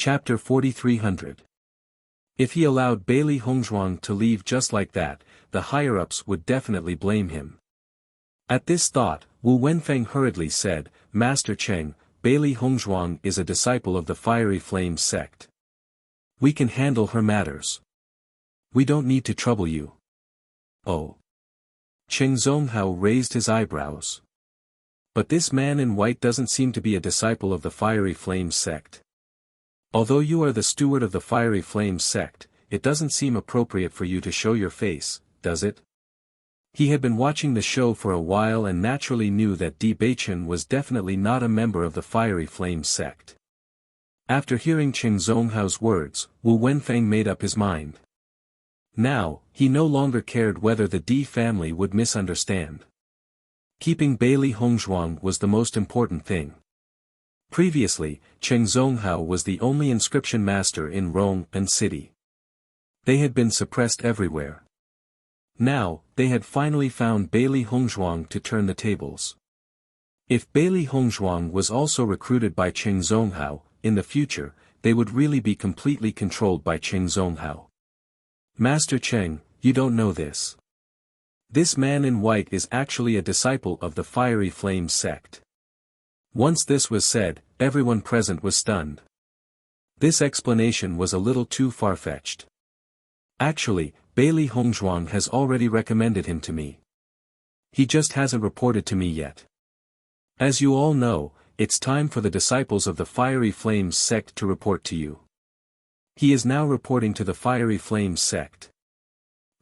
Chapter 4300. If he allowed Bailey Hongzhuang to leave just like that, the higher-ups would definitely blame him. At this thought, Wu Wenfeng hurriedly said, Master Cheng, Bailey Hongzhuang is a disciple of the Fiery Flames sect. We can handle her matters. We don't need to trouble you. Oh. Cheng Zonghao raised his eyebrows. But this man in white doesn't seem to be a disciple of the Fiery Flames sect. Although you are the steward of the Fiery Flames sect, it doesn't seem appropriate for you to show your face, does it? He had been watching the show for a while and naturally knew that Di Beichen was definitely not a member of the Fiery Flames sect. After hearing Cheng Zonghao's words, Wu Wenfeng made up his mind. Now, he no longer cared whether the Di family would misunderstand. Keeping Bailey Hongzhuang was the most important thing. Previously, Cheng Zonghao was the only inscription master in Rong and City. They had been suppressed everywhere. Now, they had finally found Bailey Hongzhuang to turn the tables. If Bailey Hongzhuang was also recruited by Cheng Zonghao, in the future, they would really be completely controlled by Cheng Zonghao. Master Cheng, you don't know this. This man in white is actually a disciple of the Fiery Flames sect. Once this was said, everyone present was stunned. This explanation was a little too far-fetched. Actually, Bailey Hongzhuang has already recommended him to me. He just hasn't reported to me yet. As you all know, it's time for the disciples of the Fiery Flames sect to report to you. He is now reporting to the Fiery Flames sect.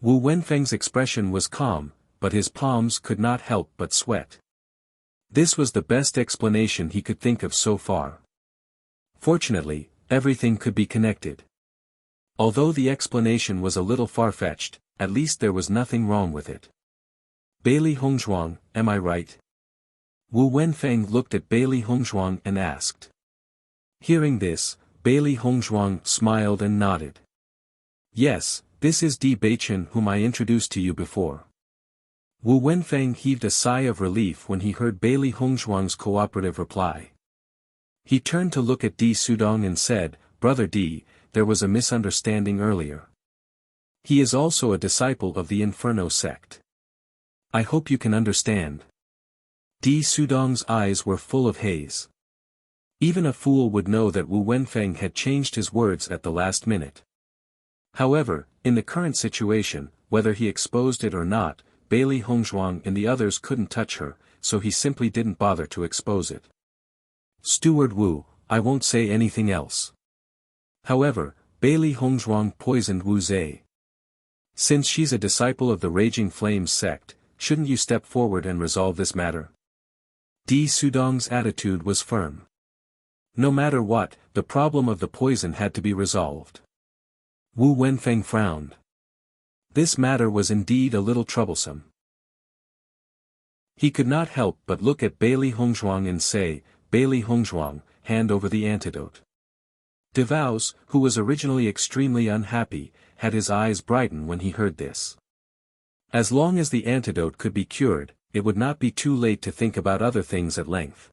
Wu Wenfeng's expression was calm, but his palms could not help but sweat. This was the best explanation he could think of so far. Fortunately, everything could be connected. Although the explanation was a little far-fetched, at least there was nothing wrong with it. Bailey Hongzhuang, am I right? Wu Wenfeng looked at Bailey Hongzhuang and asked. Hearing this, Bailey Hongzhuang smiled and nodded. Yes, this is Di Beichen whom I introduced to you before. Wu Wenfeng heaved a sigh of relief when he heard Bailey Hongzhuang's cooperative reply. He turned to look at Di Sudong and said, Brother Di, there was a misunderstanding earlier. He is also a disciple of the Inferno sect. I hope you can understand. Di Sudong's eyes were full of haze. Even a fool would know that Wu Wenfeng had changed his words at the last minute. However, in the current situation, whether he exposed it or not, Bailey Hongzhuang and the others couldn't touch her, so he simply didn't bother to expose it. Steward Wu, I won't say anything else. However, Bailey Hongzhuang poisoned Wu Zhe. Since she's a disciple of the Raging Flames sect, shouldn't you step forward and resolve this matter? Di Sudong's attitude was firm. No matter what, the problem of the poison had to be resolved. Wu Wenfeng frowned. This matter was indeed a little troublesome. He could not help but look at Bailey Hongzhuang and say, Bailey Hongzhuang, hand over the antidote. DeVos, who was originally extremely unhappy, had his eyes brighten when he heard this. As long as the antidote could be cured, it would not be too late to think about other things at length.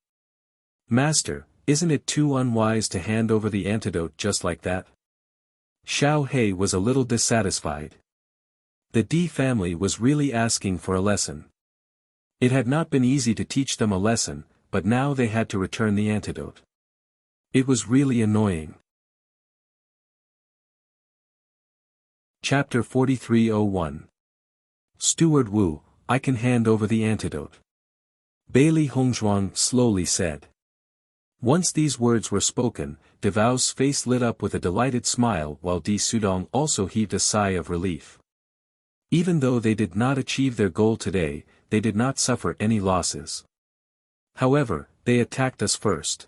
Master, isn't it too unwise to hand over the antidote just like that? Xiao He was a little dissatisfied. The Di family was really asking for a lesson. It had not been easy to teach them a lesson, but now they had to return the antidote. It was really annoying. Chapter 4301. Steward Wu, I can hand over the antidote. Bailey Hongzhuang slowly said. Once these words were spoken, DeVos's face lit up with a delighted smile while Di Sudong also heaved a sigh of relief. Even though they did not achieve their goal today, they did not suffer any losses. However, they attacked us first.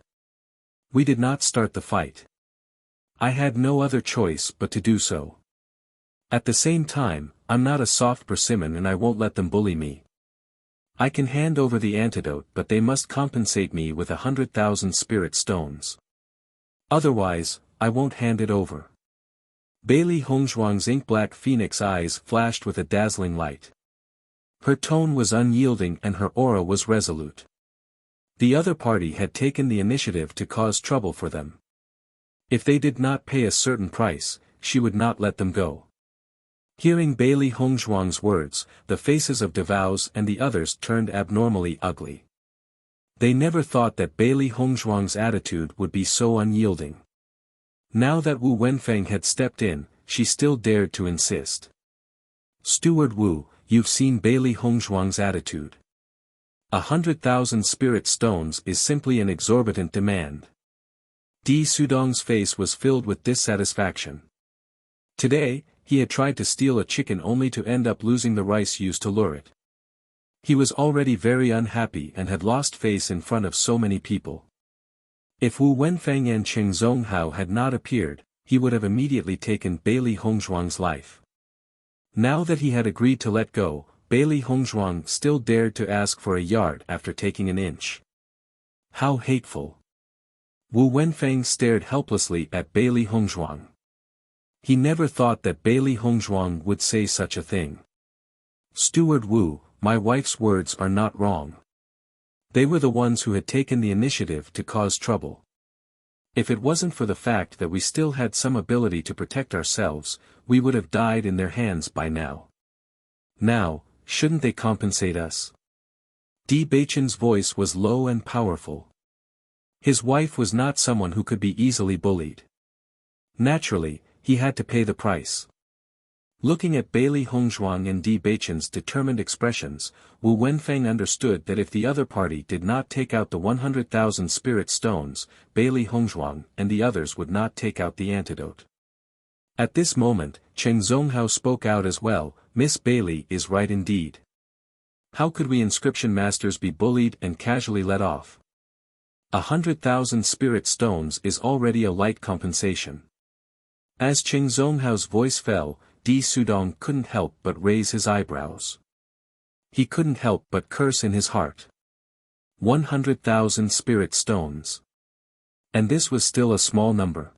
We did not start the fight. I had no other choice but to do so. At the same time, I'm not a soft persimmon and I won't let them bully me. I can hand over the antidote but they must compensate me with 100,000 spirit stones. Otherwise, I won't hand it over. Bailey Hongzhuang's ink-black phoenix eyes flashed with a dazzling light. Her tone was unyielding and her aura was resolute. The other party had taken the initiative to cause trouble for them. If they did not pay a certain price, she would not let them go. Hearing Bailey Hongzhuang's words, the faces of Devouz and the others turned abnormally ugly. They never thought that Bailey Hongzhuang's attitude would be so unyielding. Now that Wu Wenfeng had stepped in, she still dared to insist. "Steward Wu, you've seen Bailey Hongzhuang's attitude. 100,000 spirit stones is simply an exorbitant demand." Di Sudong's face was filled with dissatisfaction. Today, he had tried to steal a chicken only to end up losing the rice used to lure it. He was already very unhappy and had lost face in front of so many people. If Wu Wenfeng and Cheng Zonghao had not appeared, he would have immediately taken Bailey Hongzhuang's life. Now that he had agreed to let go, Bailey Hongzhuang still dared to ask for a yard after taking an inch. How hateful! Wu Wenfeng stared helplessly at Bailey Hongzhuang. He never thought that Bailey Hongzhuang would say such a thing. "Steward Wu, my wife's words are not wrong. They were the ones who had taken the initiative to cause trouble. If it wasn't for the fact that we still had some ability to protect ourselves, we would have died in their hands by now. Now, shouldn't they compensate us?" Di Beichen's voice was low and powerful. His wife was not someone who could be easily bullied. Naturally, he had to pay the price. Looking at Bailey Hongzhuang and Di Beichen's determined expressions, Wu Wenfeng understood that if the other party did not take out the 100,000 spirit stones, Bailey Hongzhuang and the others would not take out the antidote. At this moment, Cheng Zonghao spoke out as well. "Miss Bailey is right indeed. How could we inscription masters be bullied and casually let off? 100,000 spirit stones is already a light compensation." As Cheng Zonghao's voice fell, Di Sudong couldn't help but raise his eyebrows. He couldn't help but curse in his heart. 100,000 spirit stones. And this was still a small number.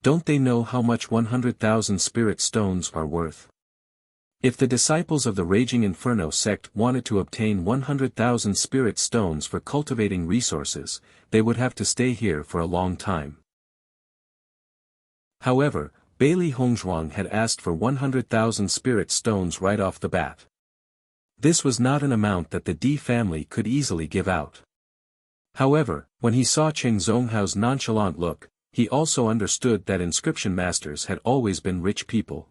Don't they know how much 100,000 spirit stones are worth? If the disciples of the Raging Inferno sect wanted to obtain 100,000 spirit stones for cultivating resources, they would have to stay here for a long time. However, Bailey Hongzhuang had asked for 100,000 spirit stones right off the bat. This was not an amount that the Di family could easily give out. However, when he saw Cheng Zonghao's nonchalant look, he also understood that inscription masters had always been rich people.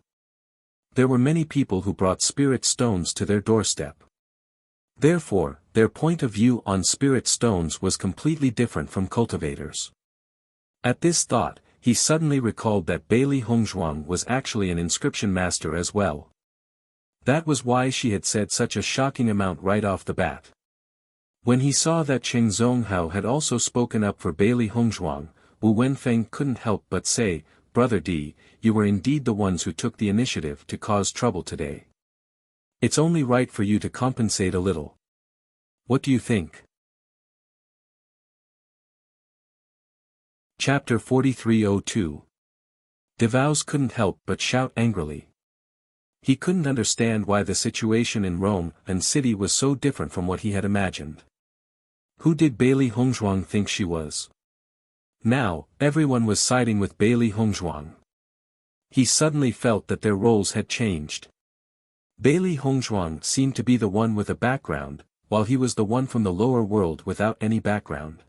There were many people who brought spirit stones to their doorstep. Therefore, their point of view on spirit stones was completely different from cultivators. At this thought, he suddenly recalled that Bailey Hongzhuang was actually an inscription master as well. That was why she had said such a shocking amount right off the bat. When he saw that Cheng Zonghao had also spoken up for Bailey Hongzhuang, Wu Wenfeng couldn't help but say, "Brother Di, you were indeed the ones who took the initiative to cause trouble today. It's only right for you to compensate a little. What do you think?" Chapter 4302. Devouz couldn't help but shout angrily. He couldn't understand why the situation in Rome and city was so different from what he had imagined. Who did Bailey Hongzhuang think she was? Now, everyone was siding with Bailey Hongzhuang. He suddenly felt that their roles had changed. Bailey Hongzhuang seemed to be the one with a background, while he was the one from the lower world without any background.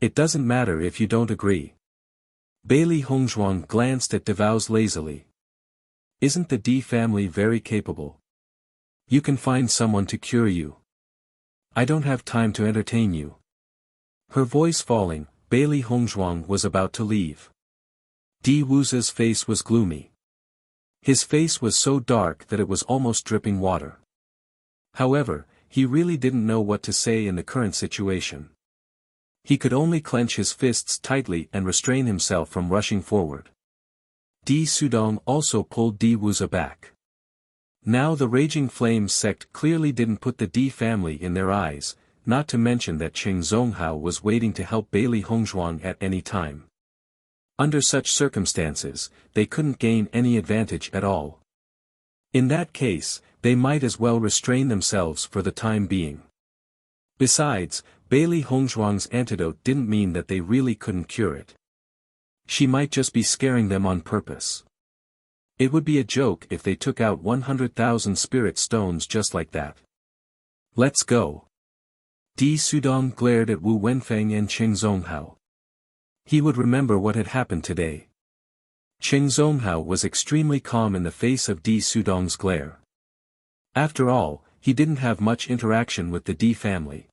It doesn't matter if you don't agree. Bailey Hongzhuang glanced at Devouz lazily. Isn't the Di family very capable? You can find someone to cure you. I don't have time to entertain you. Her voice falling, Bailey Hongzhuang was about to leave. Di Wu's face was gloomy. His face was so dark that it was almost dripping water. However, he really didn't know what to say in the current situation. He could only clench his fists tightly and restrain himself from rushing forward. Di Sudong also pulled Di Wu's back. Now the Raging Flames sect clearly didn't put the Di family in their eyes, not to mention that Cheng Zonghao was waiting to help Bailey Hongzhuang at any time. Under such circumstances, they couldn't gain any advantage at all. In that case, they might as well restrain themselves for the time being. Besides, Bailey Hongzhuang's antidote didn't mean that they really couldn't cure it. She might just be scaring them on purpose. It would be a joke if they took out 100,000 spirit stones just like that. Let's go. Di Sudong glared at Wu Wenfeng and Qing Zonghao. He would remember what had happened today. Qing Zonghao was extremely calm in the face of Di Sudong's glare. After all, he didn't have much interaction with the Di family.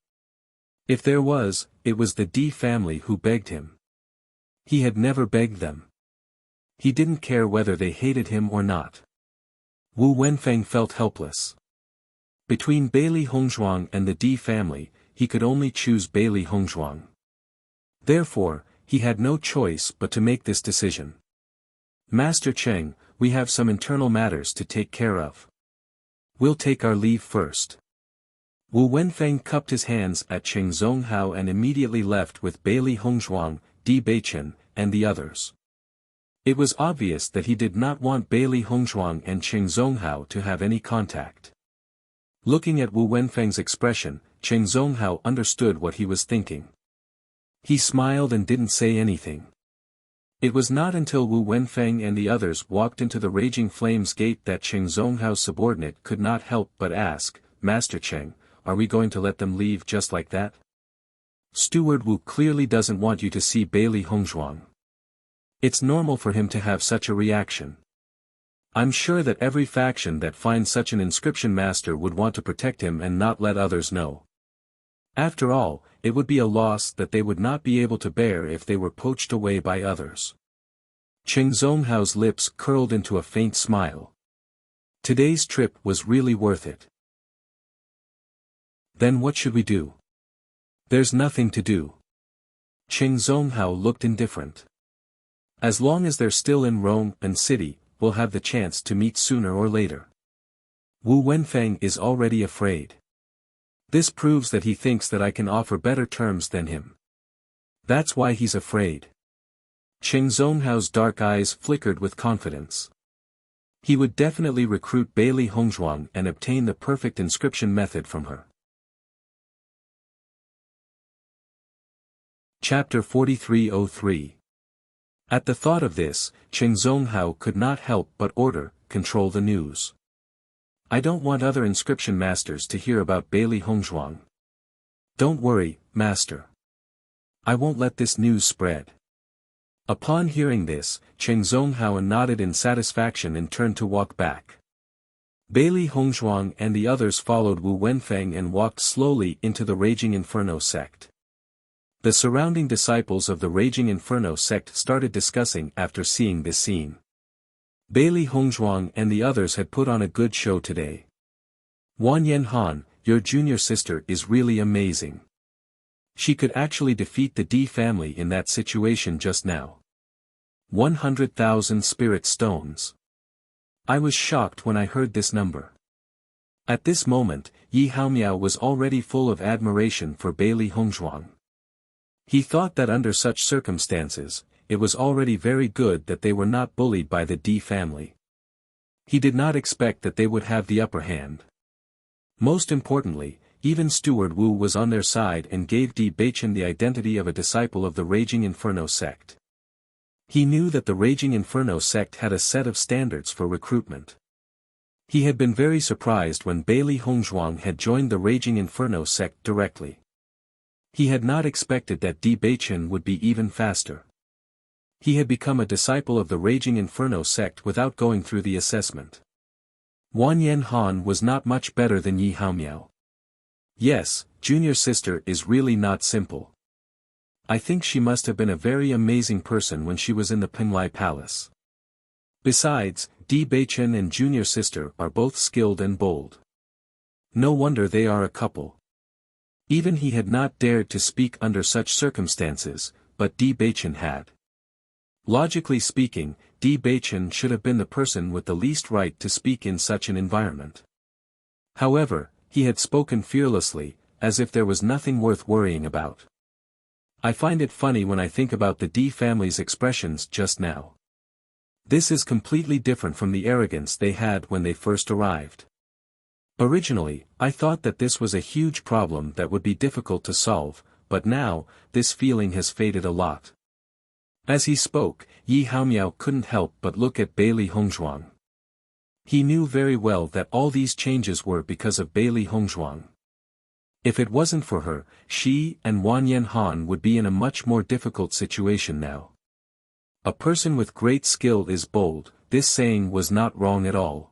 If there was, it was the Di family who begged him. He had never begged them. He didn't care whether they hated him or not. Wu Wenfeng felt helpless. Between Bailey Hongzhuang and the Di family, he could only choose Bailey Hongzhuang. Therefore, he had no choice but to make this decision. Master Cheng, we have some internal matters to take care of. We'll take our leave first. Wu Wenfeng cupped his hands at Qing Zonghao and immediately left with Bailey Hongzhuang, Di Beichen, and the others. It was obvious that he did not want Bailey Hongzhuang and Qing Zonghao to have any contact. Looking at Wu Wenfeng's expression, Qing Zonghao understood what he was thinking. He smiled and didn't say anything. It was not until Wu Wenfeng and the others walked into the Raging Flames gate that Qing Zonghao's subordinate could not help but ask, Master Cheng, are we going to let them leave just like that? Steward Wu clearly doesn't want you to see Bailey Hongzhuang. It's normal for him to have such a reaction. I'm sure that every faction that finds such an inscription master would want to protect him and not let others know. After all, it would be a loss that they would not be able to bear if they were poached away by others. Qing Zonghao's lips curled into a faint smile. Today's trip was really worth it. Then what should we do? There's nothing to do. Qing Zonghao looked indifferent. As long as they're still in Rome and city, we'll have the chance to meet sooner or later. Wu Wenfeng is already afraid. This proves that he thinks that I can offer better terms than him. That's why he's afraid. Qing Zonghao's dark eyes flickered with confidence. He would definitely recruit Bailey Hongzhuang and obtain the perfect inscription method from her. Chapter 4303. At the thought of this, Qing Zonghao could not help but order, control the news. I don't want other inscription masters to hear about Bailey Hongzhuang. Don't worry, master. I won't let this news spread. Upon hearing this, Qing Zonghao nodded in satisfaction and turned to walk back. Bailey Hongzhuang and the others followed Wu Wenfeng and walked slowly into the Raging Inferno sect. The surrounding disciples of the Raging Inferno sect started discussing after seeing this scene. Bailey Hongzhuang and the others had put on a good show today. Wanyan Han, your junior sister is really amazing. She could actually defeat the Di family in that situation just now. 100,000 spirit stones. I was shocked when I heard this number. At this moment, Yi Haomiao was already full of admiration for Bailey Hongzhuang. He thought that under such circumstances, it was already very good that they were not bullied by the Di family. He did not expect that they would have the upper hand. Most importantly, even Steward Wu was on their side and gave Di Beichen the identity of a disciple of the Raging Inferno sect. He knew that the Raging Inferno sect had a set of standards for recruitment. He had been very surprised when Bailey Hongzhuang had joined the Raging Inferno sect directly. He had not expected that Di Beichen would be even faster. He had become a disciple of the Raging Inferno sect without going through the assessment. Wanyan Han was not much better than Yi Haomiao. Yes, junior sister is really not simple. I think she must have been a very amazing person when she was in the Penglai Palace. Besides, Di Beichen and junior sister are both skilled and bold. No wonder they are a couple. Even he had not dared to speak under such circumstances, but Di Beichen had. Logically speaking, Di Beichen should have been the person with the least right to speak in such an environment. However, he had spoken fearlessly, as if there was nothing worth worrying about. I find it funny when I think about the Di family's expressions just now. This is completely different from the arrogance they had when they first arrived. Originally, I thought that this was a huge problem that would be difficult to solve, but now, this feeling has faded a lot. As he spoke, Yi Haomiao couldn't help but look at Bailey Hongzhuang. He knew very well that all these changes were because of Bailey Hongzhuang. If it wasn't for her, she and Wanyan Han would be in a much more difficult situation now. A person with great skill is bold, this saying was not wrong at all.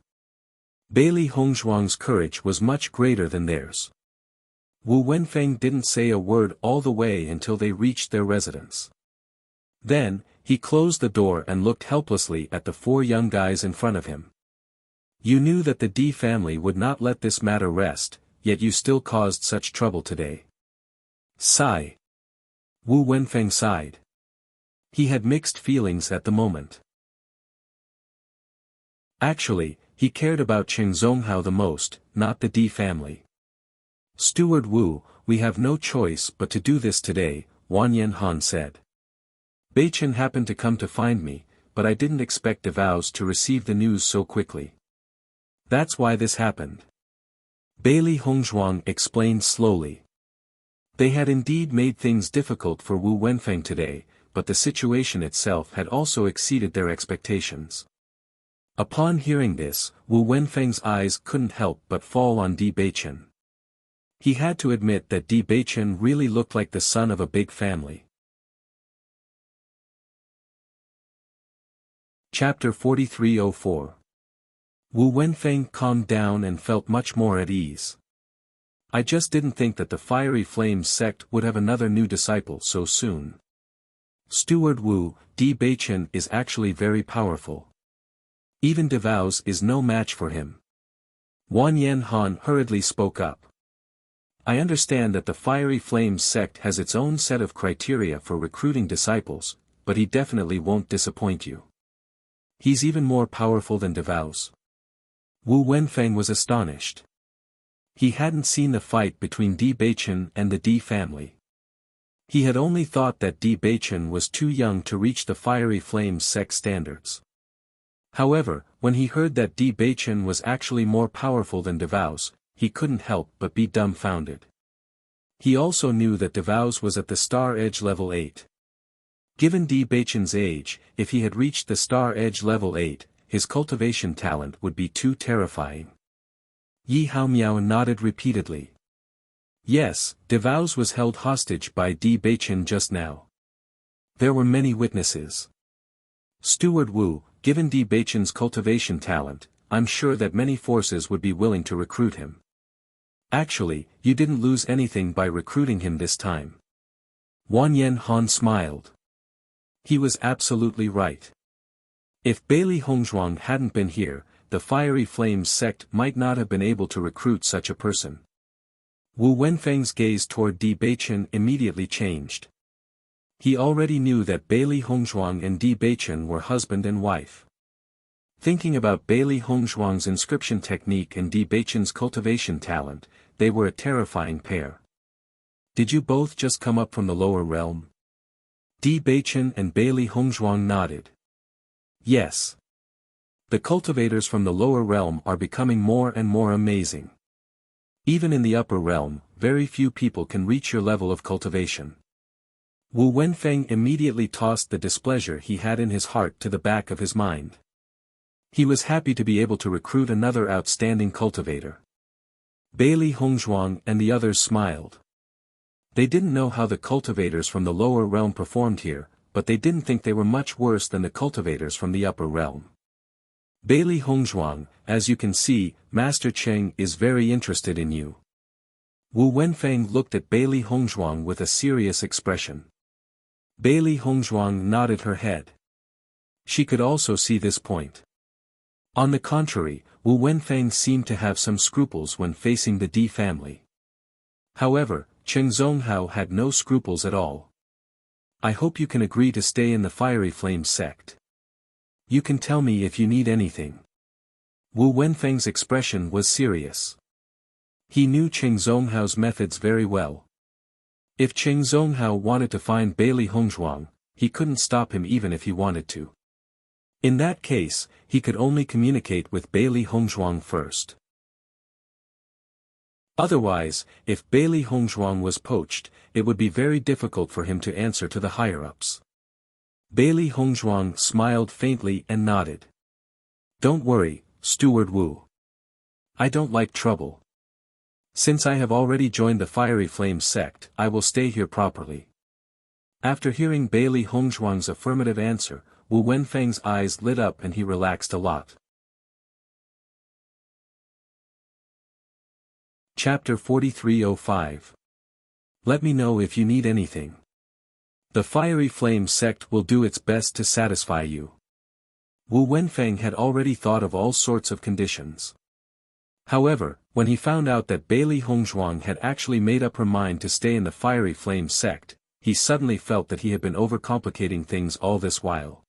Bailey Hongzhuang's courage was much greater than theirs. Wu Wenfeng didn't say a word all the way until they reached their residence. Then, he closed the door and looked helplessly at the four young guys in front of him. You knew that the D family would not let this matter rest, yet you still caused such trouble today. Sigh. Wu Wenfeng sighed. He had mixed feelings at the moment. Actually, he cared about Cheng Zonghao the most, not the D family. Steward Wu, we have no choice but to do this today, Wanyan Han said. Beichen happened to come to find me, but I didn't expect DeVows to receive the news so quickly. That's why this happened. Bailey Hongzhuang explained slowly. They had indeed made things difficult for Wu Wenfeng today, but the situation itself had also exceeded their expectations. Upon hearing this, Wu Wenfeng's eyes couldn't help but fall on Di Beichen. He had to admit that Di Beichen really looked like the son of a big family. Chapter 4304. Wu Wenfeng calmed down and felt much more at ease. I just didn't think that the Fiery Flames sect would have another new disciple so soon. Steward Wu, Di Beichen is actually very powerful. Even DeVows is no match for him. Wanyan Han hurriedly spoke up. I understand that the Fiery Flames sect has its own set of criteria for recruiting disciples, but he definitely won't disappoint you. He's even more powerful than DeVows. Wu Wenfeng was astonished. He hadn't seen the fight between Di Beichen and the Di family. He had only thought that Di Beichen was too young to reach the Fiery Flames sect standards. However, when he heard that Di Beichen was actually more powerful than DeVows, he couldn't help but be dumbfounded. He also knew that DeVows was at the Star Edge level 8. Given Di Beichen's age, if he had reached the Star Edge level 8, his cultivation talent would be too terrifying. Yi Haomiao nodded repeatedly. Yes, DeVows was held hostage by Di Beichen just now. There were many witnesses. Steward Wu, given Di Beichen's cultivation talent, I'm sure that many forces would be willing to recruit him. Actually, you didn't lose anything by recruiting him this time. Wanyan Han smiled. He was absolutely right. If Bailey Hongzhuang hadn't been here, the Fiery Flames sect might not have been able to recruit such a person. Wu Wenfeng's gaze toward Di Beichen immediately changed. He already knew that Bailey Hongzhuang and Di Beichen were husband and wife. Thinking about Bailey Hongzhuang's inscription technique and Di Beichen's cultivation talent, they were a terrifying pair. Did you both just come up from the lower realm? Di Beichen and Bailey Hongzhuang nodded. Yes. The cultivators from the lower realm are becoming more and more amazing. Even in the upper realm, very few people can reach your level of cultivation. Wu Wenfeng immediately tossed the displeasure he had in his heart to the back of his mind. He was happy to be able to recruit another outstanding cultivator. Bailey Hongzhuang and the others smiled. They didn't know how the cultivators from the lower realm performed here, but they didn't think they were much worse than the cultivators from the upper realm. Bailey Hongzhuang, as you can see, Master Cheng is very interested in you. Wu Wenfeng looked at Bailey Hongzhuang with a serious expression. Bailey Hongzhuang nodded her head. She could also see this point. On the contrary, Wu Wenfeng seemed to have some scruples when facing the Di family. However, Cheng Zonghao had no scruples at all. I hope you can agree to stay in the Fiery Flames sect. You can tell me if you need anything. Wu Wenfeng's expression was serious. He knew Cheng Zonghao's methods very well. If Cheng Zonghao wanted to find Bailey Hongzhuang, he couldn't stop him even if he wanted to. In that case, he could only communicate with Bailey Hongzhuang first. Otherwise, if Bailey Hongzhuang was poached, it would be very difficult for him to answer to the higher-ups. Bailey Hongzhuang smiled faintly and nodded. Don't worry, Steward Wu. I don't like trouble. Since I have already joined the Fiery Flame sect, I will stay here properly. After hearing Bailey Hongzhuang's affirmative answer, Wu Wenfeng's eyes lit up and he relaxed a lot. Chapter 4305. Let me know if you need anything. The Fiery Flame sect will do its best to satisfy you. Wu Wenfeng had already thought of all sorts of conditions. However, when he found out that Bailey Hongzhuang had actually made up her mind to stay in the Fiery Flame sect, he suddenly felt that he had been overcomplicating things all this while.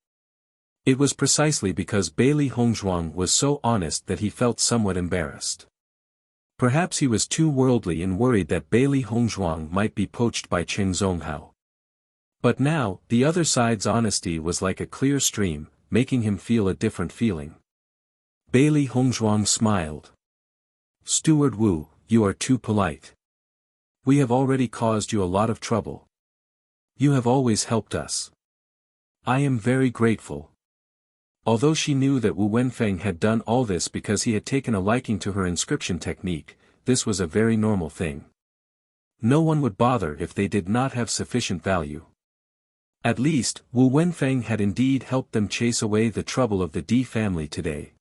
It was precisely because Bailey Hongzhuang was so honest that he felt somewhat embarrassed. Perhaps he was too worldly and worried that Bailey Hongzhuang might be poached by Cheng Zonghao. But now, the other side's honesty was like a clear stream, making him feel a different feeling. Bailey Hongzhuang smiled. Steward Wu, you are too polite. We have already caused you a lot of trouble. You have always helped us. I am very grateful. Although she knew that Wu Wenfeng had done all this because he had taken a liking to her inscription technique, this was a very normal thing. No one would bother if they did not have sufficient value. At least, Wu Wenfeng had indeed helped them chase away the trouble of the D family today.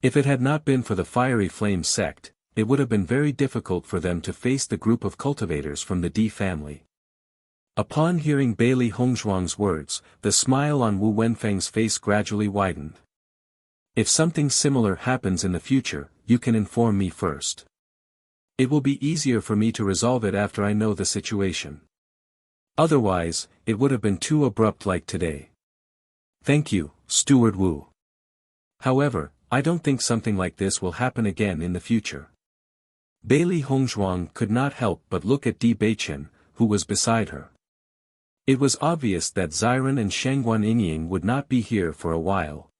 If it had not been for the Fiery Flame sect, it would have been very difficult for them to face the group of cultivators from the D family. Upon hearing Bailey Hongzhuang's words, the smile on Wu Wenfeng's face gradually widened. If something similar happens in the future, you can inform me first. It will be easier for me to resolve it after I know the situation. Otherwise, it would have been too abrupt like today. Thank you, Steward Wu. However, I don't think something like this will happen again in the future. Bailey Hongzhuang could not help but look at Di Beichen, who was beside her. It was obvious that Xiren and Shengguan Yingying would not be here for a while.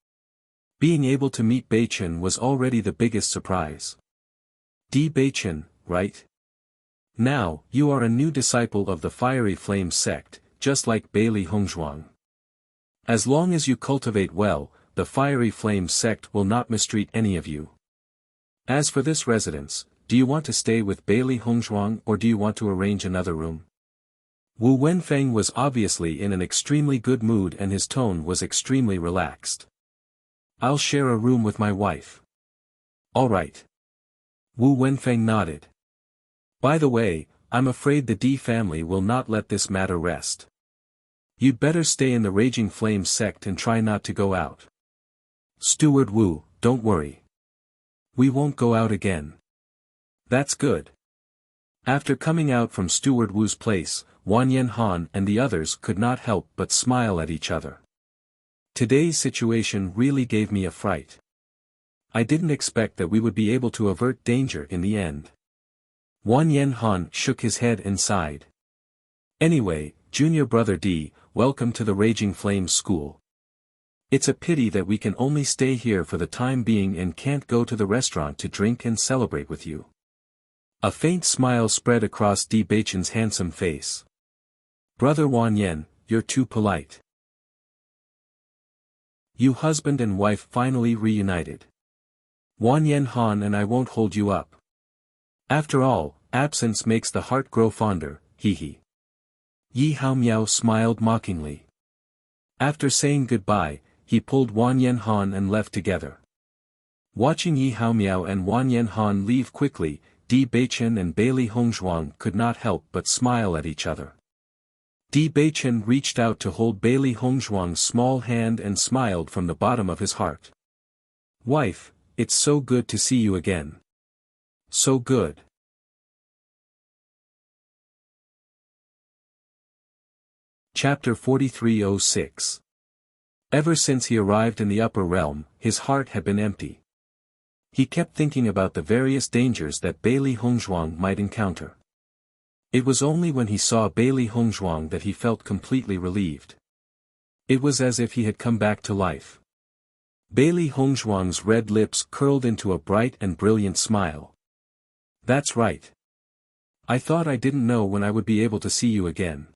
Being able to meet Beichen was already the biggest surprise. Di Beichen, right? Now, you are a new disciple of the Fiery Flame sect, just like Bailey Hongzhuang. As long as you cultivate well, the Fiery Flame sect will not mistreat any of you. As for this residence, do you want to stay with Bailey Hongzhuang or do you want to arrange another room? Wu Wenfeng was obviously in an extremely good mood and his tone was extremely relaxed. I'll share a room with my wife. All right. Wu Wenfeng nodded. By the way, I'm afraid the D family will not let this matter rest. You'd better stay in the Raging Flame sect and try not to go out. Steward Wu, don't worry. We won't go out again. That's good. After coming out from Steward Wu's place, Wanyan Han and the others could not help but smile at each other. Today's situation really gave me a fright. I didn't expect that we would be able to avert danger in the end. Wanyan Han shook his head and sighed. Anyway, Junior Brother D, welcome to the Raging Flame School. It's a pity that we can only stay here for the time being and can't go to the restaurant to drink and celebrate with you. A faint smile spread across Di Beichen's handsome face. Brother Wanyan, you're too polite. You husband and wife finally reunited. Wanyan Han and I won't hold you up. After all, absence makes the heart grow fonder, hee. Yi Haomiao smiled mockingly. After saying goodbye, he pulled Wanyan Han and left together. Watching Yi Haomiao and Wanyan Han leave quickly, Di Beichen and Bailey Hongzhuang could not help but smile at each other. Di Beichen reached out to hold Bailey Hongzhuang's small hand and smiled from the bottom of his heart. Wife, it's so good to see you again. So good. Chapter 4306. Ever since he arrived in the upper realm, his heart had been empty. He kept thinking about the various dangers that Bailey Hongzhuang might encounter. It was only when he saw Bailey Hongzhuang that he felt completely relieved. It was as if he had come back to life. Bailey Hongzhuang's red lips curled into a bright and brilliant smile. That's right. I thought I didn't know when I would be able to see you again.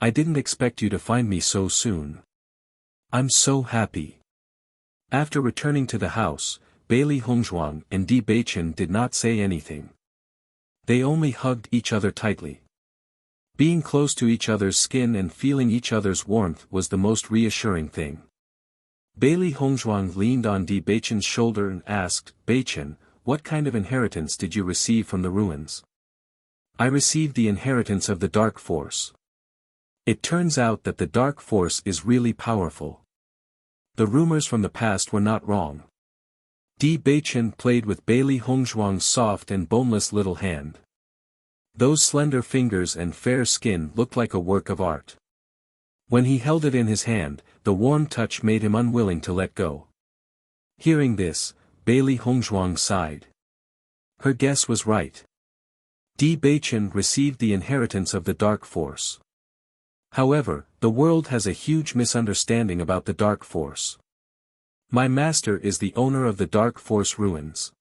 I didn't expect you to find me so soon. I'm so happy. After returning to the house, Bailey Hongzhuang and Di Beichen did not say anything. They only hugged each other tightly. Being close to each other's skin and feeling each other's warmth was the most reassuring thing. Bailey Hongzhuang leaned on Di Beichen's shoulder and asked, Beichen, what kind of inheritance did you receive from the ruins? I received the inheritance of the dark force. It turns out that the dark force is really powerful. The rumors from the past were not wrong. Di Beichen played with Bailey Hongzhuang's soft and boneless little hand. Those slender fingers and fair skin looked like a work of art. When he held it in his hand, the warm touch made him unwilling to let go. Hearing this, Bailey Hongzhuang sighed. Her guess was right. Di Beichen received the inheritance of the dark force. However, the world has a huge misunderstanding about the dark force. My master is the owner of the dark force ruins.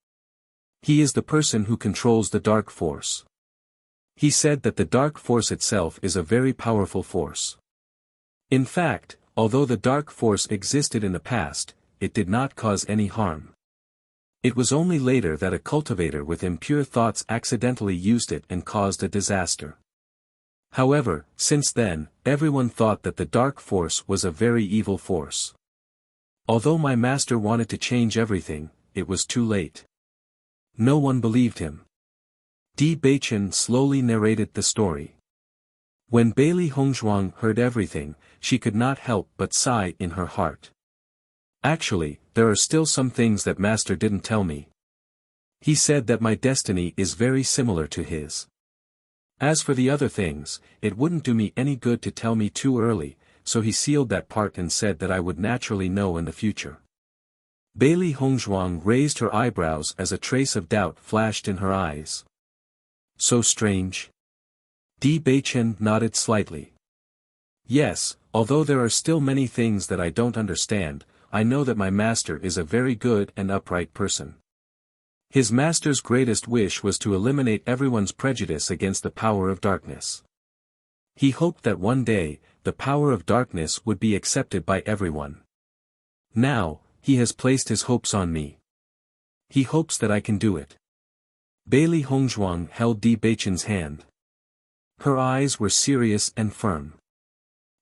He is the person who controls the dark force. He said that the dark force itself is a very powerful force. In fact, although the dark force existed in the past, it did not cause any harm. It was only later that a cultivator with impure thoughts accidentally used it and caused a disaster. However, since then, everyone thought that the dark force was a very evil force. Although my master wanted to change everything, it was too late. No one believed him. Di Beichen slowly narrated the story. When Bailey Hongzhuang heard everything, she could not help but sigh in her heart. Actually, there are still some things that master didn't tell me. He said that my destiny is very similar to his. As for the other things, it wouldn't do me any good to tell me too early, so he sealed that part and said that I would naturally know in the future. Bailey Hongzhuang raised her eyebrows as a trace of doubt flashed in her eyes. So strange. Di Beichen nodded slightly. Yes, although there are still many things that I don't understand, I know that my master is a very good and upright person. His master's greatest wish was to eliminate everyone's prejudice against the power of darkness. He hoped that one day, the power of darkness would be accepted by everyone. Now, he has placed his hopes on me. He hopes that I can do it. Bailey Hongzhuang held Di Beichen's hand. Her eyes were serious and firm.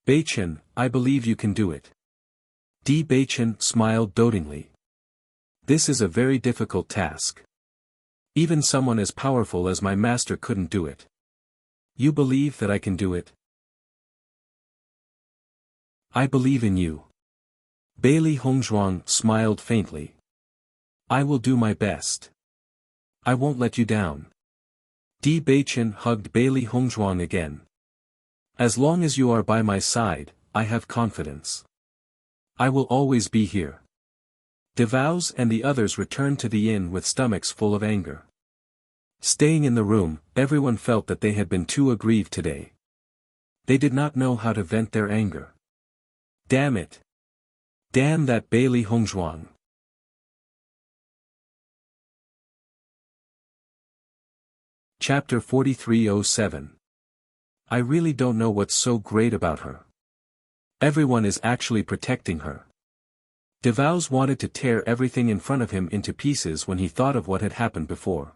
Beichen, I believe you can do it. Di Beichen smiled dotingly. This is a very difficult task. Even someone as powerful as my master couldn't do it. You believe that I can do it? I believe in you. Bailey Hongzhuang smiled faintly. I will do my best. I won't let you down. Di Beichen hugged Bailey Hongzhuang again. As long as you are by my side, I have confidence. I will always be here. DeVos and the others returned to the inn with stomachs full of anger. Staying in the room, everyone felt that they had been too aggrieved today. They did not know how to vent their anger. Damn it. Damn that Bailey Hongzhuang. Chapter 4307. I really don't know what's so great about her. Everyone is actually protecting her. DeVos wanted to tear everything in front of him into pieces when he thought of what had happened before.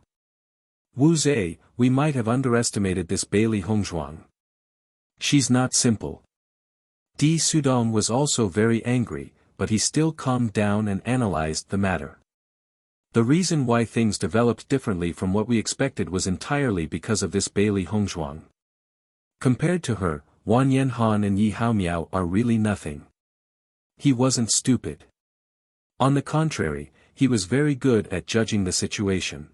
Wu Zhe, we might have underestimated this Bailey Hongzhuang. She's not simple. Di Sudong was also very angry, but he still calmed down and analyzed the matter. The reason why things developed differently from what we expected was entirely because of this Bailey Hongzhuang. Compared to her, Wan Yanhan and Yi Haomiao are really nothing. He wasn't stupid. On the contrary, he was very good at judging the situation.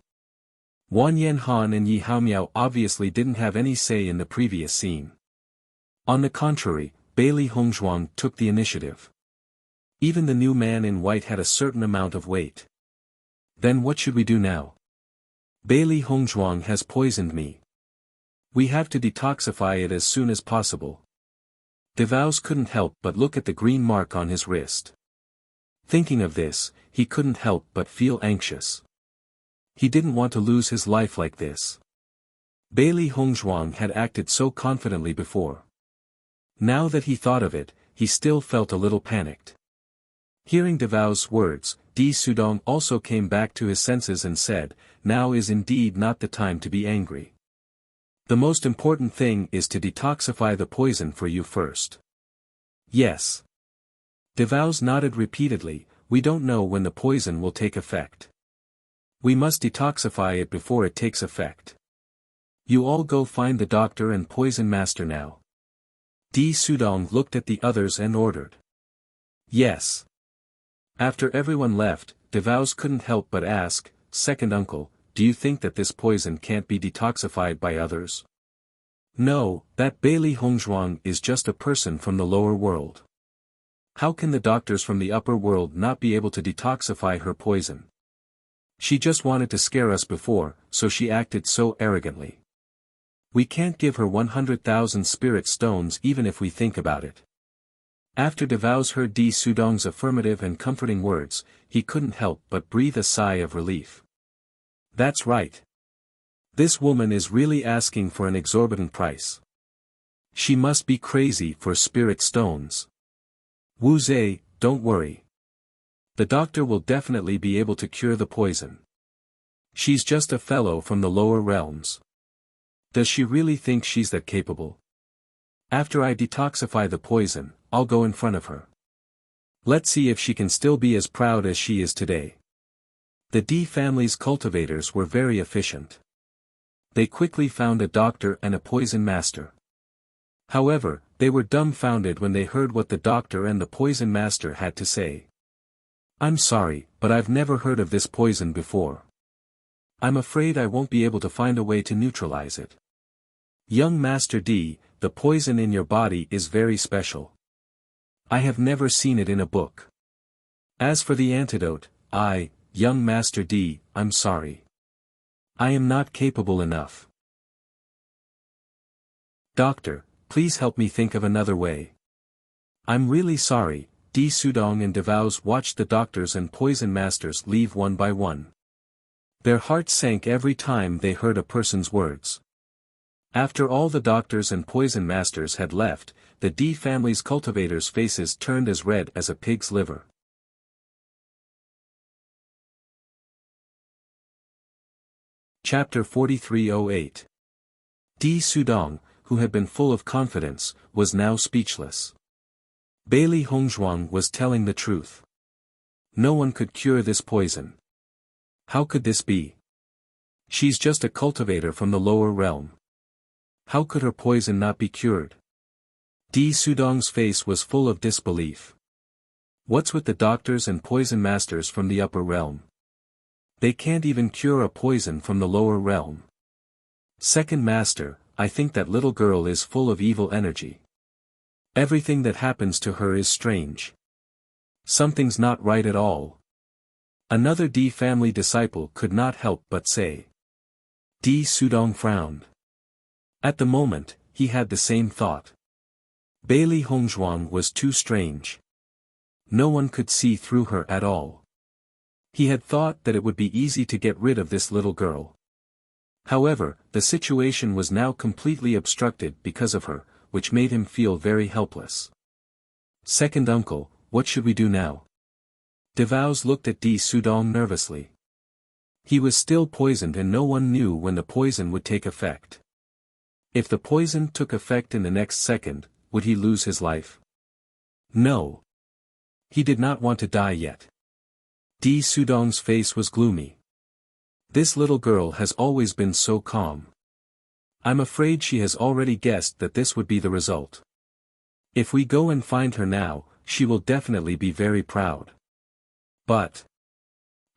Wan Yanhan and Yi Haomiao obviously didn't have any say in the previous scene. On the contrary, Bailey Hongzhuang took the initiative. Even the new man in white had a certain amount of weight. Then what should we do now? Bailey Hongzhuang has poisoned me. We have to detoxify it as soon as possible. DeVos couldn't help but look at the green mark on his wrist. Thinking of this, he couldn't help but feel anxious. He didn't want to lose his life like this. Bailey Hongzhuang had acted so confidently before. Now that he thought of it, he still felt a little panicked. Hearing Devao's words, Di Sudong also came back to his senses and said, "Now is indeed not the time to be angry. The most important thing is to detoxify the poison for you first." "Yes." Devao's nodded repeatedly. "We don't know when the poison will take effect. We must detoxify it before it takes effect. You all go find the doctor and poison master now." Di Sudong looked at the others and ordered. "Yes." After everyone left, Devao's couldn't help but ask, "Second uncle, do you think that this poison can't be detoxified by others?" "No, that Beili Hongzhuang is just a person from the lower world. How can the doctors from the upper world not be able to detoxify her poison? She just wanted to scare us before, so she acted so arrogantly. We can't give her 100,000 spirit stones even if we think about it." After Devao's heard Di Sudong's affirmative and comforting words, he couldn't help but breathe a sigh of relief. That's right. This woman is really asking for an exorbitant price. She must be crazy for spirit stones. Wu Zhe, don't worry. The doctor will definitely be able to cure the poison. She's just a fellow from the lower realms. Does she really think she's that capable? After I detoxify the poison, I'll go in front of her. Let's see if she can still be as proud as she is today. The Di family's cultivators were very efficient. They quickly found a doctor and a poison master. However, they were dumbfounded when they heard what the doctor and the poison master had to say. "I'm sorry, but I've never heard of this poison before. I'm afraid I won't be able to find a way to neutralize it. Young Master Di, the poison in your body is very special. I have never seen it in a book. As for the antidote, young Master Di, I'm sorry. I am not capable enough. Doctor, please help me think of another way." "I'm really sorry." Di Sudong and Devao's watched the doctors and poison masters leave one by one. Their hearts sank every time they heard a person's words. After all the doctors and poison masters had left, the Di family's cultivators' faces turned as red as a pig's liver. Chapter 4308. Di Sudong, who had been full of confidence, was now speechless. Beili Hongzhuang was telling the truth. No one could cure this poison. How could this be? She's just a cultivator from the lower realm. How could her poison not be cured? Di Sudong's face was full of disbelief. What's with the doctors and poison masters from the upper realm? They can't even cure a poison from the lower realm. Second master, I think that little girl is full of evil energy. Everything that happens to her is strange. Something's not right at all. Another Di family disciple could not help but say. Di Sudong frowned. At the moment, he had the same thought. Beili Hongzhuang was too strange. No one could see through her at all. He had thought that it would be easy to get rid of this little girl. However, the situation was now completely obstructed because of her, which made him feel very helpless. "Second uncle, what should we do now?" Devao's looked at Di Sudong nervously. He was still poisoned and no one knew when the poison would take effect. If the poison took effect in the next second, would he lose his life? No. He did not want to die yet. Di Sudong's face was gloomy. This little girl has always been so calm. I'm afraid she has already guessed that this would be the result. If we go and find her now, she will definitely be very proud. But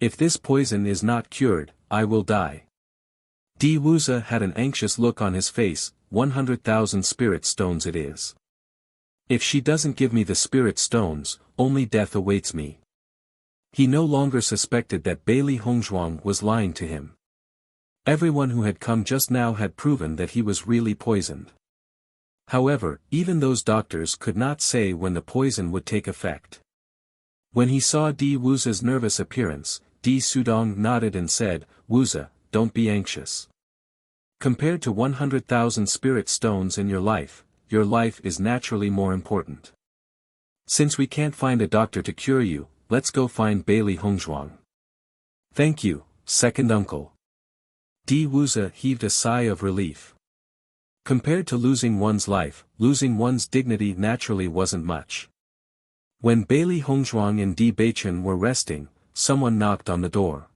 if this poison is not cured, I will die. Di Wuxia had an anxious look on his face. 100,000 spirit stones it is. If she doesn't give me the spirit stones, only death awaits me. He no longer suspected that Beili Hongzhuang was lying to him. Everyone who had come just now had proven that he was really poisoned. However, even those doctors could not say when the poison would take effect. When he saw Di Wuxia's nervous appearance, Di Sudong nodded and said, "Wuxia, don't be anxious. Compared to 100,000 spirit stones in your life, your life is naturally more important. Since we can't find a doctor to cure you, let's go find Bailey Hongzhuang. Thank you, second uncle. Di Wuxia heaved a sigh of relief. Compared to losing one's life, losing one's dignity naturally wasn't much. When Bailey Hongzhuang and Di Beichen were resting, someone knocked on the door.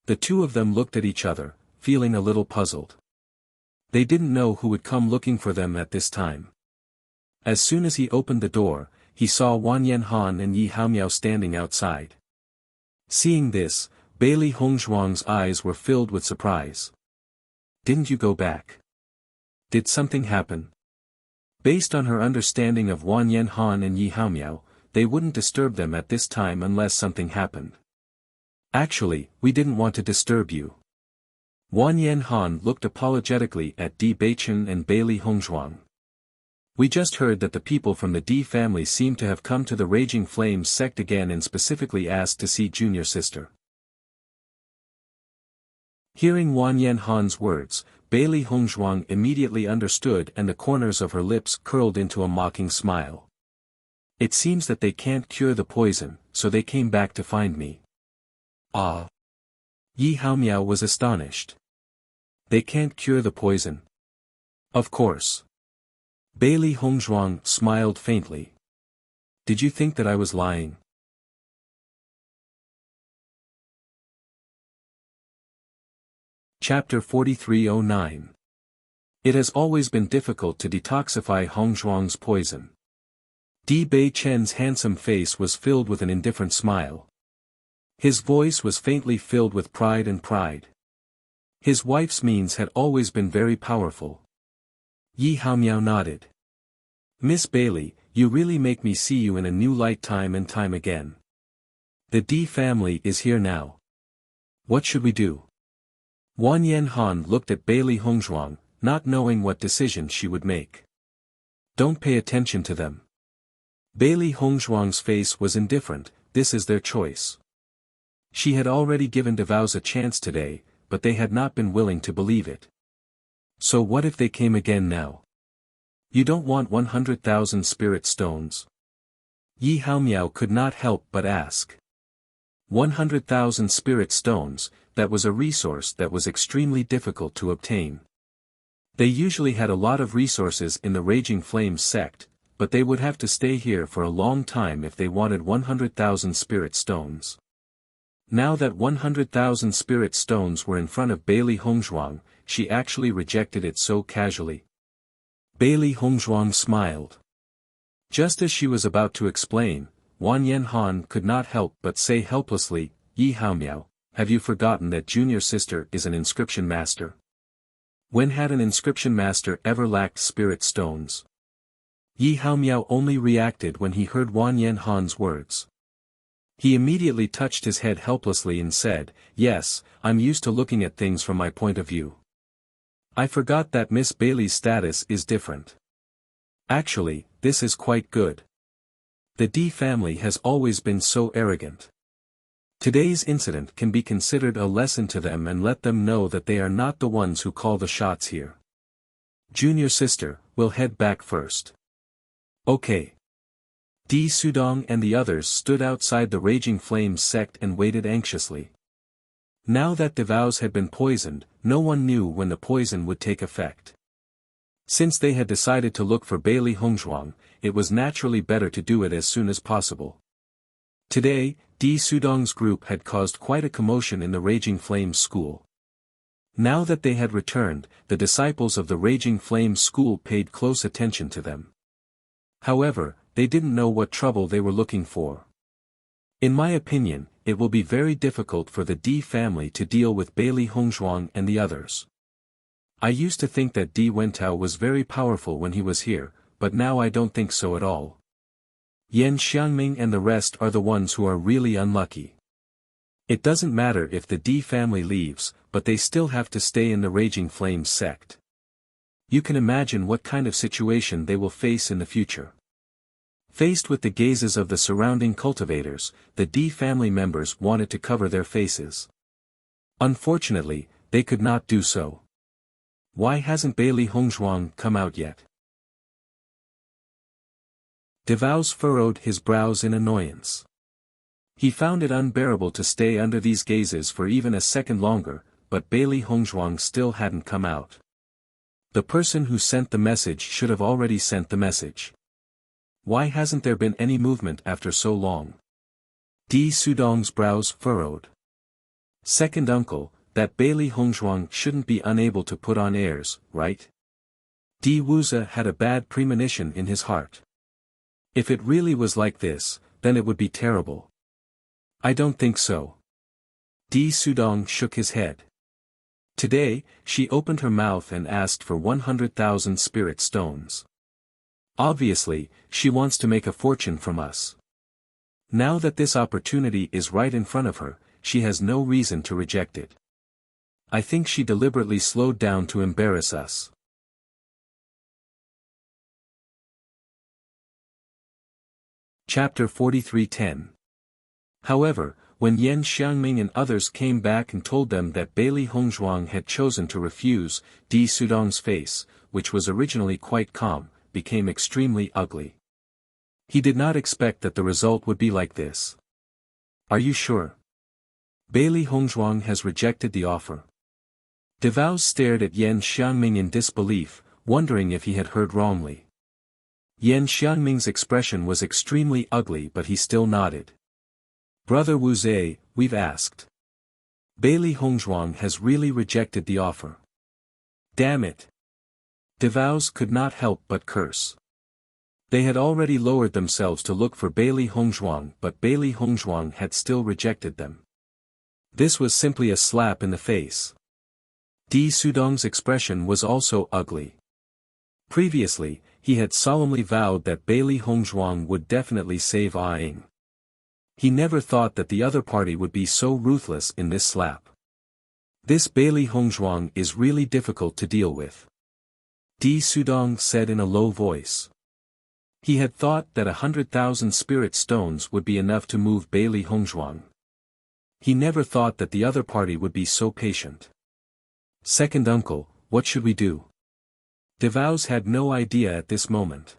The two of them looked at each other, feeling a little puzzled. They didn't know who would come looking for them at this time. As soon as he opened the door, he saw Wan Yanhan and Yi Haomiao standing outside. Seeing this, Bailey Hongzhuang's eyes were filled with surprise. Didn't you go back? Did something happen? Based on her understanding of Wan Yanhan and Yi Haomiao, they wouldn't disturb them at this time unless something happened. Actually, we didn't want to disturb you. Wan Yanhan looked apologetically at Di Beichen and Bailey Hongzhuang. We just heard that the people from the Di family seem to have come to the Raging Flames sect again and specifically asked to see junior sister. Hearing Wan Yanhan's words, Bailey Hongzhuang immediately understood and the corners of her lips curled into a mocking smile. It seems that they can't cure the poison, so they came back to find me. Ah! Yi Haomiao was astonished. They can't cure the poison. Of course. Bailey Hongzhuang smiled faintly. Did you think that I was lying? Chapter 4309. It has always been difficult to detoxify Hongzhuang's poison. Di Beichen's handsome face was filled with an indifferent smile. His voice was faintly filled with pride and pride. His wife's means had always been very powerful. Yi Haomiao nodded. Miss Bailey, you really make me see you in a new light time and time again. The Di family is here now. What should we do? Wan Yanhan looked at Bailey Hongzhuang, not knowing what decision she would make. Don't pay attention to them. Bailey Hongzhuang's face was indifferent, this is their choice. She had already given devours a chance today, but they had not been willing to believe it. So what if they came again now? You don't want 100,000 spirit stones? Yi Haomiao could not help but ask. 100,000 spirit stones, that was a resource that was extremely difficult to obtain. They usually had a lot of resources in the Raging Flames sect, but they would have to stay here for a long time if they wanted 100,000 spirit stones. Now that 100,000 spirit stones were in front of Bailey Hongzhuang, she actually rejected it so casually. Bailey Hongzhuang smiled. Just as she was about to explain, Wan Yanhan could not help but say helplessly, Yi Haomiao, have you forgotten that junior sister is an inscription master? When had an inscription master ever lacked spirit stones? Yi Haomiao only reacted when he heard Wan Yanhan's words. He immediately touched his head helplessly and said, yes, I'm used to looking at things from my point of view. I forgot that Miss Bailey's status is different. Actually, this is quite good. The Di family has always been so arrogant. Today's incident can be considered a lesson to them and let them know that they are not the ones who call the shots here. Junior sister, we'll head back first. Okay. Di Sudong and the others stood outside the Raging Flames sect and waited anxiously. Now that the vows had been poisoned, no one knew when the poison would take effect. Since they had decided to look for Bailey Hongzhuang, it was naturally better to do it as soon as possible. Today, Di Sudong's group had caused quite a commotion in the Raging Flames school. Now that they had returned, the disciples of the Raging Flames school paid close attention to them. However, they didn't know what trouble they were looking for. In my opinion, it will be very difficult for the Di family to deal with Bailey Hongzhuang and the others. I used to think that Di Wentao was very powerful when he was here, but now I don't think so at all. Yan Xiangming and the rest are the ones who are really unlucky. It doesn't matter if the Di family leaves, but they still have to stay in the Raging Flames sect. You can imagine what kind of situation they will face in the future. Faced with the gazes of the surrounding cultivators, the Di family members wanted to cover their faces. Unfortunately, they could not do so. Why hasn't Bailey Hongzhuang come out yet? Devouz furrowed his brows in annoyance. He found it unbearable to stay under these gazes for even a second longer, but Bailey Hongzhuang still hadn't come out. The person who sent the message should have already sent the message. Why hasn't there been any movement after so long? Di Sudong's brows furrowed. Second uncle, that Bailey Hongzhuang shouldn't be unable to put on airs, right? Di Wuxia had a bad premonition in his heart. If it really was like this, then it would be terrible. I don't think so. Di Sudong shook his head. Today, she opened her mouth and asked for 100,000 spirit stones. Obviously, she wants to make a fortune from us. Now that this opportunity is right in front of her, she has no reason to reject it. I think she deliberately slowed down to embarrass us. Chapter 43:10. However, when Yan Xiangming and others came back and told them that Bailey Hongzhuang had chosen to refuse, Di Sudong's face, which was originally quite calm, became extremely ugly. He did not expect that the result would be like this. Are you sure? Bailey Hongzhuang has rejected the offer. Devouz stared at Yan Xiangming in disbelief, wondering if he had heard wrongly. Yan Xiangming's expression was extremely ugly, but he still nodded. Brother Wu Zhe, we've asked. Bailey Hongzhuang has really rejected the offer. Damn it. Devouz could not help but curse. They had already lowered themselves to look for Bailey Hongzhuang, but Bailey Hongzhuang had still rejected them. This was simply a slap in the face. Di Sudong's expression was also ugly. Previously, he had solemnly vowed that Bailey Hongzhuang would definitely save Ah Ying. He never thought that the other party would be so ruthless in this slap. This Bailey Hongzhuang is really difficult to deal with. Di Sudong said in a low voice. He had thought that 100,000 spirit stones would be enough to move Bailey Hongzhuang. He never thought that the other party would be so patient. Second uncle, what should we do? Devouz had no idea at this moment.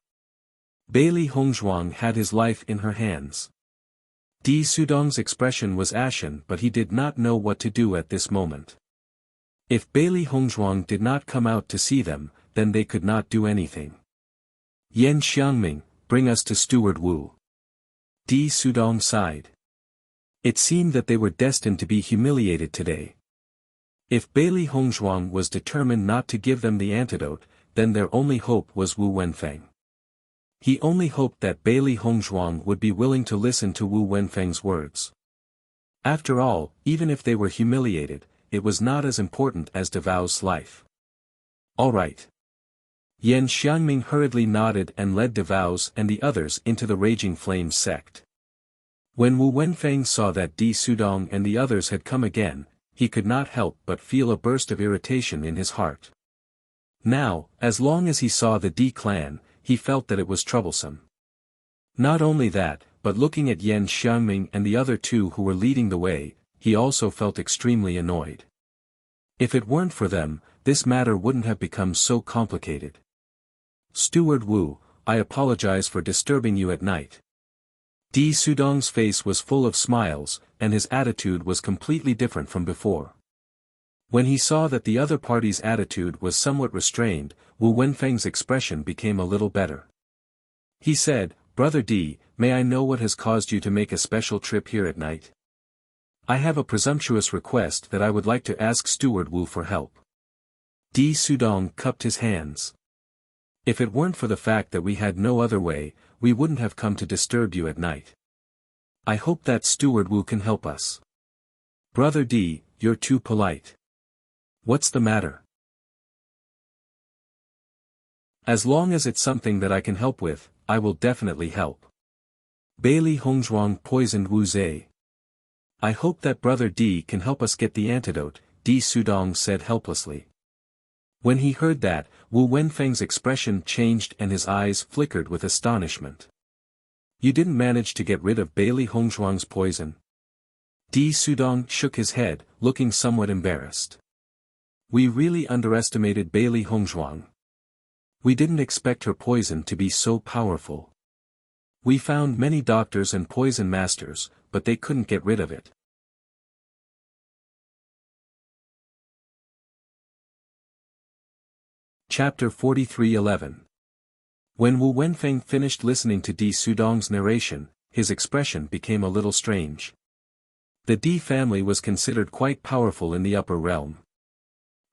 Bailey Hongzhuang had his life in her hands. Di Sudong's expression was ashen, but he did not know what to do at this moment. If Bailey Hongzhuang did not come out to see them, then they could not do anything. Yan Xiangming, bring us to Steward Wu. Di Sudong sighed. It seemed that they were destined to be humiliated today. If Bailey Hongzhuang was determined not to give them the antidote, then their only hope was Wu Wenfeng. He only hoped that Bailey Hongzhuang would be willing to listen to Wu Wenfeng's words. After all, even if they were humiliated, it was not as important as Devouz's life. All right. Yan Xiangming hurriedly nodded and led Devouz and the others into the Raging Flames sect. When Wu Wenfeng saw that Di Sudong and the others had come again, he could not help but feel a burst of irritation in his heart. Now, as long as he saw the Di clan, he felt that it was troublesome. Not only that, but looking at Yan Xiangming and the other two who were leading the way, he also felt extremely annoyed. If it weren't for them, this matter wouldn't have become so complicated. Steward Wu, I apologize for disturbing you at night. Di Sudong's face was full of smiles, and his attitude was completely different from before. When he saw that the other party's attitude was somewhat restrained, Wu Wenfeng's expression became a little better. He said, Brother Di, may I know what has caused you to make a special trip here at night? I have a presumptuous request that I would like to ask Steward Wu for help. Di Sudong cupped his hands. If it weren't for the fact that we had no other way, we wouldn't have come to disturb you at night. I hope that Steward Wu can help us. Brother Di, you're too polite. What's the matter? As long as it's something that I can help with, I will definitely help. Bailey Hongzhuang poisoned Wu Zhe. I hope that Brother Di can help us get the antidote, Di Sudong said helplessly. When he heard that, Wu Wenfeng's expression changed and his eyes flickered with astonishment. You didn't manage to get rid of Bailey Hongzhuang's poison? Di Sudong shook his head, looking somewhat embarrassed. We really underestimated Bailey Hongzhuang. We didn't expect her poison to be so powerful. We found many doctors and poison masters, but they couldn't get rid of it. Chapter 43:11. When Wu Wenfeng finished listening to Di Sudong's narration, his expression became a little strange. The Di family was considered quite powerful in the upper realm.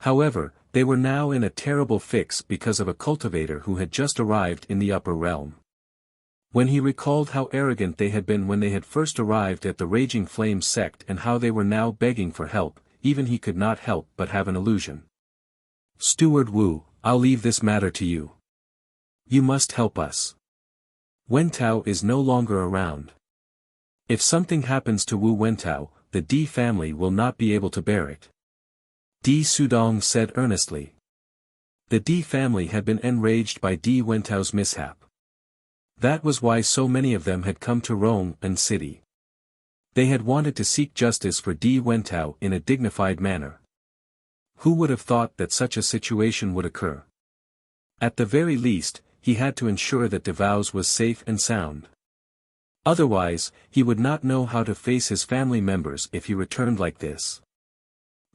However, they were now in a terrible fix because of a cultivator who had just arrived in the upper realm. When he recalled how arrogant they had been when they had first arrived at the Raging Flame sect and how they were now begging for help, even he could not help but have an illusion. "Steward Wu, I'll leave this matter to you. You must help us. Wentao is no longer around. If something happens to Wu Wentao, the Di family will not be able to bear it." Di Sudong said earnestly. The Di family had been enraged by Di Wentao's mishap. That was why so many of them had come to Rome and city. They had wanted to seek justice for Di Wentao in a dignified manner. Who would have thought that such a situation would occur? At the very least, he had to ensure that DeVos was safe and sound. Otherwise, he would not know how to face his family members if he returned like this.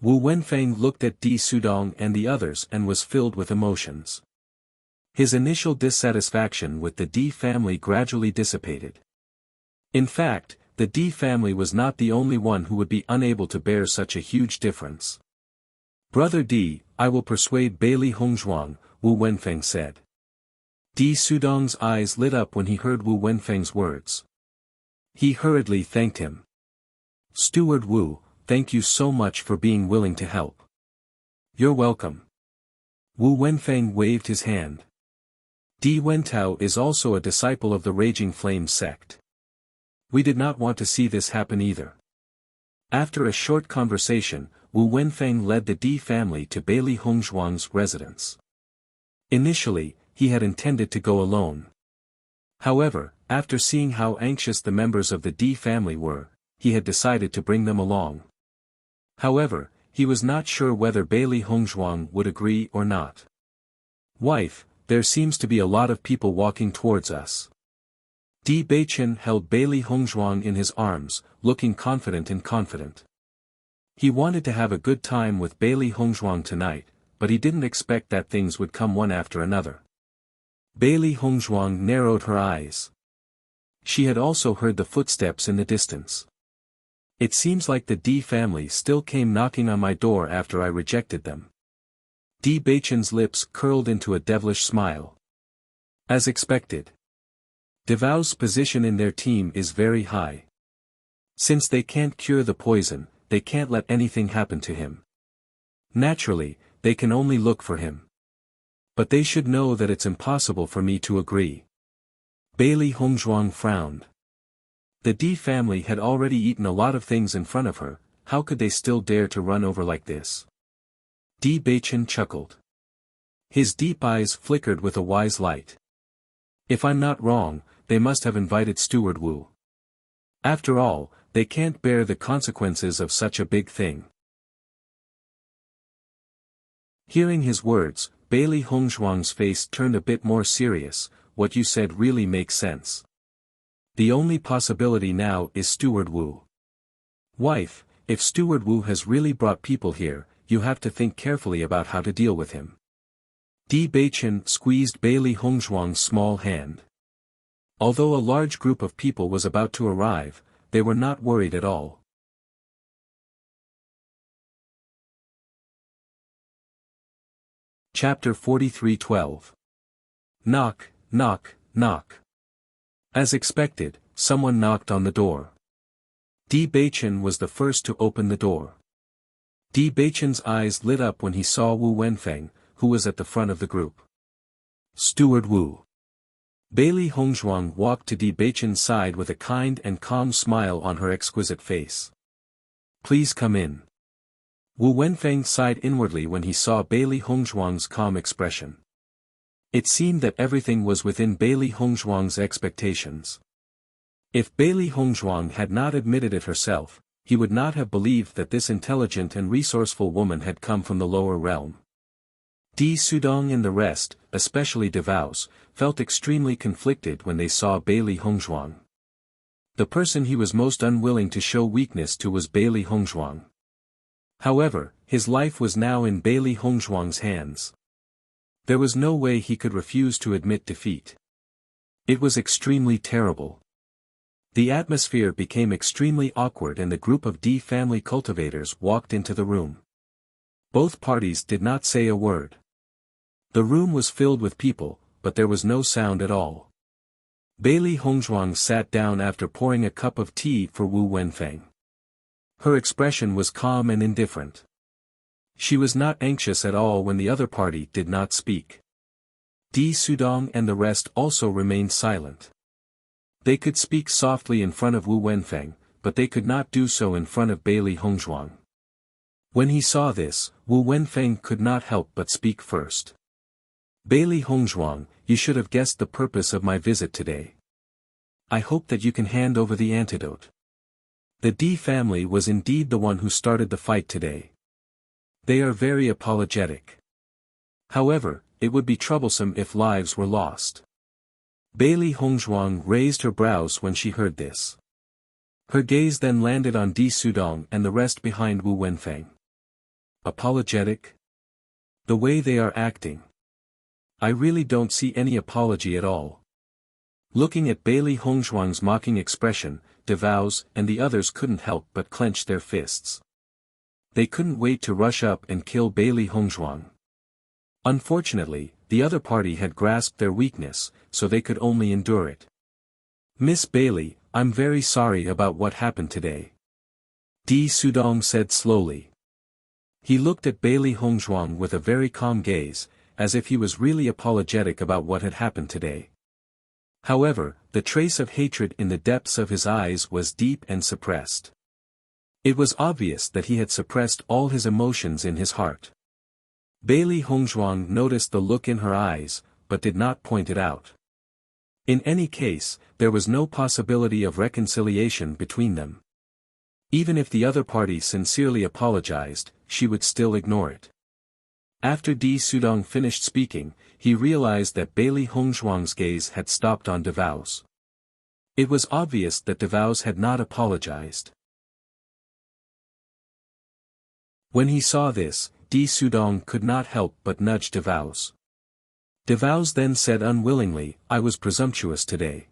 Wu Wenfeng looked at Di Sudong and the others and was filled with emotions. His initial dissatisfaction with the Di family gradually dissipated. In fact, the Di family was not the only one who would be unable to bear such a huge difference. "Brother Di, I will persuade Bailey Hongzhuang," Wu Wenfeng said. Di Sudong's eyes lit up when he heard Wu Wenfeng's words. He hurriedly thanked him. "Steward Wu, thank you so much for being willing to help." "You're welcome." Wu Wenfeng waved his hand. Di Wentao is also a disciple of the Raging Flame sect. We did not want to see this happen either. After a short conversation, Wu Wenfeng led the Di family to Bailey Hongzhuang's residence. Initially, he had intended to go alone. However, after seeing how anxious the members of the Di family were, he had decided to bring them along. However, he was not sure whether Bailey Hongzhuang would agree or not. "Wife, there seems to be a lot of people walking towards us." Di Beichen held Bailey Hongzhuang in his arms, looking confident. He wanted to have a good time with Bailey Hongzhuang tonight, but he didn't expect that things would come one after another. Bailey Hongzhuang narrowed her eyes. She had also heard the footsteps in the distance. "It seems like the Di family still came knocking on my door after I rejected them." Di Beichen's lips curled into a devilish smile. As expected. DeVos' position in their team is very high. Since they can't cure the poison, they can't let anything happen to him. Naturally, they can only look for him. But they should know that it's impossible for me to agree. Bailey Hongzhuang frowned. The Di family had already eaten a lot of things in front of her, how could they still dare to run over like this? Di Beichen chuckled. His deep eyes flickered with a wise light. "If I'm not wrong, they must have invited Steward Wu. After all, they can't bear the consequences of such a big thing." Hearing his words, Bailey Hongzhuang's face turned a bit more serious. "What you said really makes sense. The only possibility now is Steward Wu. Wife, if Steward Wu has really brought people here, you have to think carefully about how to deal with him." Di Beichen squeezed Bailey Hongzhuang's small hand. Although a large group of people was about to arrive, they were not worried at all. Chapter 43:12. Knock, knock, knock. As expected, someone knocked on the door. Di Beichen was the first to open the door. Di Beichen's eyes lit up when he saw Wu Wenfeng, who was at the front of the group. "Steward Wu." Bailey Hongzhuang walked to Di Beichen's side with a kind and calm smile on her exquisite face. "Please come in." Wu Wenfeng sighed inwardly when he saw Bailey Hongzhuang's calm expression. It seemed that everything was within Bailey Hongzhuang's expectations. If Bailey Hongzhuang had not admitted it herself, he would not have believed that this intelligent and resourceful woman had come from the lower realm. Di Sudong and the rest, especially Devouse, felt extremely conflicted when they saw Bailey Hongzhuang. The person he was most unwilling to show weakness to was Bailey Hongzhuang. However, his life was now in Bailey Hongzhuang's hands. There was no way he could refuse to admit defeat. It was extremely terrible. The atmosphere became extremely awkward and the group of D family cultivators walked into the room. Both parties did not say a word. The room was filled with people, but there was no sound at all. Bailey Hongzhuang sat down after pouring a cup of tea for Wu Wenfeng. Her expression was calm and indifferent. She was not anxious at all when the other party did not speak. Di Sudong and the rest also remained silent. They could speak softly in front of Wu Wenfeng, but they could not do so in front of Bailey Hongzhuang. When he saw this, Wu Wenfeng could not help but speak first. Bailey Hongzhuang, you should have guessed the purpose of my visit today. I hope that you can hand over the antidote. The D family was indeed the one who started the fight today. They are very apologetic. However, it would be troublesome if lives were lost. Bailey Hongzhuang raised her brows when she heard this. Her gaze then landed on Di Sudong and the rest behind Wu Wenfeng. Apologetic? The way they are acting. I really don't see any apology at all. Looking at Bailey Hongzhuang's mocking expression, Devouse and the others couldn't help but clench their fists. They couldn't wait to rush up and kill Bailey Hongzhuang. Unfortunately, the other party had grasped their weakness, so they could only endure it. Miss Bailey, I'm very sorry about what happened today. Di Sudong said slowly. He looked at Bailey Hongzhuang with a very calm gaze, as if he was really apologetic about what had happened today. However, the trace of hatred in the depths of his eyes was deep and suppressed. It was obvious that he had suppressed all his emotions in his heart. Bailey Hongzhuang noticed the look in her eyes, but did not point it out. In any case, there was no possibility of reconciliation between them. Even if the other party sincerely apologized, she would still ignore it. After Di Sudong finished speaking, he realized that Bailey Hongzhuang's gaze had stopped on Devouse. It was obvious that Devouse had not apologized. When he saw this, Di Sudong could not help but nudge Devouse. Devouse then said unwillingly, I was presumptuous today.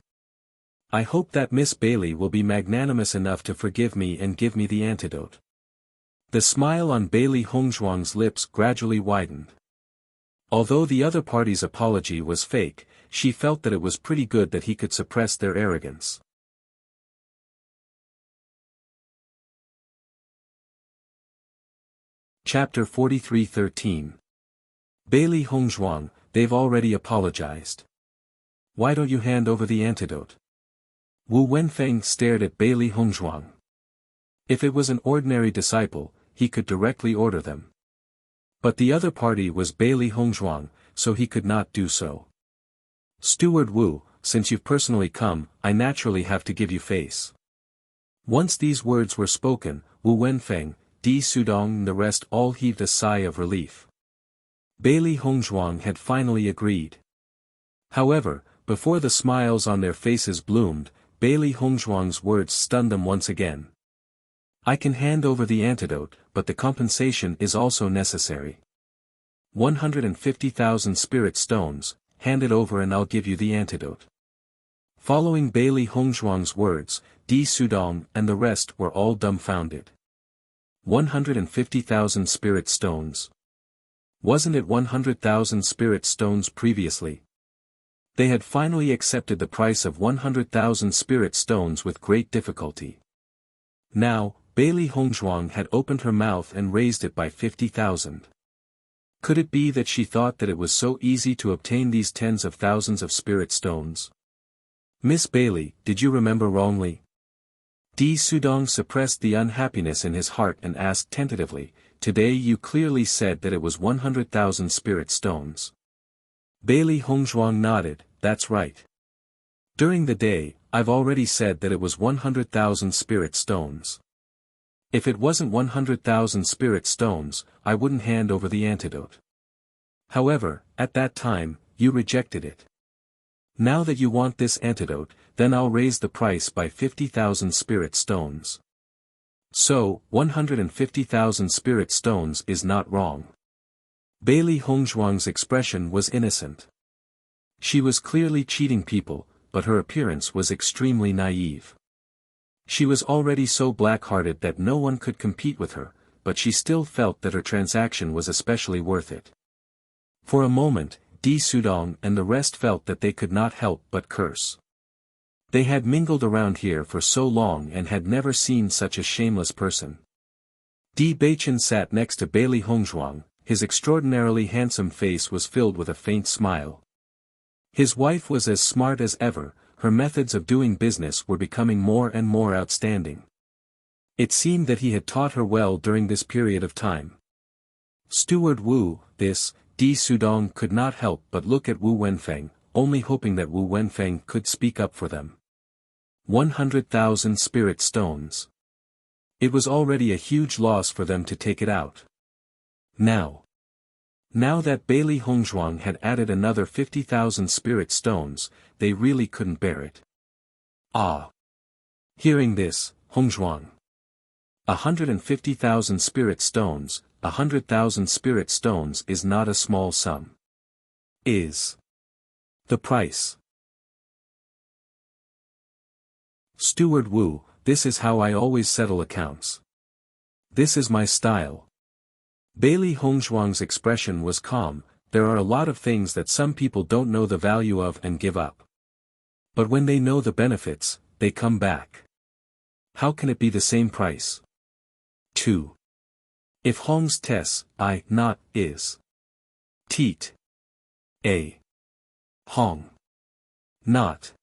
I hope that Miss Bailey will be magnanimous enough to forgive me and give me the antidote. The smile on Bailey Hongzhuang's lips gradually widened. Although the other party's apology was fake, she felt that it was pretty good that he could suppress their arrogance. Chapter 43:13. Bailey Hongzhuang, they've already apologized. Why don't you hand over the antidote? Wu Wenfeng stared at Bailey Hongzhuang. If it was an ordinary disciple, he could directly order them. But the other party was Bailey Hongzhuang, so he could not do so. Steward Wu, since you've personally come, I naturally have to give you face. Once these words were spoken, Wu Wenfeng, Di Sudong and the rest all heaved a sigh of relief. Bailey Hongzhuang had finally agreed. However, before the smiles on their faces bloomed, Bailey Hongzhuang's words stunned them once again. I can hand over the antidote, but the compensation is also necessary. 150,000 spirit stones, hand it over and I'll give you the antidote. Following Bailey Hongzhuang's words, Di Sudong and the rest were all dumbfounded. 150,000 spirit stones. Wasn't it 100,000 spirit stones previously? They had finally accepted the price of 100,000 spirit stones with great difficulty. Now, Bailey Hongzhuang had opened her mouth and raised it by 50,000. Could it be that she thought that it was so easy to obtain these tens of thousands of spirit stones? Miss Bailey, did you remember wrongly? Di Sudong suppressed the unhappiness in his heart and asked tentatively, today you clearly said that it was 100,000 spirit stones. Bailey Hongzhuang nodded, that's right. During the day, I've already said that it was 100,000 spirit stones. If it wasn't 100,000 spirit stones, I wouldn't hand over the antidote. However, at that time, you rejected it. Now that you want this antidote, then I'll raise the price by 50,000 spirit stones. So, 150,000 spirit stones is not wrong. Bailey Hongzhuang's expression was innocent. She was clearly cheating people, but her appearance was extremely naive. She was already so black-hearted that no one could compete with her, but she still felt that her transaction was especially worth it. For a moment, Di Sudong and the rest felt that they could not help but curse. They had mingled around here for so long and had never seen such a shameless person. Di Baichen sat next to Bailey Hongzhuang, his extraordinarily handsome face was filled with a faint smile. His wife was as smart as ever, her methods of doing business were becoming more and more outstanding. It seemed that he had taught her well during this period of time. Steward Wu, Di Sudong could not help but look at Wu Wenfeng, only hoping that Wu Wenfeng could speak up for them. 100,000 spirit stones. It was already a huge loss for them to take it out. Now that Bailey Hongzhuang had added another 50,000 spirit stones, they really couldn't bear it. Ah! Hearing this, Hongzhuang. 150,000 spirit stones, 100,000 spirit stones is not a small sum. Is the price. Steward Wu, this is how I always settle accounts. This is my style. Bailey Hongzhuang's expression was calm. There are a lot of things that some people don't know the value of and give up. But when they know the benefits, they come back. How can it be the same price? 2. If Hong's tes, I, not, is. Teat. A. Hong. Not.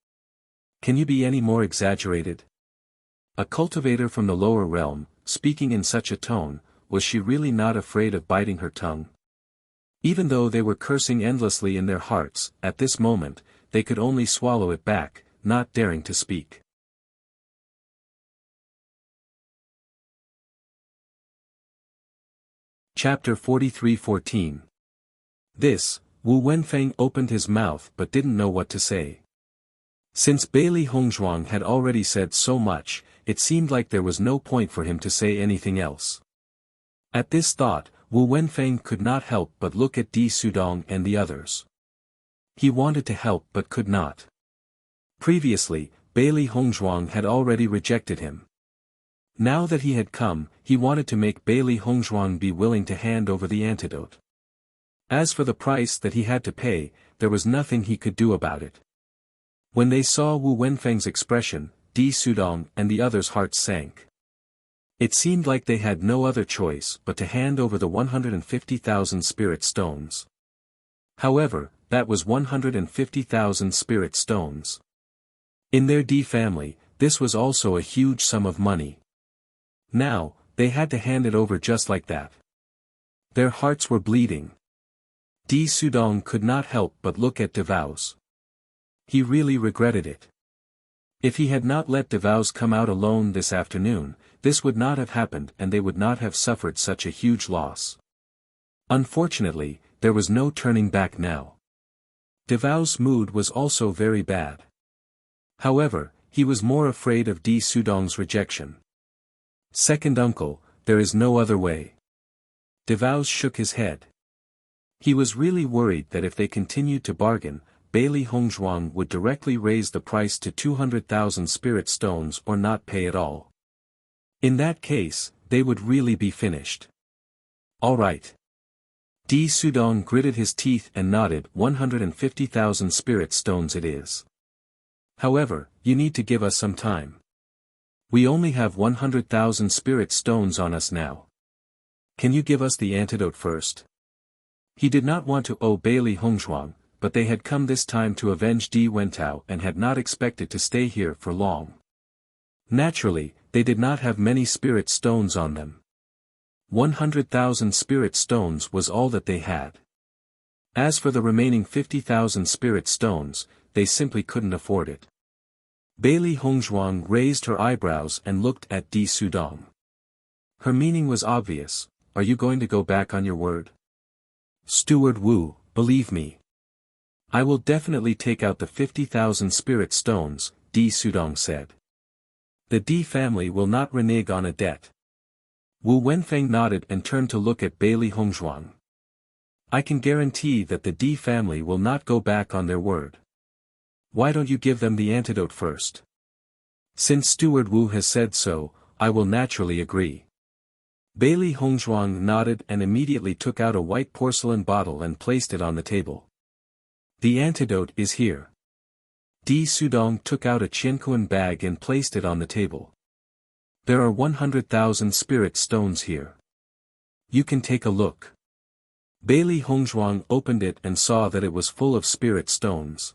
Can you be any more exaggerated? A cultivator from the lower realm, speaking in such a tone, was she really not afraid of biting her tongue? Even though they were cursing endlessly in their hearts, at this moment, they could only swallow it back, not daring to speak. Chapter 43:14. This, Wu Wenfeng opened his mouth but didn't know what to say. Since Bailey Hongzhuang had already said so much, it seemed like there was no point for him to say anything else. At this thought, Wu Wenfeng could not help but look at Di Sudong and the others. He wanted to help but could not. Previously, Bailey Hongzhuang had already rejected him. Now that he had come, he wanted to make Bailey Hongzhuang be willing to hand over the antidote. As for the price that he had to pay, there was nothing he could do about it. When they saw Wu Wenfeng's expression, Di Sudong and the others' hearts sank. It seemed like they had no other choice but to hand over the 150,000 spirit stones. However, that was 150,000 spirit stones. In their Di family, this was also a huge sum of money. Now, they had to hand it over just like that. Their hearts were bleeding. Di Sudong could not help but look at DeVos. He really regretted it. If he had not let DeVos come out alone this afternoon, this would not have happened and they would not have suffered such a huge loss. Unfortunately, there was no turning back now. DeVos' mood was also very bad. However, he was more afraid of Di Sudong's rejection. Second uncle, there is no other way. DeVos shook his head. He was really worried that if they continued to bargain, Bailey Hongzhuang would directly raise the price to 200,000 spirit stones or not pay at all. In that case, they would really be finished. All right. Di Sudong gritted his teeth and nodded. 150,000 spirit stones it is. However, you need to give us some time. We only have 100,000 spirit stones on us now. Can you give us the antidote first? He did not want to owe Bailey Hongzhuang, but they had come this time to avenge Di Wentao and had not expected to stay here for long. Naturally, they did not have many spirit stones on them. 100,000 spirit stones was all that they had. As for the remaining 50,000 spirit stones, they simply couldn't afford it. Bailey Hongzhuang raised her eyebrows and looked at Di Sudong. Her meaning was obvious. Are you going to go back on your word? Steward Wu, believe me. I will definitely take out the 50,000 spirit stones, Di Sudong said. The Di family will not renege on a debt. Wu Wenfeng nodded and turned to look at Bailey Hongzhuang. I can guarantee that the Di family will not go back on their word. Why don't you give them the antidote first? Since Steward Wu has said so, I will naturally agree. Bailey Hongzhuang nodded and immediately took out a white porcelain bottle and placed it on the table. The antidote is here. Di Sudong took out a Qianquan bag and placed it on the table. There are 100,000 spirit stones here. You can take a look. Bailey Hongzhuang opened it and saw that it was full of spirit stones.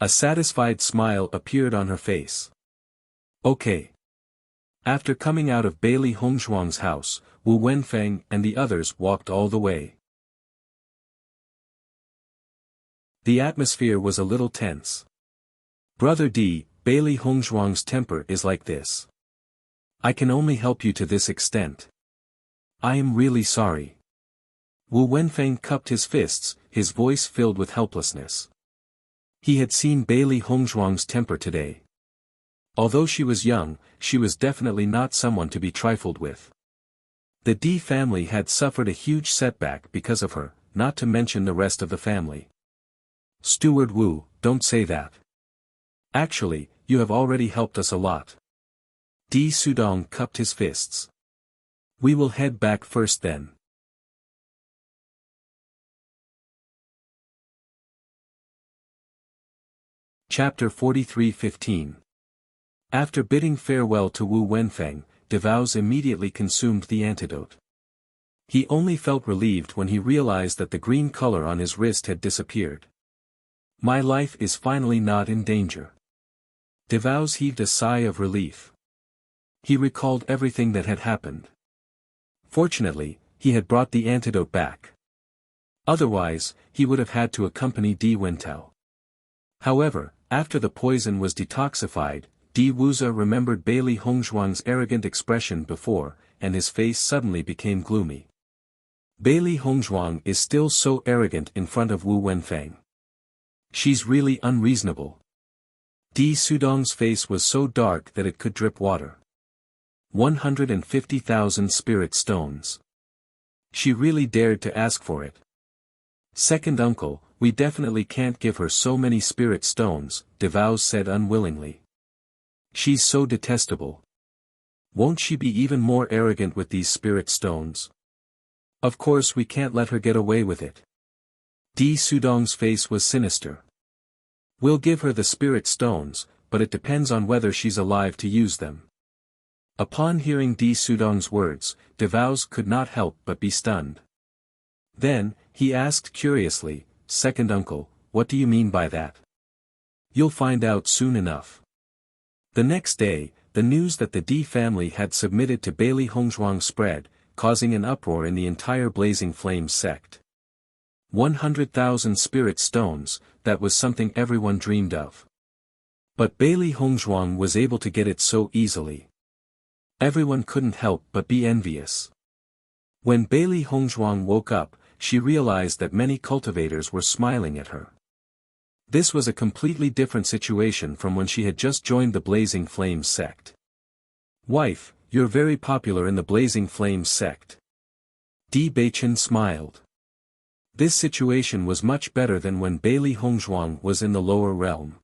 A satisfied smile appeared on her face. Okay. After coming out of Bailey Hongzhuang's house, Wu Wenfeng and the others walked all the way. The atmosphere was a little tense. Brother Di, Bailey Hongzhuang's temper is like this. I can only help you to this extent. I am really sorry. Wu Wenfeng cupped his fists, his voice filled with helplessness. He had seen Bailey Hongzhuang's temper today. Although she was young, she was definitely not someone to be trifled with. The Di family had suffered a huge setback because of her, not to mention the rest of the family. Steward Wu, don't say that. Actually, you have already helped us a lot. Di Sudong cupped his fists. We will head back first then. Chapter 43:15. After bidding farewell to Wu Wenfeng, DeVouz immediately consumed the antidote. He only felt relieved when he realized that the green color on his wrist had disappeared. My life is finally not in danger. DeVouz heaved a sigh of relief. He recalled everything that had happened. Fortunately, he had brought the antidote back. Otherwise, he would have had to accompany Di Wentao. However, after the poison was detoxified, Di Wuza remembered Bailey Hongzhuang's arrogant expression before, and his face suddenly became gloomy. Bailey Hongzhuang is still so arrogant in front of Wu Wenfeng. She's really unreasonable. Di Sudong's face was so dark that it could drip water. 150,000 spirit stones. She really dared to ask for it. Second uncle, we definitely can't give her so many spirit stones, DeVouz said unwillingly. She's so detestable. Won't she be even more arrogant with these spirit stones? Of course we can't let her get away with it. Di Sudong's face was sinister. We'll give her the spirit stones, but it depends on whether she's alive to use them. Upon hearing Di Sudong's words, DeVouz could not help but be stunned. Then, he asked curiously, Second uncle, what do you mean by that? You'll find out soon enough. The next day, the news that the Di family had submitted to Bailey Hongzhuang spread, causing an uproar in the entire Blazing Flames sect. 100,000 spirit stones, that was something everyone dreamed of. But Bailey Hongzhuang was able to get it so easily. Everyone couldn't help but be envious. When Bailey Hongzhuang woke up, she realized that many cultivators were smiling at her. This was a completely different situation from when she had just joined the Blazing Flames sect. Wife, you're very popular in the Blazing Flames sect. Di Beichen smiled. This situation was much better than when Bailey Hongzhuang was in the lower realm.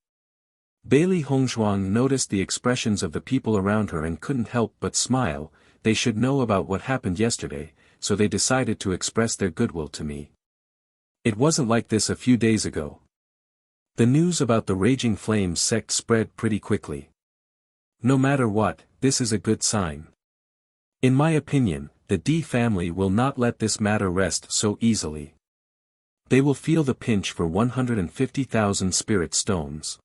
Bailey Hongzhuang noticed the expressions of the people around her and couldn't help but smile. They should know about what happened yesterday, so they decided to express their goodwill to me. It wasn't like this a few days ago. The news about the Raging Flames sect spread pretty quickly. No matter what, this is a good sign. In my opinion, the Di family will not let this matter rest so easily. They will feel the pinch for 150,000 spirit stones.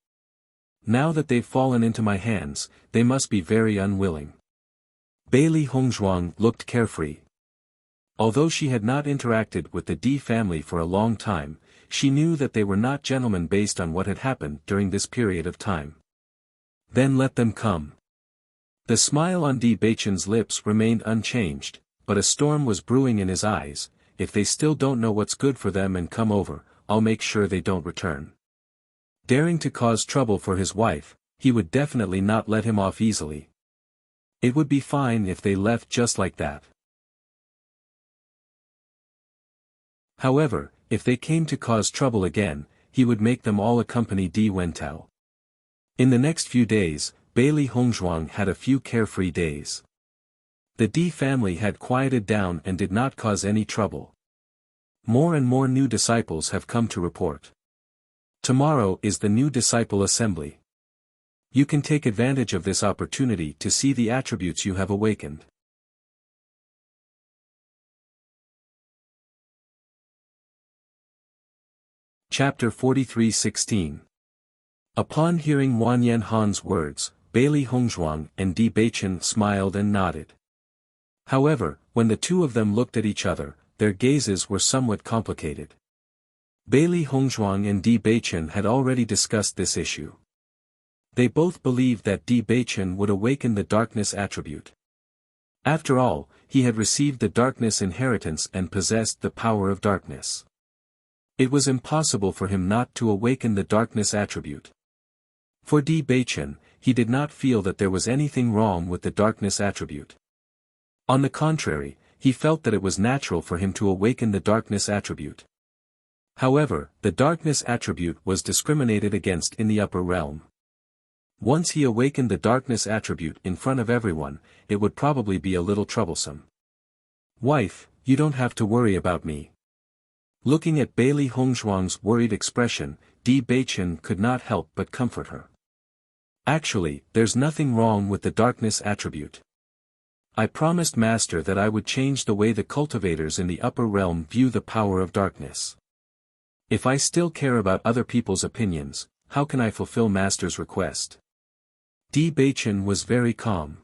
Now that they've fallen into my hands, they must be very unwilling. Bailey Hongzhuang looked carefree. Although she had not interacted with the Di family for a long time, she knew that they were not gentlemen based on what had happened during this period of time. Then let them come. The smile on Di Beichen's lips remained unchanged, but a storm was brewing in his eyes, if they still don't know what's good for them and come over, I'll make sure they don't return. Daring to cause trouble for his wife, he would definitely not let him off easily. It would be fine if they left just like that. However, if they came to cause trouble again, he would make them all accompany Di Wentao. In the next few days, Bailey Hongzhuang had a few carefree days. The Di family had quieted down and did not cause any trouble. More and more new disciples have come to report. Tomorrow is the new disciple assembly. You can take advantage of this opportunity to see the attributes you have awakened. Chapter 43:16. Upon hearing Wan Yanhan's words, Bailey Hongzhuang and Di Beichen smiled and nodded. However, when the two of them looked at each other, their gazes were somewhat complicated. Bailey Hongzhuang and Di Beichen had already discussed this issue. They both believed that Di Beichen would awaken the darkness attribute. After all, he had received the darkness inheritance and possessed the power of darkness. It was impossible for him not to awaken the darkness attribute. For Di Beichen, he did not feel that there was anything wrong with the darkness attribute. On the contrary, he felt that it was natural for him to awaken the darkness attribute. However, the darkness attribute was discriminated against in the upper realm. Once he awakened the darkness attribute in front of everyone, it would probably be a little troublesome. "Wife, you don't have to worry about me." Looking at Bailey Hongzhuang's worried expression, Di Beichen could not help but comfort her. "Actually, there's nothing wrong with the darkness attribute. I promised Master that I would change the way the cultivators in the upper realm view the power of darkness. If I still care about other people's opinions, how can I fulfill Master's request?" Di Beichen was very calm.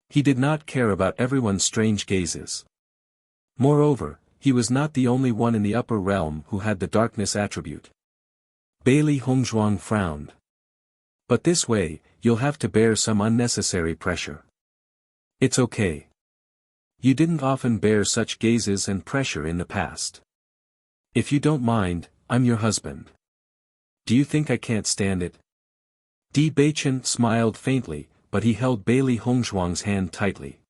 He did not care about everyone's strange gazes. Moreover, he was not the only one in the upper realm who had the darkness attribute. Bailey Hongzhuang frowned. "But this way, you'll have to bear some unnecessary pressure." "It's okay. You didn't often bear such gazes and pressure in the past. If you don't mind, I'm your husband. Do you think I can't stand it?" Di Beichen smiled faintly, but he held Bailey Hongzhuang's hand tightly.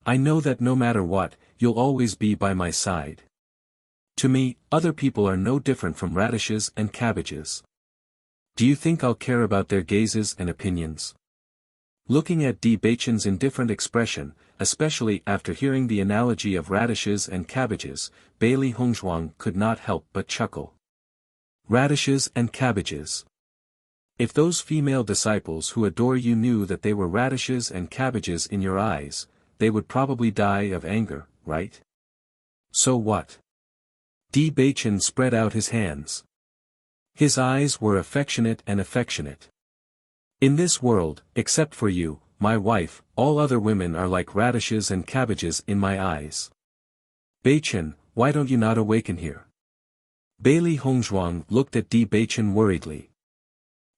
"I know that no matter what, you'll always be by my side. To me, other people are no different from radishes and cabbages. Do you think I'll care about their gazes and opinions?" Looking at Di Beichen's indifferent expression, especially after hearing the analogy of radishes and cabbages, Bailey Hongzhuang could not help but chuckle. Radishes and cabbages. If those female disciples who adore you knew that they were radishes and cabbages in your eyes, they would probably die of anger, right? So what? Di Beichen spread out his hands. His eyes were affectionate and affectionate. "In this world, except for you, my wife, all other women are like radishes and cabbages in my eyes. Beichen, why don't you not awaken here?" Bailey Hongzhuang looked at Di Beichen worriedly.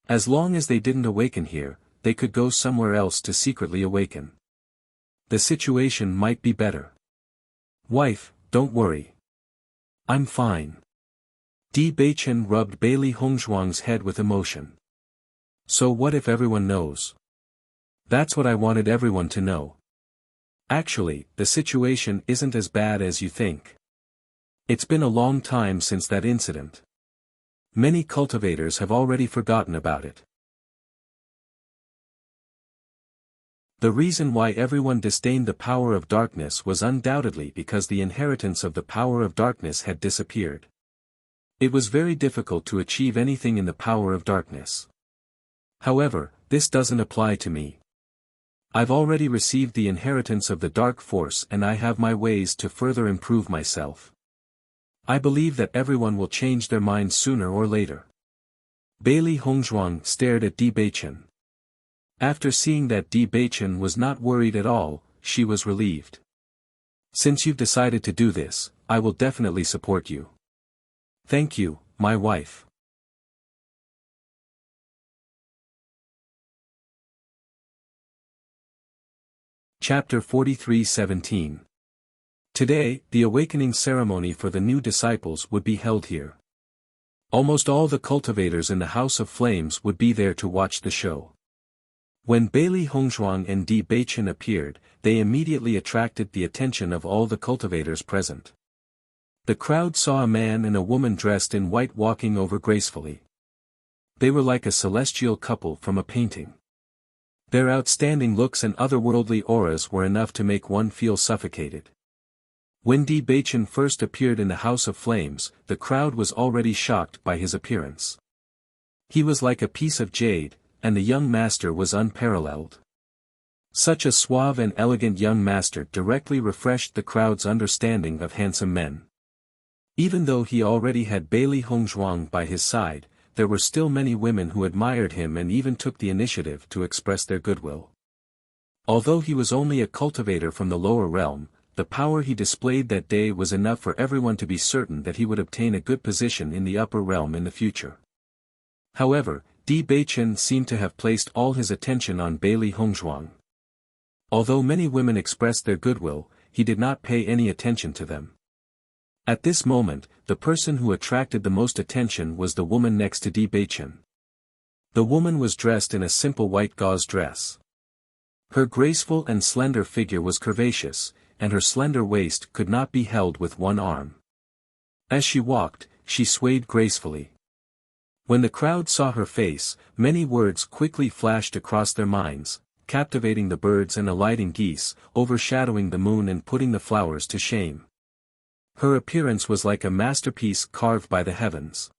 As long as they didn't awaken here, they could go somewhere else to secretly awaken. The situation might be better. "Wife, don't worry. I'm fine." Di Beichen rubbed Bailey Hongzhuang's head with emotion. "So what if everyone knows?" "That's what I wanted everyone to know. Actually, the situation isn't as bad as you think. It's been a long time since that incident. Many cultivators have already forgotten about it. The reason why everyone disdained the power of darkness was undoubtedly because the inheritance of the power of darkness had disappeared. It was very difficult to achieve anything in the power of darkness. However, this doesn't apply to me. I've already received the inheritance of the dark force and I have my ways to further improve myself. I believe that everyone will change their minds sooner or later." Bailey Hongzhuang stared at Di Beichen. After seeing that Di Beichen was not worried at all, she was relieved. "Since you've decided to do this, I will definitely support you." "Thank you, my wife." Chapter 43:17. Today, the awakening ceremony for the new disciples would be held here. Almost all the cultivators in the House of Flames would be there to watch the show. When Bailey Hongzhuang and Di Beichen appeared, they immediately attracted the attention of all the cultivators present. The crowd saw a man and a woman dressed in white walking over gracefully. They were like a celestial couple from a painting. Their outstanding looks and otherworldly auras were enough to make one feel suffocated. When Di Beichen first appeared in the House of Flames, the crowd was already shocked by his appearance. He was like a piece of jade, and the young master was unparalleled. Such a suave and elegant young master directly refreshed the crowd's understanding of handsome men. Even though he already had Bailey Hongzhuang by his side, there were still many women who admired him and even took the initiative to express their goodwill. Although he was only a cultivator from the lower realm, the power he displayed that day was enough for everyone to be certain that he would obtain a good position in the upper realm in the future. However, Di Beichen seemed to have placed all his attention on Bailey Hongzhuang. Although many women expressed their goodwill, he did not pay any attention to them. At this moment, the person who attracted the most attention was the woman next to Di Beichen. The woman was dressed in a simple white gauze dress. Her graceful and slender figure was curvaceous, and her slender waist could not be held with one arm. As she walked, she swayed gracefully. When the crowd saw her face, many words quickly flashed across their minds, captivating the birds and alighting geese, overshadowing the moon and putting the flowers to shame. Her appearance was like a masterpiece carved by the heavens.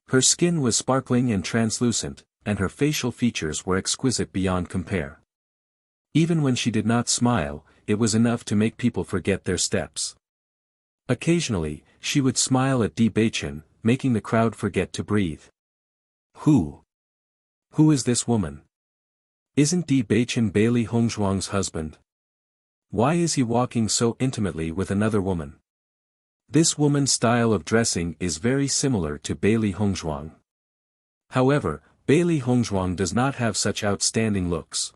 Her skin was sparkling and translucent, and her facial features were exquisite beyond compare. Even when she did not smile, it was enough to make people forget their steps. Occasionally, she would smile at Di Beichen, making the crowd forget to breathe. Who is this woman? Isn't Di Beichen Bailey Hongzhuang's husband? Why is he walking so intimately with another woman? This woman's style of dressing is very similar to Bailey Hongzhuang. However, Bailey Hongzhuang does not have such outstanding looks.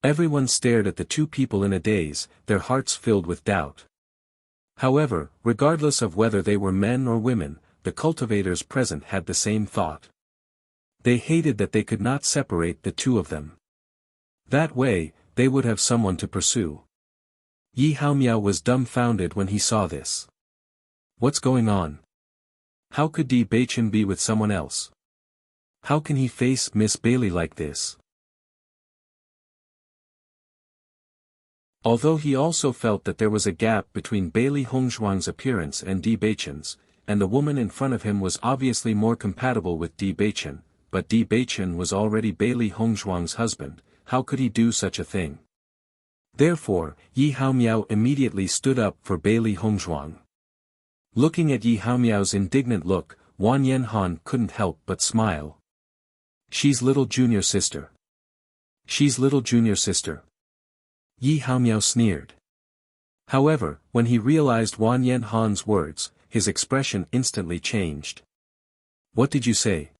Everyone stared at the two people in a daze, their hearts filled with doubt. However, regardless of whether they were men or women, the cultivators present had the same thought. They hated that they could not separate the two of them. That way, they would have someone to pursue. Yi Haomiao was dumbfounded when he saw this. What's going on? How could Di Beichen be with someone else? How can he face Miss Bailey like this? Although he also felt that there was a gap between Bailey Hongzhuang's appearance and Di Beichen's, and the woman in front of him was obviously more compatible with Di Beichen, but Di Beichen was already Bailey Hongzhuang's husband, how could he do such a thing? Therefore, Yi Haomiao immediately stood up for Bailey Hongzhuang. Looking at Yi Haomiao's indignant look, Wan Yanhan couldn't help but smile. She's little junior sister. She's little junior sister. Yi Haomiao sneered. However, when he realized Wan Yanhan's words, his expression instantly changed. What did you say?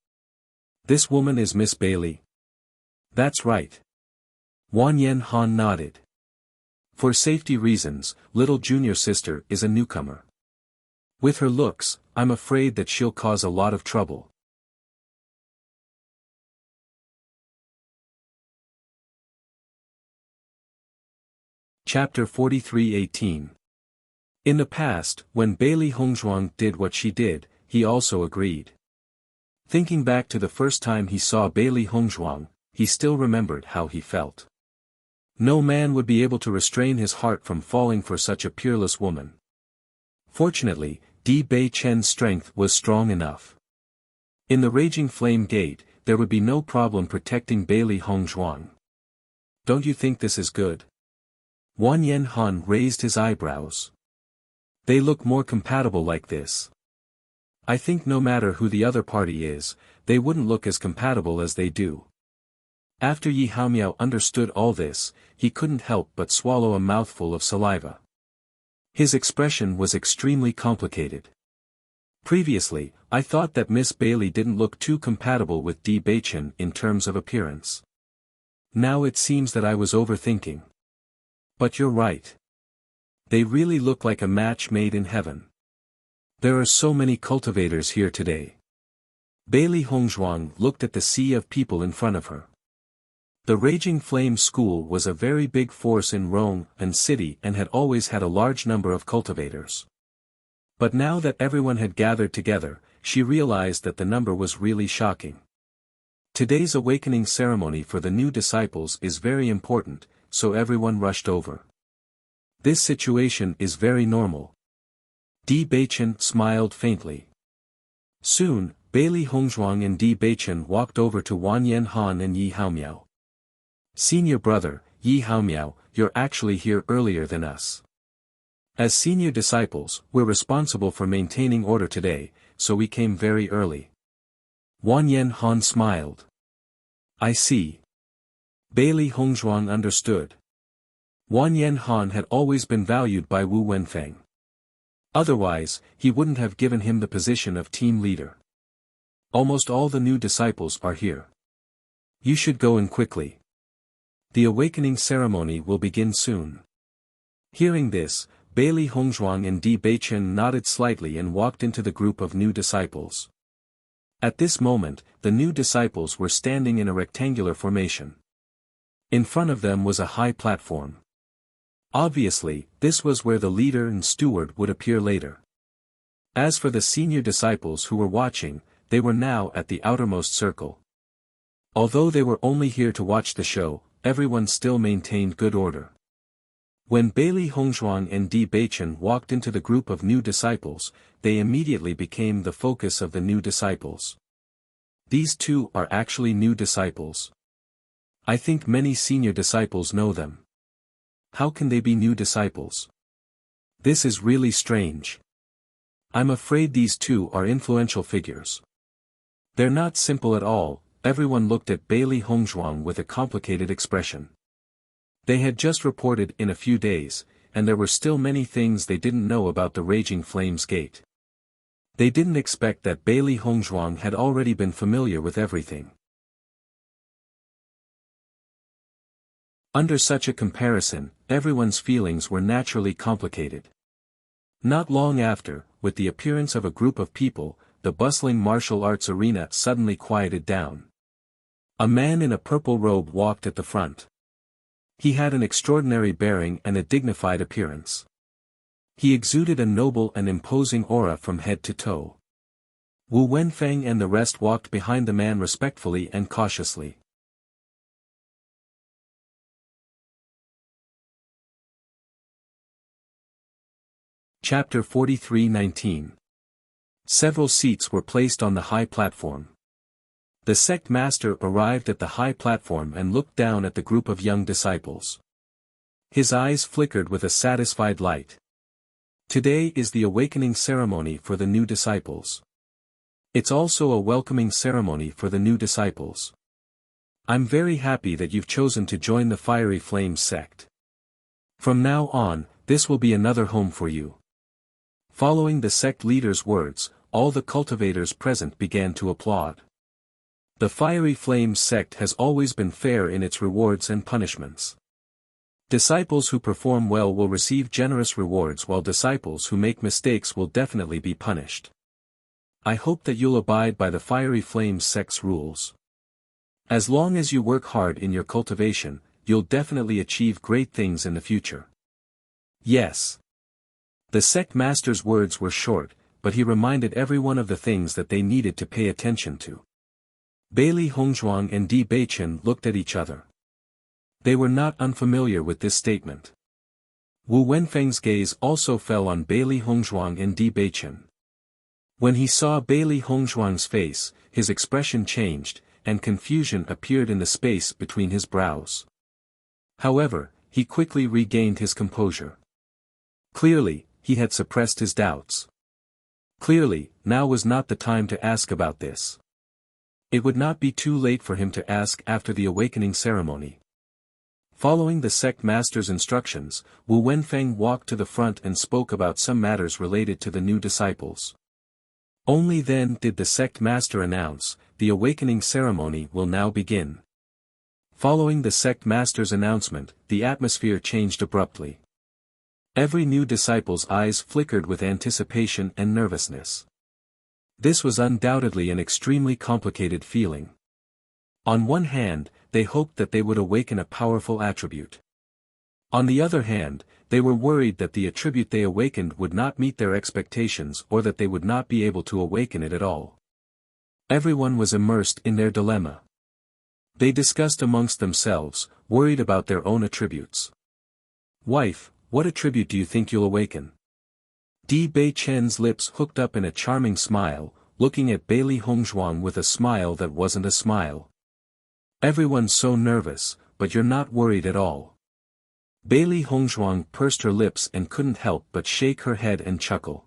This woman is Miss Bailey. That's right. Wan Yanhan nodded. For safety reasons, little junior sister is a newcomer. With her looks, I'm afraid that she'll cause a lot of trouble. Chapter 43:18. In the past, when Bailey Hongzhuang did what she did, he also agreed. Thinking back to the first time he saw Bailey Hongzhuang, he still remembered how he felt. No man would be able to restrain his heart from falling for such a peerless woman. Fortunately, Di Beichen's strength was strong enough. In the Raging Flame Gate, there would be no problem protecting Bailey Hongzhuang. Don't you think this is good? Wan Yanhan raised his eyebrows. They look more compatible like this. I think no matter who the other party is, they wouldn't look as compatible as they do. After Yi Haomiao understood all this, he couldn't help but swallow a mouthful of saliva. His expression was extremely complicated. Previously, I thought that Miss Bailey didn't look too compatible with Di Beichen in terms of appearance. Now it seems that I was overthinking. But you're right. They really look like a match made in heaven. There are so many cultivators here today. Bailey Hongzhuang looked at the sea of people in front of her. The Raging Flame School was a very big force in Rome and city and had always had a large number of cultivators. But now that everyone had gathered together, she realized that the number was really shocking. Today's awakening ceremony for the new disciples is very important, so everyone rushed over. This situation is very normal. Di Beichen smiled faintly. Soon, Bailey Hongzhuang and Di Beichen walked over to Wanyan Han and Yi Haomiao. Senior brother, Yi Haomiao, you're actually here earlier than us. As senior disciples, we're responsible for maintaining order today, so we came very early. Wanyan Han smiled. I see. Bailey Hongzhuang understood. Wanyan Han had always been valued by Wu Wenfeng. Otherwise, he wouldn't have given him the position of team leader. Almost all the new disciples are here. You should go in quickly. The awakening ceremony will begin soon. Hearing this, Bailey Hongzhuang and Di Beichen nodded slightly and walked into the group of new disciples. At this moment, the new disciples were standing in a rectangular formation. In front of them was a high platform. Obviously, this was where the leader and steward would appear later. As for the senior disciples who were watching, they were now at the outermost circle. Although they were only here to watch the show, everyone still maintained good order. When Bailey Hongzhuang and Di Beichen walked into the group of new disciples, they immediately became the focus of the new disciples. These two are actually new disciples. I think many senior disciples know them. How can they be new disciples? This is really strange. I'm afraid these two are influential figures. They're not simple at all. Everyone looked at Bailey Hongzhuang with a complicated expression. They had just reported in a few days, and there were still many things they didn't know about the Raging Flames Gate. They didn't expect that Bailey Hongzhuang had already been familiar with everything. Under such a comparison, everyone's feelings were naturally complicated. Not long after, with the appearance of a group of people, the bustling martial arts arena suddenly quieted down. A man in a purple robe walked at the front. He had an extraordinary bearing and a dignified appearance. He exuded a noble and imposing aura from head to toe. Wu Wenfeng and the rest walked behind the man respectfully and cautiously. Chapter 43:19. Several seats were placed on the high platform. The sect master arrived at the high platform and looked down at the group of young disciples. His eyes flickered with a satisfied light. Today is the awakening ceremony for the new disciples. It's also a welcoming ceremony for the new disciples. I'm very happy that you've chosen to join the Fiery Flames sect. From now on, this will be another home for you. Following the sect leader's words, all the cultivators present began to applaud. The Fiery Flames sect has always been fair in its rewards and punishments. Disciples who perform well will receive generous rewards while disciples who make mistakes will definitely be punished. I hope that you'll abide by the Fiery Flames sect's rules. As long as you work hard in your cultivation, you'll definitely achieve great things in the future. Yes. The sect master's words were short, but he reminded everyone of the things that they needed to pay attention to. Bailey Hongzhuang and Di Beichen looked at each other. They were not unfamiliar with this statement. Wu Wenfeng's gaze also fell on Bailey Hongzhuang and Di Beichen. When he saw Bailey Hongzhuang's face, his expression changed, and confusion appeared in the space between his brows. However, he quickly regained his composure. Clearly, he had suppressed his doubts. Clearly, now was not the time to ask about this. It would not be too late for him to ask after the awakening ceremony. Following the sect master's instructions, Wu Wenfeng walked to the front and spoke about some matters related to the new disciples. Only then did the sect master announce, the awakening ceremony will now begin. Following the sect master's announcement, the atmosphere changed abruptly. Every new disciple's eyes flickered with anticipation and nervousness. This was undoubtedly an extremely complicated feeling. On one hand, they hoped that they would awaken a powerful attribute. On the other hand, they were worried that the attribute they awakened would not meet their expectations or that they would not be able to awaken it at all. Everyone was immersed in their dilemma. They discussed amongst themselves, worried about their own attributes. "Wife, what attribute do you think you'll awaken?" Di Bei Chen's lips hooked up in a charming smile, looking at Bailey Hongzhuang with a smile that wasn't a smile. "Everyone's so nervous, but you're not worried at all." Bailey Hongzhuang pursed her lips and couldn't help but shake her head and chuckle.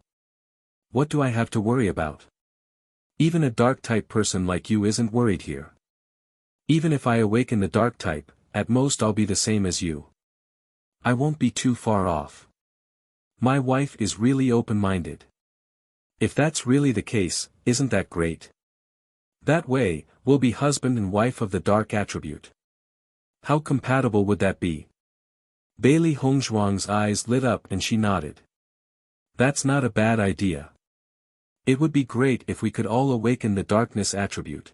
"What do I have to worry about? Even a dark-type person like you isn't worried here. Even if I awaken the dark type, at most I'll be the same as you. I won't be too far off. My wife is really open-minded. If that's really the case, isn't that great? That way, we'll be husband and wife of the dark attribute. How compatible would that be?" Bailey Hongzhuang's eyes lit up and she nodded. "That's not a bad idea. It would be great if we could all awaken the darkness attribute.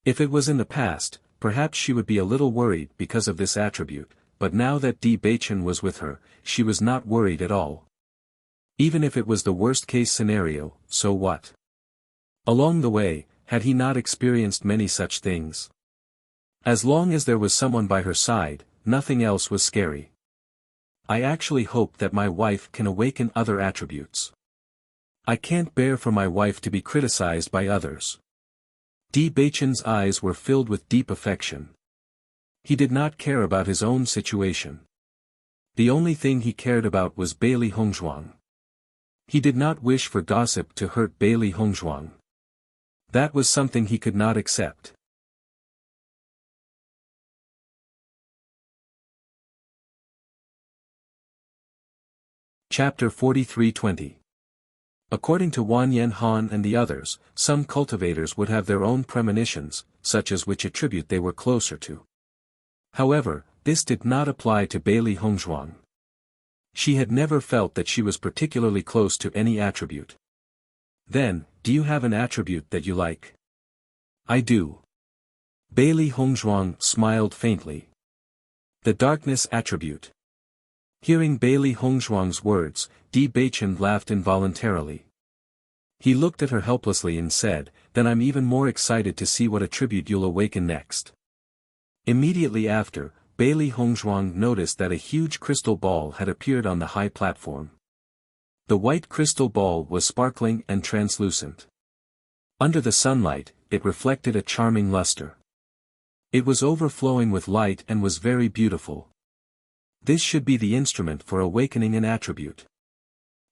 If it was in the past, perhaps she would be a little worried because of this attribute, but now that Di Beichen was with her, she was not worried at all. Even if it was the worst-case scenario, so what? Along the way, had he not experienced many such things? As long as there was someone by her side, nothing else was scary. I actually hope that my wife can awaken other attributes. I can't bear for my wife to be criticized by others." Di Beichen's eyes were filled with deep affection. He did not care about his own situation. The only thing he cared about was Bailey Hongzhuang. He did not wish for gossip to hurt Bailey Hongzhuang. That was something he could not accept. Chapter 43:20. According to Wan Yen Han and the others, some cultivators would have their own premonitions, such as which attribute they were closer to. However, this did not apply to Bailey Hongzhuang. She had never felt that she was particularly close to any attribute. "Then, do you have an attribute that you like?" "I do." Bailey Hongzhuang smiled faintly. "The darkness attribute." Hearing Bailey Hongzhuang's words, Di Beichen laughed involuntarily. He looked at her helplessly and said, "Then I'm even more excited to see what attribute you'll awaken next." Immediately after, Bailey Hongzhuang noticed that a huge crystal ball had appeared on the high platform. The white crystal ball was sparkling and translucent. Under the sunlight, it reflected a charming luster. It was overflowing with light and was very beautiful. This should be the instrument for awakening an attribute.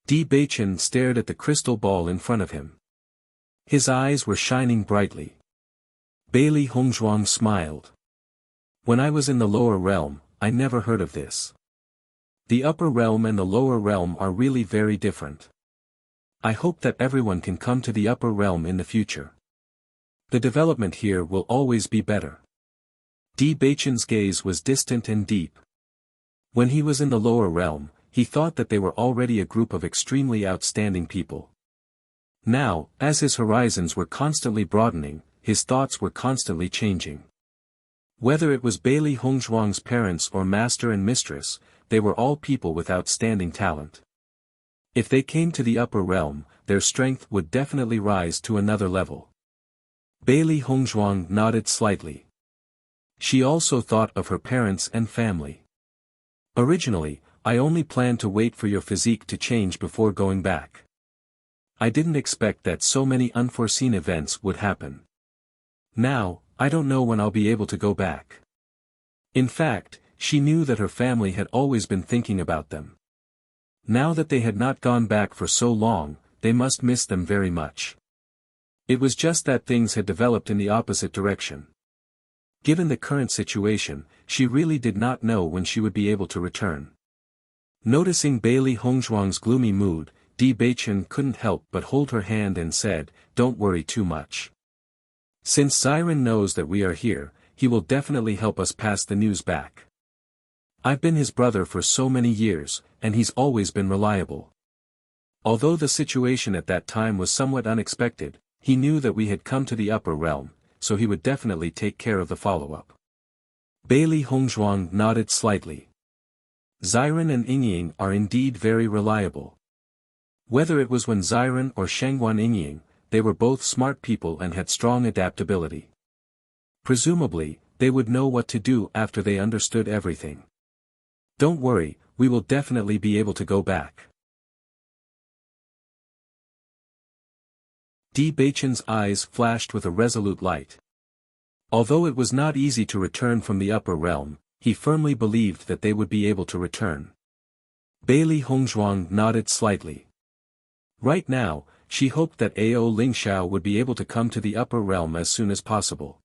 Di Beichen stared at the crystal ball in front of him. His eyes were shining brightly. Bailey Hongzhuang smiled. "When I was in the lower realm, I never heard of this. The upper realm and the lower realm are really very different. I hope that everyone can come to the upper realm in the future. The development here will always be better." Di Beichen's gaze was distant and deep. When he was in the lower realm, he thought that they were already a group of extremely outstanding people. Now, as his horizons were constantly broadening, his thoughts were constantly changing. Whether it was Bailey Hongzhuang's parents or master and mistress, they were all people with outstanding talent. If they came to the upper realm, their strength would definitely rise to another level. Bailey Hongzhuang nodded slightly. She also thought of her parents and family. "Originally, I only planned to wait for your physique to change before going back. I didn't expect that so many unforeseen events would happen. Now, I don't know when I'll be able to go back." In fact, she knew that her family had always been thinking about them. Now that they had not gone back for so long, they must miss them very much. It was just that things had developed in the opposite direction. Given the current situation, she really did not know when she would be able to return. Noticing Bailey Hongzhuang's gloomy mood, Di Beichen couldn't help but hold her hand and said, "Don't worry too much. Since Xiren knows that we are here, he will definitely help us pass the news back. I've been his brother for so many years, and he's always been reliable. Although the situation at that time was somewhat unexpected, he knew that we had come to the upper realm, so he would definitely take care of the follow-up. Bailey Hongzhuang nodded slightly. Xiren and Yingying are indeed very reliable. Whether it was when Xiren or Shangguan Yingying, they were both smart people and had strong adaptability. Presumably, they would know what to do after they understood everything. Don't worry, we will definitely be able to go back. Di Beichen's eyes flashed with a resolute light. Although it was not easy to return from the upper realm, he firmly believed that they would be able to return. Bailey Hongzhuang nodded slightly. Right now, she hoped that Ao Lingxiao would be able to come to the upper realm as soon as possible.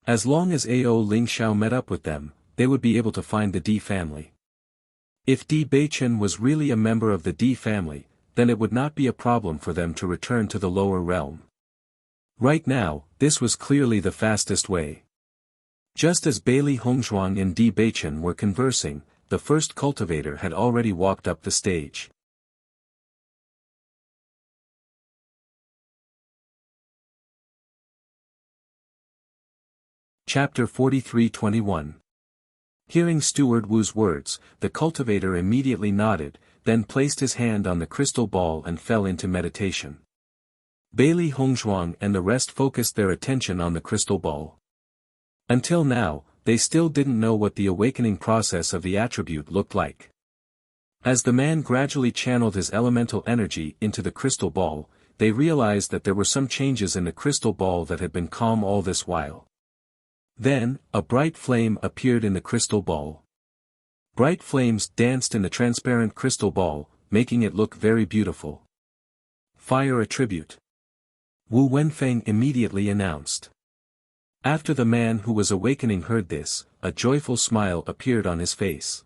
As long as Ao Lingxiao met up with them, they would be able to find the Di family. If Di Beichen was really a member of the Di family, then it would not be a problem for them to return to the lower realm. Right now, this was clearly the fastest way. Just as Bailey Hongzhuang and Di Beichen were conversing, the first cultivator had already walked up the stage. Chapter 43:21. Hearing Steward Wu's words, the cultivator immediately nodded, then placed his hand on the crystal ball and fell into meditation. Bailey Hongzhuang and the rest focused their attention on the crystal ball. Until now, they still didn't know what the awakening process of the attribute looked like. As the man gradually channeled his elemental energy into the crystal ball, they realized that there were some changes in the crystal ball that had been calm all this while. Then, a bright flame appeared in the crystal ball. Bright flames danced in the transparent crystal ball, making it look very beautiful. Fire attribute. Wu Wenfeng immediately announced. After the man who was awakening heard this, a joyful smile appeared on his face.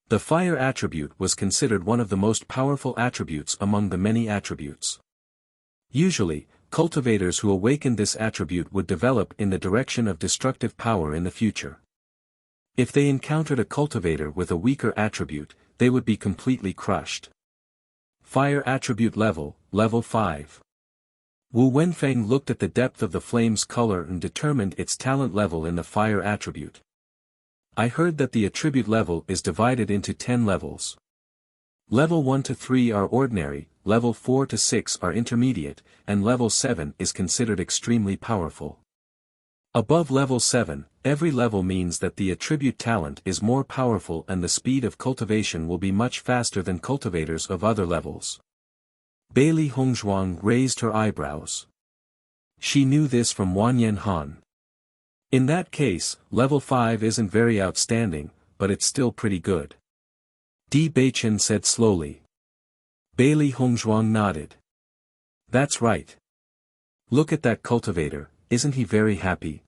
The fire attribute was considered one of the most powerful attributes among the many attributes. Usually, cultivators who awakened this attribute would develop in the direction of destructive power in the future. If they encountered a cultivator with a weaker attribute, they would be completely crushed. Fire attribute level, level 5. Wu Wenfeng looked at the depth of the flame's color and determined its talent level in the fire attribute. I heard that the attribute level is divided into 10 levels. Level 1 to 3 are ordinary, level 4 to 6 are intermediate, and level 7 is considered extremely powerful. Above level 7, every level means that the attribute talent is more powerful and the speed of cultivation will be much faster than cultivators of other levels. Bailey Hongzhuang raised her eyebrows. She knew this from Wanyan Han. In that case, level 5 isn't very outstanding, but it's still pretty good. Di Beichen said slowly. Bailey Hongzhuang nodded. That's right. Look at that cultivator, isn't he very happy?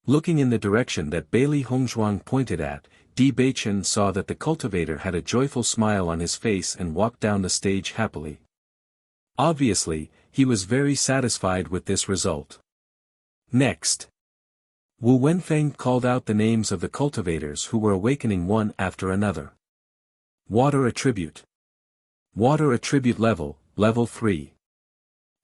Looking in the direction that Bailey Hongzhuang pointed at, Di Beichen saw that the cultivator had a joyful smile on his face and walked down the stage happily. Obviously, he was very satisfied with this result. Next. Wu Wenfeng called out the names of the cultivators who were awakening one after another. Water attribute. Water attribute level, level 3.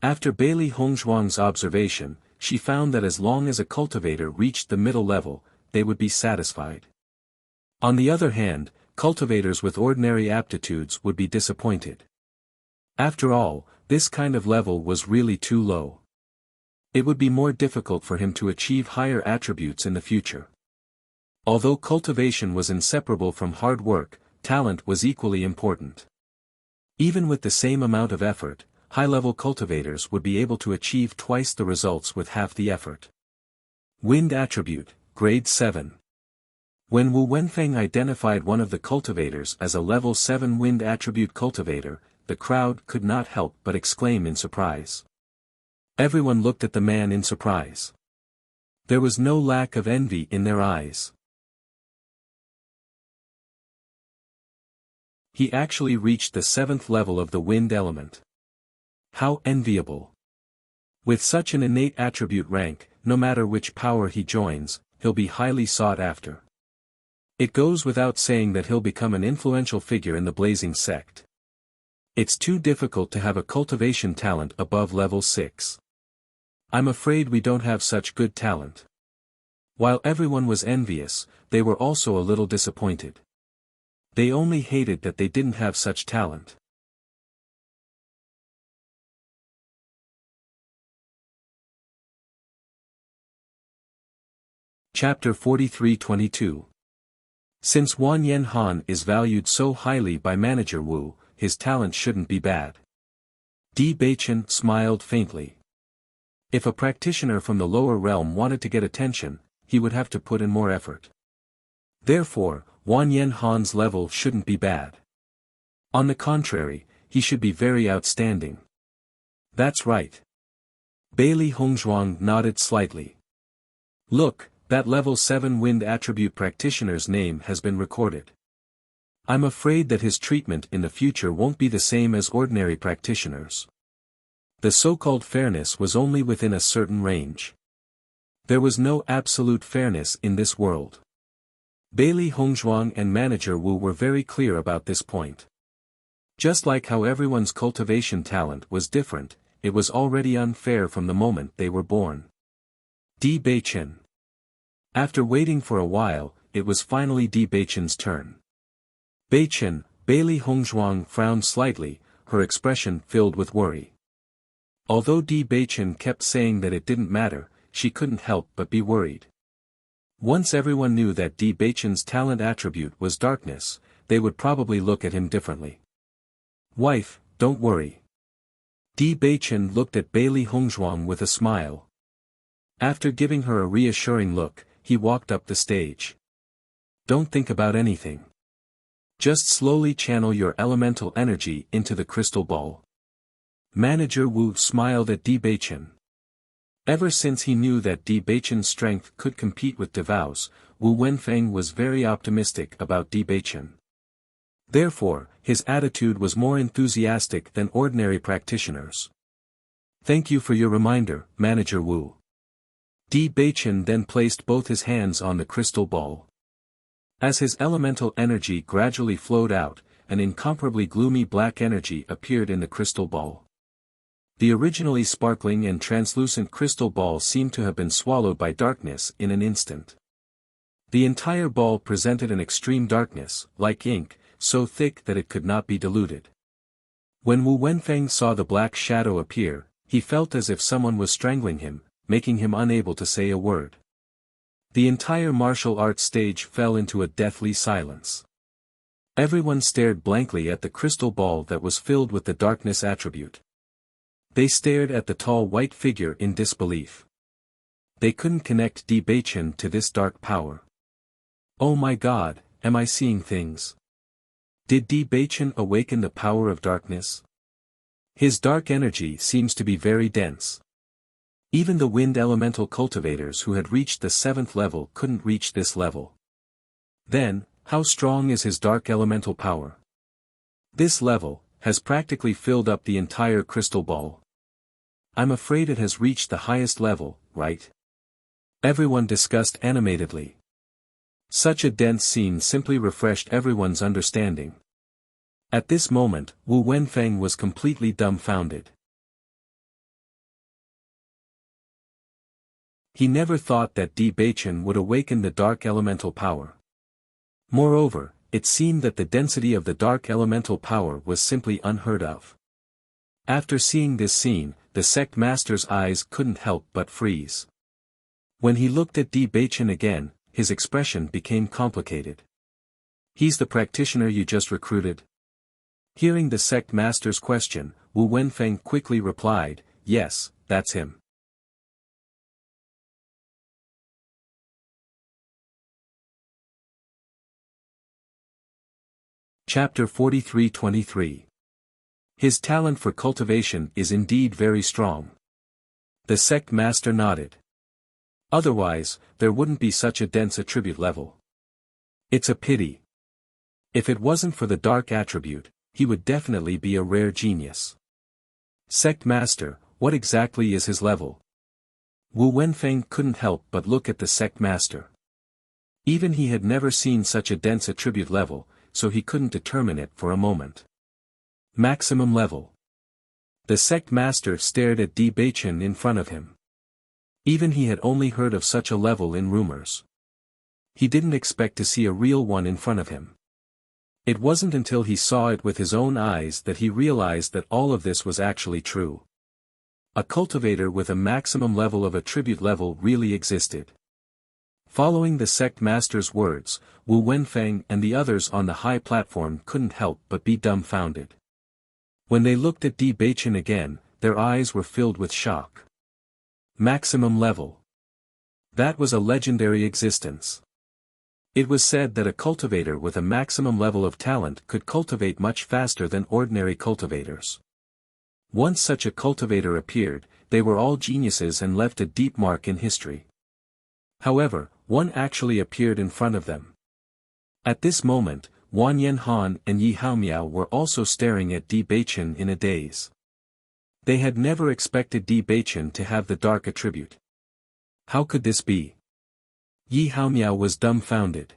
After Bailey Hongzhuang's observation, she found that as long as a cultivator reached the middle level, they would be satisfied. On the other hand, cultivators with ordinary aptitudes would be disappointed. After all, this kind of level was really too low. It would be more difficult for him to achieve higher attributes in the future. Although cultivation was inseparable from hard work, talent was equally important. Even with the same amount of effort, high-level cultivators would be able to achieve twice the results with half the effort. Wind attribute, grade 7. When Wu Wenfeng identified one of the cultivators as a level 7 wind attribute cultivator, the crowd could not help but exclaim in surprise. Everyone looked at the man in surprise. There was no lack of envy in their eyes. He actually reached the 7th level of the wind element. How enviable! With such an innate attribute rank, no matter which power he joins, he'll be highly sought after. It goes without saying that he'll become an influential figure in the blazing sect. It's too difficult to have a cultivation talent above level 6. I'm afraid we don't have such good talent. While everyone was envious, they were also a little disappointed. They only hated that they didn't have such talent. Chapter 43-22. Since Wan Yen Han is valued so highly by Manager Wu, his talent shouldn't be bad. Di Beichen smiled faintly. If a practitioner from the lower realm wanted to get attention, he would have to put in more effort. Therefore, Wan Yen Han's level shouldn't be bad. On the contrary, he should be very outstanding. That's right. Bailey Hongzhuang nodded slightly. Look, that level 7 wind attribute practitioner's name has been recorded. I'm afraid that his treatment in the future won't be the same as ordinary practitioners. The so-called fairness was only within a certain range. There was no absolute fairness in this world. Bailey Hongzhuang and Manager Wu were very clear about this point. Just like how everyone's cultivation talent was different, it was already unfair from the moment they were born. Di Beichen. After waiting for a while, it was finally Di Beichen's turn. Beichen, Bailey Hongzhuang frowned slightly, her expression filled with worry. Although Di Beichen kept saying that it didn't matter, she couldn't help but be worried. Once everyone knew that Di Beichen's talent attribute was darkness, they would probably look at him differently. Wife, don't worry. Di Beichen looked at Bailey Hongzhuang with a smile. After giving her a reassuring look, he walked up the stage. Don't think about anything. Just slowly channel your elemental energy into the crystal ball. Manager Wu smiled at Di Beichen. Ever since he knew that Di Beichen's strength could compete with Devao's, Wu Wenfeng was very optimistic about Di Beichen. Therefore, his attitude was more enthusiastic than ordinary practitioners. Thank you for your reminder, Manager Wu. Di Beichen then placed both his hands on the crystal ball. As his elemental energy gradually flowed out, an incomparably gloomy black energy appeared in the crystal ball. The originally sparkling and translucent crystal ball seemed to have been swallowed by darkness in an instant. The entire ball presented an extreme darkness, like ink, so thick that it could not be diluted. When Wu Wenfeng saw the black shadow appear, he felt as if someone was strangling him, making him unable to say a word. The entire martial arts stage fell into a deathly silence. Everyone stared blankly at the crystal ball that was filled with the darkness attribute. They stared at the tall white figure in disbelief. They couldn't connect Di Beichen to this dark power. Oh my God, am I seeing things? Did Di Beichen awaken the power of darkness? His dark energy seems to be very dense. Even the wind elemental cultivators who had reached the 7th level couldn't reach this level. Then, how strong is his dark elemental power? This level has practically filled up the entire crystal ball. I'm afraid it has reached the highest level, right? Everyone discussed animatedly. Such a dense scene simply refreshed everyone's understanding. At this moment, Wu Wenfeng was completely dumbfounded. He never thought that Di Beichen would awaken the dark elemental power. Moreover, it seemed that the density of the dark elemental power was simply unheard of. After seeing this scene, the sect master's eyes couldn't help but freeze. When he looked at Di Beichen again, his expression became complicated. He's the practitioner you just recruited? Hearing the sect master's question, Wu Wenfeng quickly replied, yes, that's him. Chapter 43-23. His talent for cultivation is indeed very strong. The sect master nodded. Otherwise, there wouldn't be such a dense attribute level. It's a pity. If it wasn't for the dark attribute, he would definitely be a rare genius. Sect master, what exactly is his level? Wu Wenfeng couldn't help but look at the sect master. Even he had never seen such a dense attribute level, so he couldn't determine it for a moment. Maximum level. The sect master stared at Di Beichen in front of him. Even he had only heard of such a level in rumors. He didn't expect to see a real one in front of him. It wasn't until he saw it with his own eyes that he realized that all of this was actually true. A cultivator with a maximum level of attribute level really existed. Following the sect master's words, Wu Wenfeng and the others on the high platform couldn't help but be dumbfounded. When they looked at Di Beichen again, their eyes were filled with shock. Maximum level. That was a legendary existence. It was said that a cultivator with a maximum level of talent could cultivate much faster than ordinary cultivators. Once such a cultivator appeared, they were all geniuses and left a deep mark in history. However, one actually appeared in front of them. At this moment, Wang Yanhan and Yi Haomiao were also staring at Di Beichen in a daze. They had never expected Di Beichen to have the dark attribute. How could this be? Yi Haomiao was dumbfounded.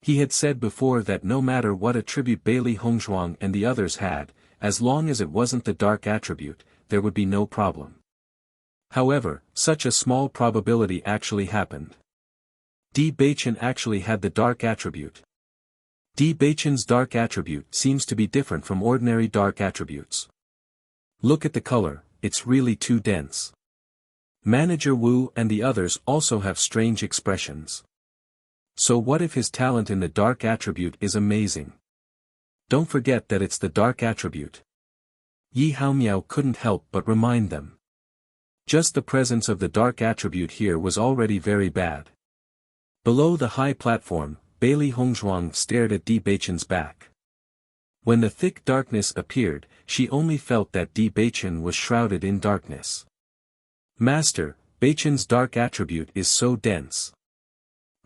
He had said before that no matter what attribute Bailey Hongzhuang and the others had, as long as it wasn't the dark attribute, there would be no problem. However, such a small probability actually happened. Di Beichen actually had the dark attribute. Di Beichen's dark attribute seems to be different from ordinary dark attributes. Look at the color, it's really too dense. Manager Wu and the others also have strange expressions. So what if his talent in the dark attribute is amazing? Don't forget that it's the dark attribute. Yi Haomiao couldn't help but remind them. Just the presence of the dark attribute here was already very bad. Below the high platform, Bailey Hongzhuang stared at Di Beichen's back. When the thick darkness appeared, she only felt that Di Beichen was shrouded in darkness. Master, Beichen's dark attribute is so dense.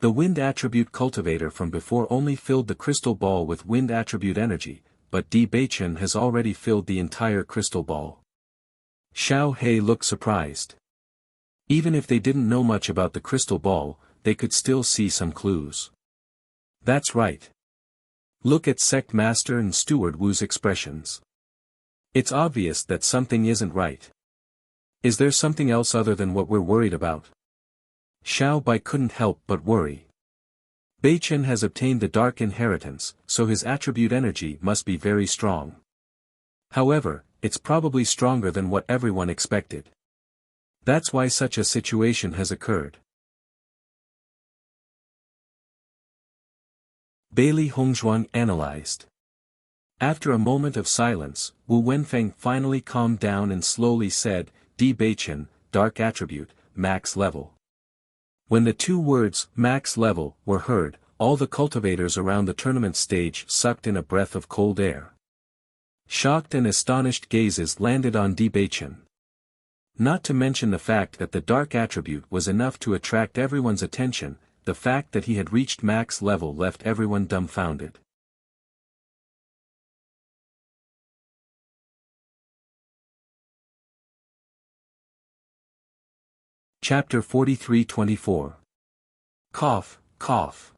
The wind attribute cultivator from before only filled the crystal ball with wind attribute energy, but Di Beichen has already filled the entire crystal ball. Xiao He looked surprised. Even if they didn't know much about the crystal ball, they could still see some clues. That's right. Look at Sect Master and Steward Wu's expressions. It's obvious that something isn't right. Is there something else other than what we're worried about? Xiao Bai couldn't help but worry. Beichen has obtained the dark inheritance, so his attribute energy must be very strong. However, it's probably stronger than what everyone expected. That's why such a situation has occurred. Bailey Hongzhuang analyzed. After a moment of silence, Wu Wenfeng finally calmed down and slowly said, Di Beichen, dark attribute, max level. When the two words, max level, were heard, all the cultivators around the tournament stage sucked in a breath of cold air. Shocked and astonished gazes landed on Di Beichen. Not to mention the fact that the dark attribute was enough to attract everyone's attention, the fact that he had reached max level left everyone dumbfounded. Chapter 43-24. Cough, cough.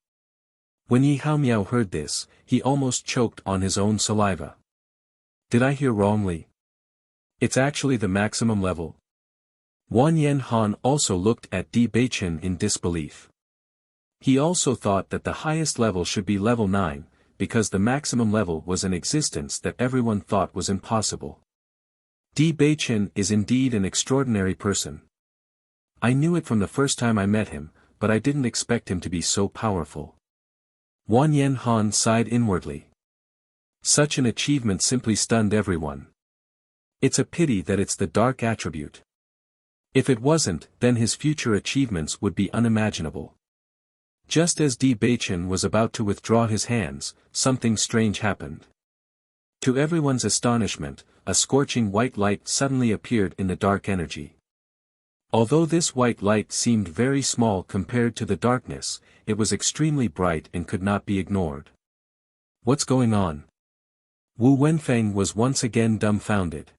When Yi Haomiao heard this, he almost choked on his own saliva. Did I hear wrongly? It's actually the maximum level. Wang Yanhan also looked at Di Beichen in disbelief. He also thought that the highest level should be level 9, because the maximum level was an existence that everyone thought was impossible. Di Beichen is indeed an extraordinary person. I knew it from the first time I met him, but I didn't expect him to be so powerful. Wang Yanhan sighed inwardly. Such an achievement simply stunned everyone. It's a pity that it's the dark attribute. If it wasn't, then his future achievements would be unimaginable. Just as Di Beichen was about to withdraw his hands, something strange happened. To everyone's astonishment, a scorching white light suddenly appeared in the dark energy. Although this white light seemed very small compared to the darkness, it was extremely bright and could not be ignored. What's going on? Wu Wenfeng was once again dumbfounded.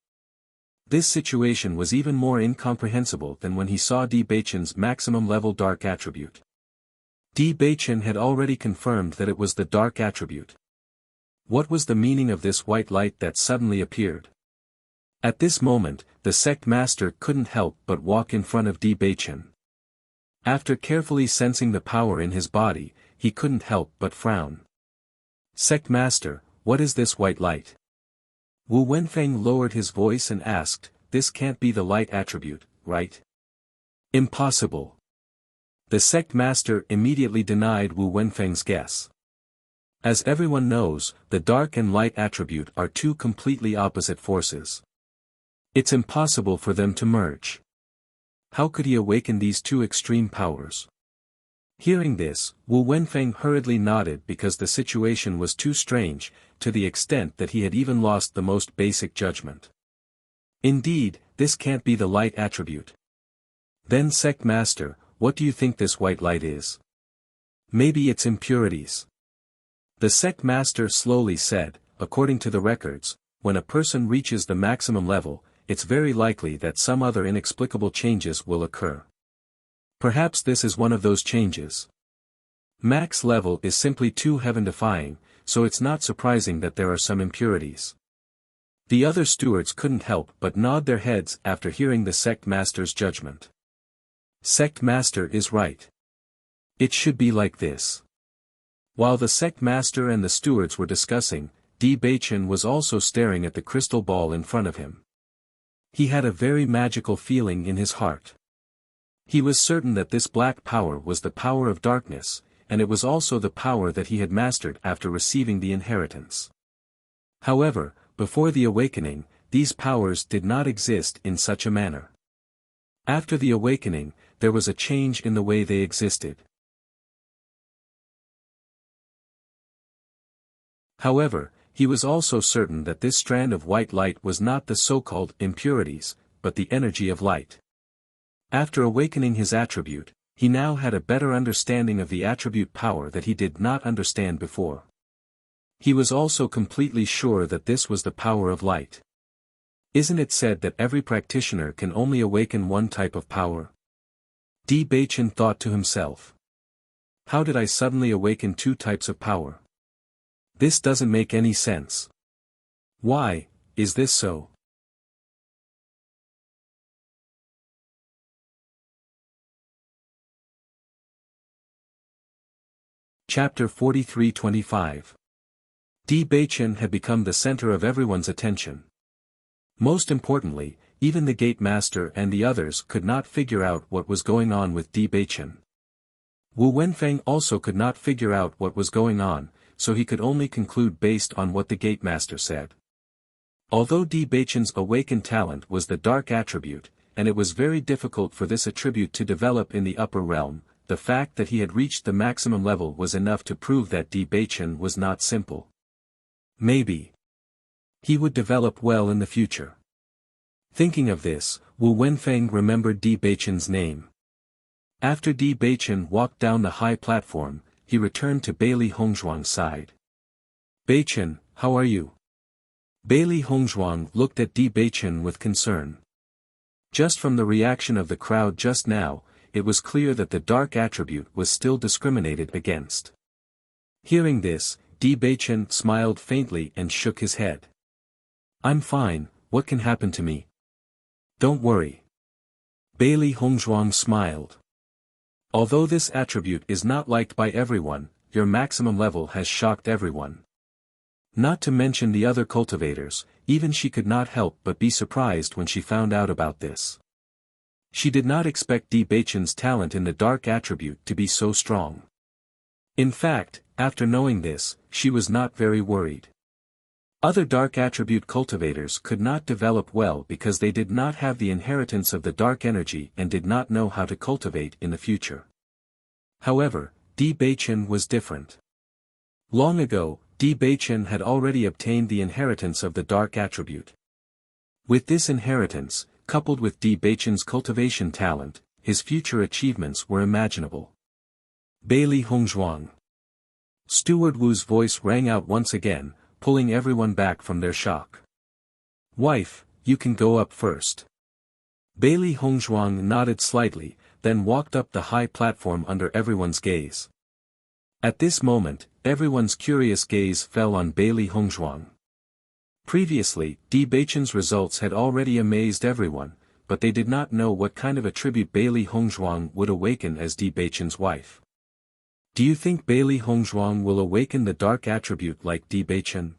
This situation was even more incomprehensible than when he saw Di Beichen's maximum level dark attribute. Di Beichen had already confirmed that it was the dark attribute. What was the meaning of this white light that suddenly appeared? At this moment, the sect master couldn't help but walk in front of Di Beichen. After carefully sensing the power in his body, he couldn't help but frown. "Sect master, what is this white light?" Wu Wenfeng lowered his voice and asked, "This can't be the light attribute, right?" "Impossible." The sect master immediately denied Wu Wenfeng's guess. As everyone knows, the dark and light attribute are two completely opposite forces. It's impossible for them to merge. How could he awaken these two extreme powers? Hearing this, Wu Wenfeng hurriedly nodded because the situation was too strange, to the extent that he had even lost the most basic judgment. Indeed, this can't be the light attribute. Then sect master, what do you think this white light is? Maybe it's impurities. The sect master slowly said, according to the records, when a person reaches the maximum level, it's very likely that some other inexplicable changes will occur. Perhaps this is one of those changes. Max level is simply too heaven-defying, so it's not surprising that there are some impurities. The other stewards couldn't help but nod their heads after hearing the sect master's judgment. Sect master is right. It should be like this. While the sect master and the stewards were discussing, Di Beichen was also staring at the crystal ball in front of him. He had a very magical feeling in his heart. He was certain that this black power was the power of darkness, and it was also the power that he had mastered after receiving the inheritance. However, before the awakening, these powers did not exist in such a manner. After the awakening, there was a change in the way they existed. However, he was also certain that this strand of white light was not the so-called impurities, but the energy of light. After awakening his attribute, he now had a better understanding of the attribute power that he did not understand before. He was also completely sure that this was the power of light. Isn't it said that every practitioner can only awaken one type of power? Di Beichen thought to himself. How did I suddenly awaken two types of power? This doesn't make any sense. Why is this so? Chapter 43-25. Di Beichen had become the center of everyone's attention. Most importantly, even the gate master and the others could not figure out what was going on with Di Beichen. Wu Wenfeng also could not figure out what was going on, so he could only conclude based on what the gate master said. Although Di Beichen's awakened talent was the dark attribute, and it was very difficult for this attribute to develop in the upper realm, the fact that he had reached the maximum level was enough to prove that Di Beichen was not simple. Maybe he would develop well in the future. Thinking of this, Wu Wenfeng remembered Di Beichen's name. After Di Beichen walked down the high platform, he returned to Bailey Hongzhuang's side. "Beichen, how are you?" Bailey Hongzhuang looked at Di Beichen with concern. Just from the reaction of the crowd just now, it was clear that the dark attribute was still discriminated against. Hearing this, Di Beichen smiled faintly and shook his head. "I'm fine, what can happen to me?" "Don't worry." Bailey Hongzhuang smiled. "Although this attribute is not liked by everyone, your maximum level has shocked everyone. Not to mention the other cultivators, even she could not help but be surprised when she found out about this. She did not expect Di Beichen's talent in the dark attribute to be so strong. In fact, after knowing this, she was not very worried. Other dark attribute cultivators could not develop well because they did not have the inheritance of the dark energy and did not know how to cultivate in the future. However, Di Beichen was different. Long ago, Di Beichen had already obtained the inheritance of the dark attribute. With this inheritance, coupled with Di Beichen's cultivation talent, his future achievements were imaginable. Bailey Hongzhuang. Steward Wu's voice rang out once again, pulling everyone back from their shock. "Wife, you can go up first. Bailey Hongzhuang nodded slightly, then walked up the high platform under everyone's gaze. At this moment, everyone's curious gaze fell on Bailey Hongzhuang. Previously, Di Beichen's results had already amazed everyone, but they did not know what kind of attribute Bailey Hongzhuang would awaken as Di Beichen's wife. Do you think Bailey Hongzhuang will awaken the dark attribute like Di Beichen?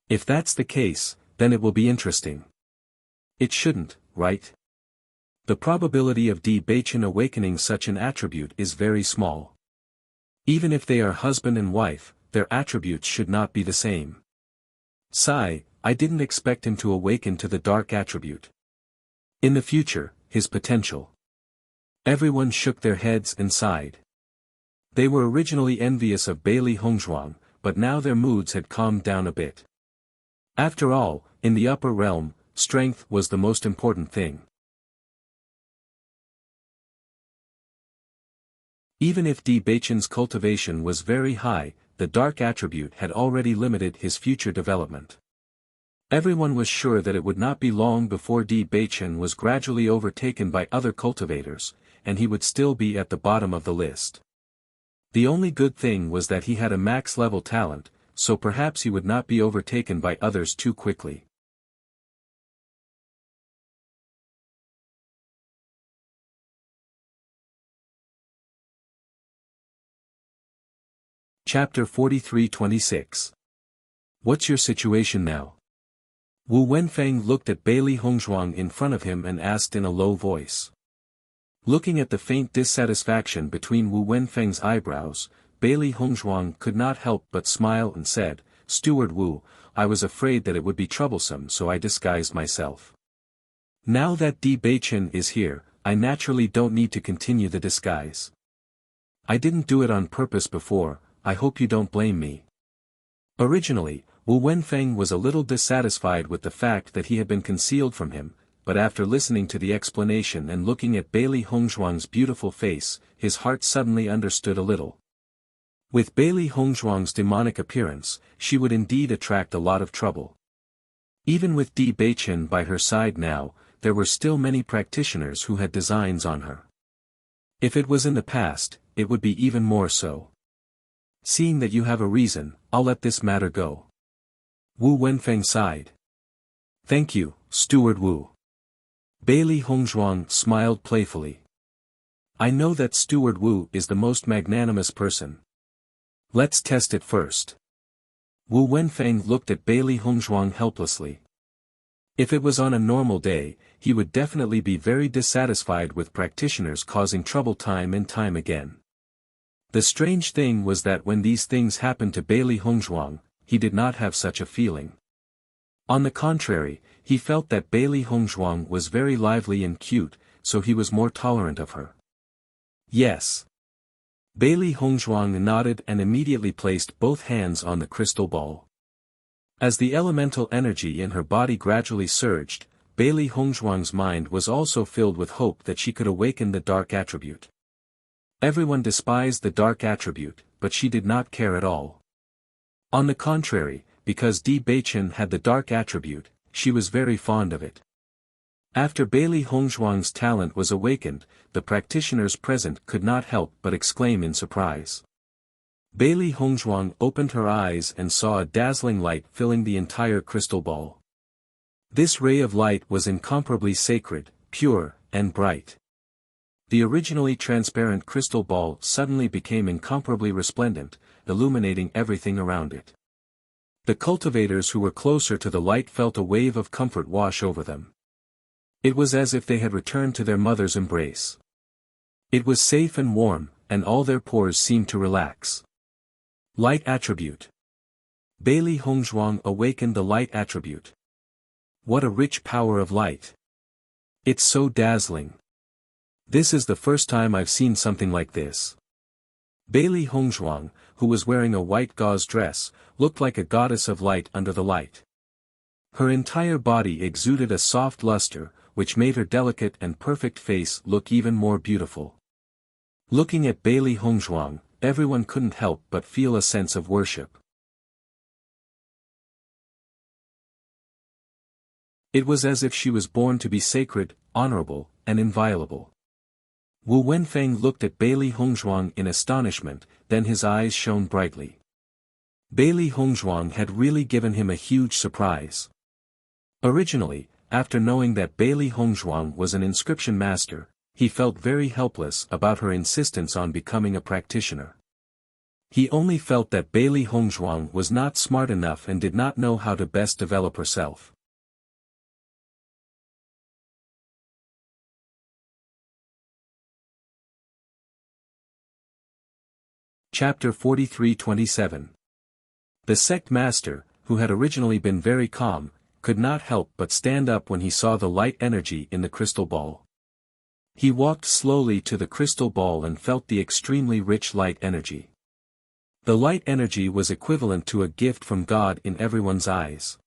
If that's the case, then it will be interesting. It shouldn't, right? The probability of Di Beichen awakening such an attribute is very small. Even if they are husband and wife, their attributes should not be the same. Sigh, I didn't expect him to awaken to the dark attribute. In the future, his potential. Everyone shook their heads and sighed. They were originally envious of Bailey Hongzhuang, but now their moods had calmed down a bit. After all, in the upper realm, strength was the most important thing. Even if Di Beichen's cultivation was very high, the dark attribute had already limited his future development. Everyone was sure that it would not be long before Di Beichen was gradually overtaken by other cultivators, and he would still be at the bottom of the list. The only good thing was that he had a max-level talent, so perhaps he would not be overtaken by others too quickly. Chapter 43-26. What's your situation now? Wu Wenfeng looked at Bailey Hongzhuang in front of him and asked in a low voice. Looking at the faint dissatisfaction between Wu Wenfeng's eyebrows, Bailey Hongzhuang could not help but smile and said, Steward Wu, I was afraid that it would be troublesome so I disguised myself. Now that Di Beichen is here, I naturally don't need to continue the disguise. I didn't do it on purpose before, I hope you don't blame me. Originally, Wu Wenfeng was a little dissatisfied with the fact that he had been concealed from him, but after listening to the explanation and looking at Bailey Hongzhuang's beautiful face, his heart suddenly understood a little. With Bailey Hongzhuang's demonic appearance, she would indeed attract a lot of trouble. Even with Di Beichen by her side now, there were still many practitioners who had designs on her. If it was in the past, it would be even more so. Seeing that you have a reason, I'll let this matter go. Wu Wenfeng sighed. Thank you, Steward Wu. Bailey Hongzhuang smiled playfully. I know that Steward Wu is the most magnanimous person. Let's test it first. Wu Wenfeng looked at Bailey Hongzhuang helplessly. If it was on a normal day, he would definitely be very dissatisfied with practitioners causing trouble time and time again. The strange thing was that when these things happened to Bailey Hongzhuang, he did not have such a feeling. On the contrary, he felt that Bailey Hongzhuang was very lively and cute, so he was more tolerant of her. Yes. Bailey Hongzhuang nodded and immediately placed both hands on the crystal ball. As the elemental energy in her body gradually surged, Bailey Hongzhuang's mind was also filled with hope that she could awaken the dark attribute. Everyone despised the dark attribute, but she did not care at all. On the contrary, because Di Beichen had the dark attribute, she was very fond of it. After Bailey Hongzhuang's talent was awakened, the practitioners present could not help but exclaim in surprise. Bailey Hongzhuang opened her eyes and saw a dazzling light filling the entire crystal ball. This ray of light was incomparably sacred, pure, and bright. The originally transparent crystal ball suddenly became incomparably resplendent, illuminating everything around it. The cultivators who were closer to the light felt a wave of comfort wash over them. It was as if they had returned to their mother's embrace. It was safe and warm, and all their pores seemed to relax. Light attribute. Bailey Hongzhuang awakened the light attribute. What a rich power of light. It's so dazzling. This is the first time I've seen something like this. Bailey Hongzhuang, who was wearing a white gauze dress, looked like a goddess of light under the light. Her entire body exuded a soft luster, which made her delicate and perfect face look even more beautiful. Looking at Bailey Hongzhuang, everyone couldn't help but feel a sense of worship. It was as if she was born to be sacred, honorable, and inviolable. Wu Wenfeng looked at Bailey Hongzhuang in astonishment, then his eyes shone brightly. Bailey Hongzhuang had really given him a huge surprise. Originally, after knowing that Bailey Hongzhuang was an inscription master, he felt very helpless about her insistence on becoming a practitioner. He only felt that Bailey Hongzhuang was not smart enough and did not know how to best develop herself. Chapter 43-27. The sect master, who had originally been very calm, could not help but stand up when he saw the light energy in the crystal ball. He walked slowly to the crystal ball and felt the extremely rich light energy. The light energy was equivalent to a gift from God in everyone's eyes.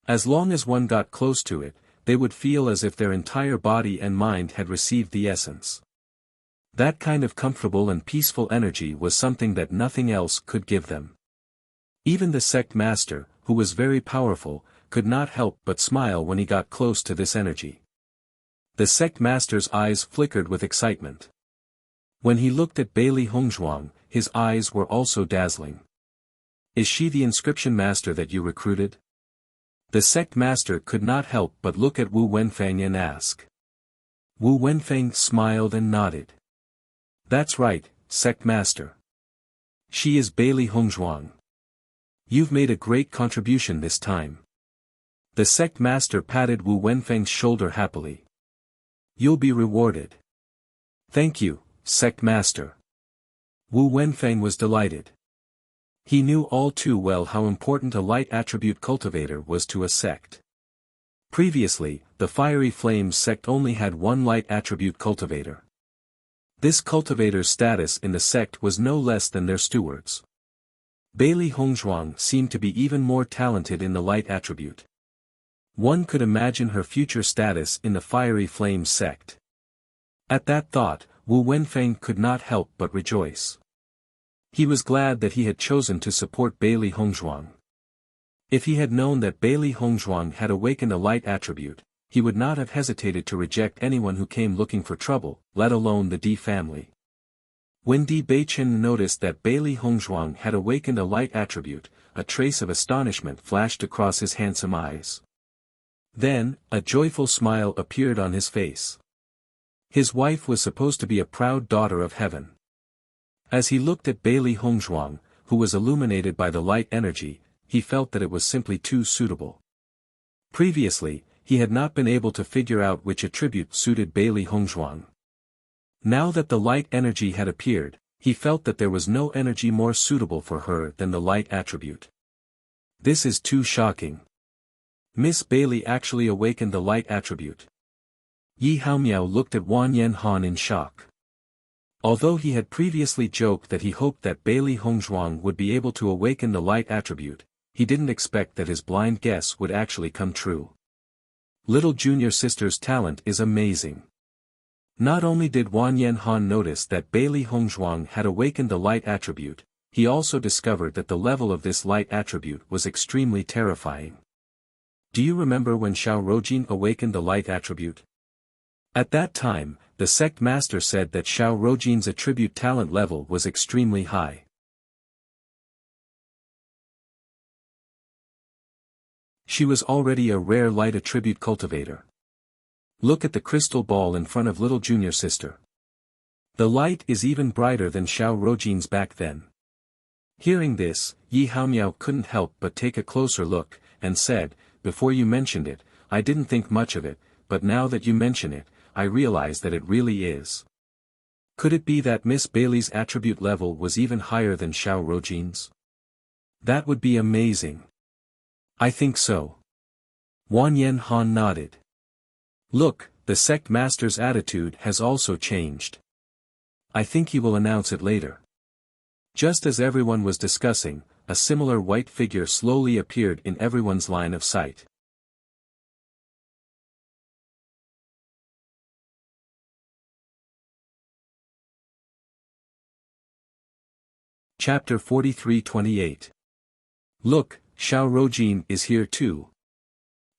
As long as one got close to it, they would feel as if their entire body and mind had received the essence. That kind of comfortable and peaceful energy was something that nothing else could give them. Even the sect master, who was very powerful, could not help but smile when he got close to this energy. The sect master's eyes flickered with excitement. When he looked at Bailey Hongzhuang, his eyes were also dazzling. Is she the inscription master that you recruited? The sect master could not help but look at Wu Wenfeng and ask. Wu Wenfeng smiled and nodded. That's right, sect master. She is Bailey Hongzhuang. You've made a great contribution this time. The sect master patted Wu Wenfeng's shoulder happily. You'll be rewarded. Thank you, sect master. Wu Wenfeng was delighted. He knew all too well how important a light attribute cultivator was to a sect. Previously, the Fiery Flames sect only had one light attribute cultivator. This cultivator's status in the sect was no less than their stewards. Bailey Hongzhuang seemed to be even more talented in the light attribute. One could imagine her future status in the Fiery Flames sect. At that thought, Wu Wenfeng could not help but rejoice. He was glad that he had chosen to support Bailey Hongzhuang. If he had known that Bailey Hongzhuang had awakened a light attribute, he would not have hesitated to reject anyone who came looking for trouble, let alone the Di family. When Di Beichen noticed that Bailey Hongzhuang had awakened a light attribute, a trace of astonishment flashed across his handsome eyes. Then, a joyful smile appeared on his face. His wife was supposed to be a proud daughter of heaven. As he looked at Bailey Hongzhuang, who was illuminated by the light energy, he felt that it was simply too suitable. Previously, he had not been able to figure out which attribute suited Bailey Hongzhuang. Now that the light energy had appeared, he felt that there was no energy more suitable for her than the light attribute. This is too shocking. Miss Bailey actually awakened the light attribute. Yi Haomiao looked at Wan Yanhan in shock. Although he had previously joked that he hoped that Bailey Hongzhuang would be able to awaken the light attribute, he didn't expect that his blind guess would actually come true. Little junior sister's talent is amazing. Not only did Wan Yanhan notice that Bailey Hongzhuang had awakened the light attribute, he also discovered that the level of this light attribute was extremely terrifying. Do you remember when Xiao Rojin awakened the light attribute? At that time, the sect master said that Xiao Rojin's attribute talent level was extremely high. She was already a rare light attribute cultivator. Look at the crystal ball in front of little junior sister. The light is even brighter than Xiao Rojin's back then. Hearing this, Yi Haomiao couldn't help but take a closer look, and said, before you mentioned it, I didn't think much of it, but now that you mention it, I realize that it really is. Could it be that Miss Bailey's attribute level was even higher than Xiao Rojin's? That would be amazing. I think so. Wan Yanhan nodded. Look, the sect master's attitude has also changed. I think he will announce it later. Just as everyone was discussing, a similar white figure slowly appeared in everyone's line of sight. Chapter 43-28. Look, Xiao Rojin is here too.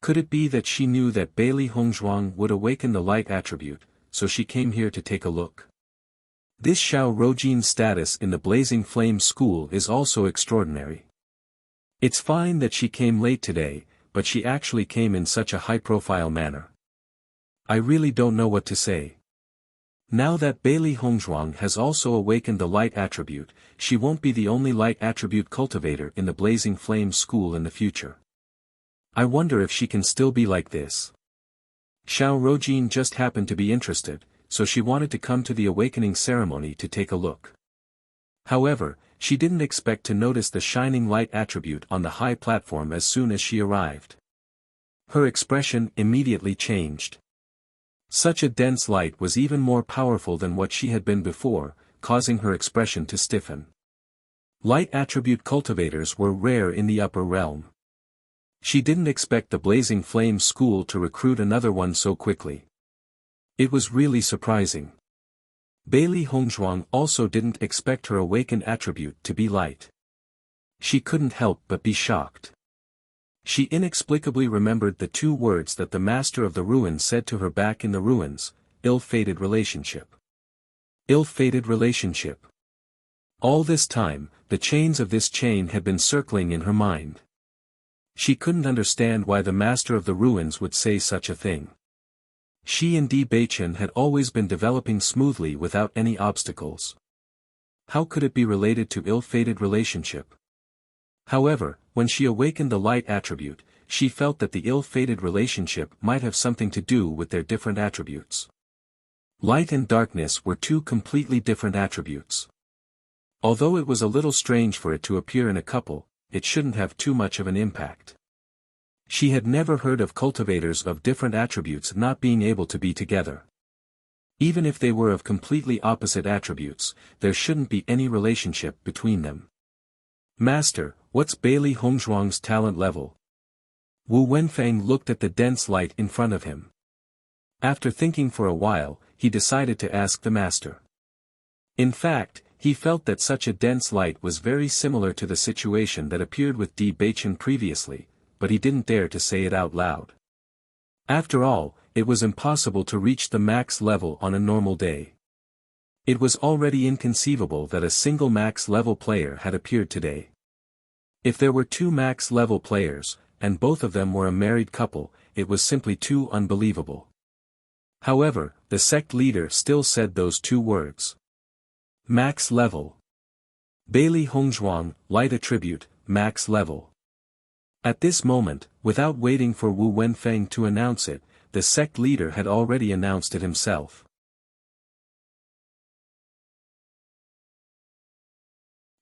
Could it be that she knew that Bailey Hongzhuang would awaken the light attribute, so she came here to take a look? This Xiao Rojin's status in the Blazing Flame School is also extraordinary. It's fine that she came late today, but she actually came in such a high-profile manner. I really don't know what to say. Now that Bailey Hongzhuang has also awakened the light attribute, she won't be the only light attribute cultivator in the Blazing Flame School in the future. I wonder if she can still be like this. Xiao Rojin just happened to be interested, so she wanted to come to the awakening ceremony to take a look. However, she didn't expect to notice the shining light attribute on the high platform as soon as she arrived. Her expression immediately changed. Such a dense light was even more powerful than what she had been before, causing her expression to stiffen. Light attribute cultivators were rare in the upper realm. She didn't expect the Blazing Flame School to recruit another one so quickly. It was really surprising. Bailey Hongzhuang also didn't expect her awakened attribute to be light. She couldn't help but be shocked. She inexplicably remembered the two words that the Master of the Ruins said to her back in the ruins: ill-fated relationship. Ill-fated relationship. All this time, the chains of this chain had been circling in her mind. She couldn't understand why the Master of the Ruins would say such a thing. She and Di Beichen had always been developing smoothly without any obstacles. How could it be related to ill-fated relationship? However, when she awakened the light attribute, she felt that the ill-fated relationship might have something to do with their different attributes. Light and darkness were two completely different attributes. Although it was a little strange for it to appear in a couple, it shouldn't have too much of an impact. She had never heard of cultivators of different attributes not being able to be together. Even if they were of completely opposite attributes, there shouldn't be any relationship between them. Master, what's Bailey Hongzhuang's talent level? Wu Wenfeng looked at the dense light in front of him. After thinking for a while, he decided to ask the master. In fact, he felt that such a dense light was very similar to the situation that appeared with Di Beichen previously, but he didn't dare to say it out loud. After all, it was impossible to reach the max level on a normal day. It was already inconceivable that a single max level player had appeared today. If there were two max level players, and both of them were a married couple, it was simply too unbelievable. However, the sect leader still said those two words. Max level. Bailey Hongzhuang, light attribute, max level. At this moment, without waiting for Wu Wenfeng to announce it, the sect leader had already announced it himself.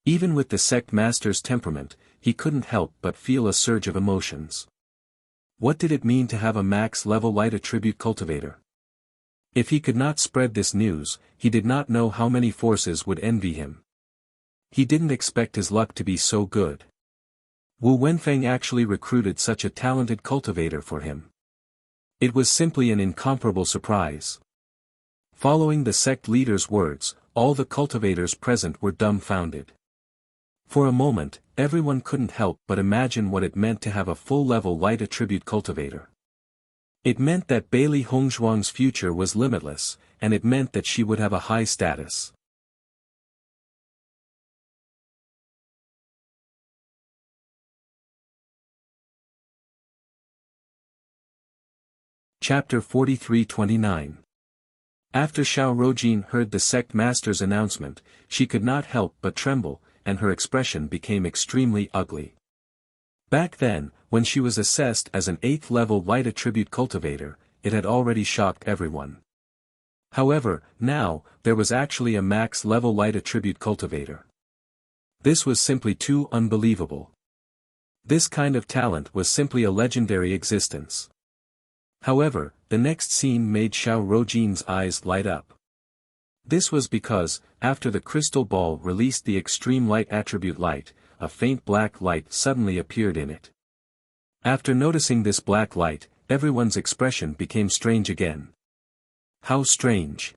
Even with the sect master's temperament, he couldn't help but feel a surge of emotions. What did it mean to have a max-level light attribute cultivator? If he could not spread this news, he did not know how many forces would envy him. He didn't expect his luck to be so good. Wu Wenfeng actually recruited such a talented cultivator for him. It was simply an incomparable surprise. Following the sect leader's words, all the cultivators present were dumbfounded. For a moment, everyone couldn't help but imagine what it meant to have a full-level light attribute cultivator. It meant that Bailey Hongzhuang's future was limitless, and it meant that she would have a high status. Chapter 43-29. After Xiao Rojin heard the sect master's announcement, she could not help but tremble, and her expression became extremely ugly. Back then, when she was assessed as an 8th-level light attribute cultivator, it had already shocked everyone. However, now, there was actually a max-level light attribute cultivator. This was simply too unbelievable. This kind of talent was simply a legendary existence. However, the next scene made Xiao Rojin's eyes light up. This was because, after the crystal ball released the extreme light attribute light, a faint black light suddenly appeared in it. After noticing this black light, everyone's expression became strange again. How strange.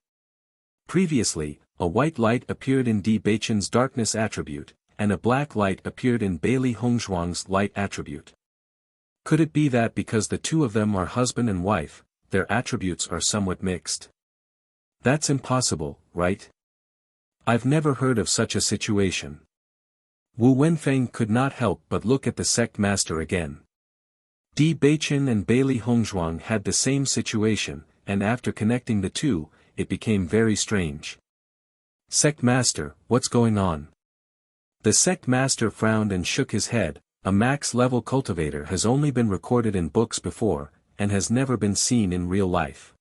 Previously, a white light appeared in Di Beichen's darkness attribute, and a black light appeared in Bailey Hongzhuang's light attribute. Could it be that because the two of them are husband and wife, their attributes are somewhat mixed? That's impossible, right? I've never heard of such a situation. Wu Wenfeng could not help but look at the sect master again. Di Beichen and Bailey Hongzhuang had the same situation, and after connecting the two, it became very strange. Sect master, what's going on? The sect master frowned and shook his head. A max-level cultivator has only been recorded in books before, and has never been seen in real life.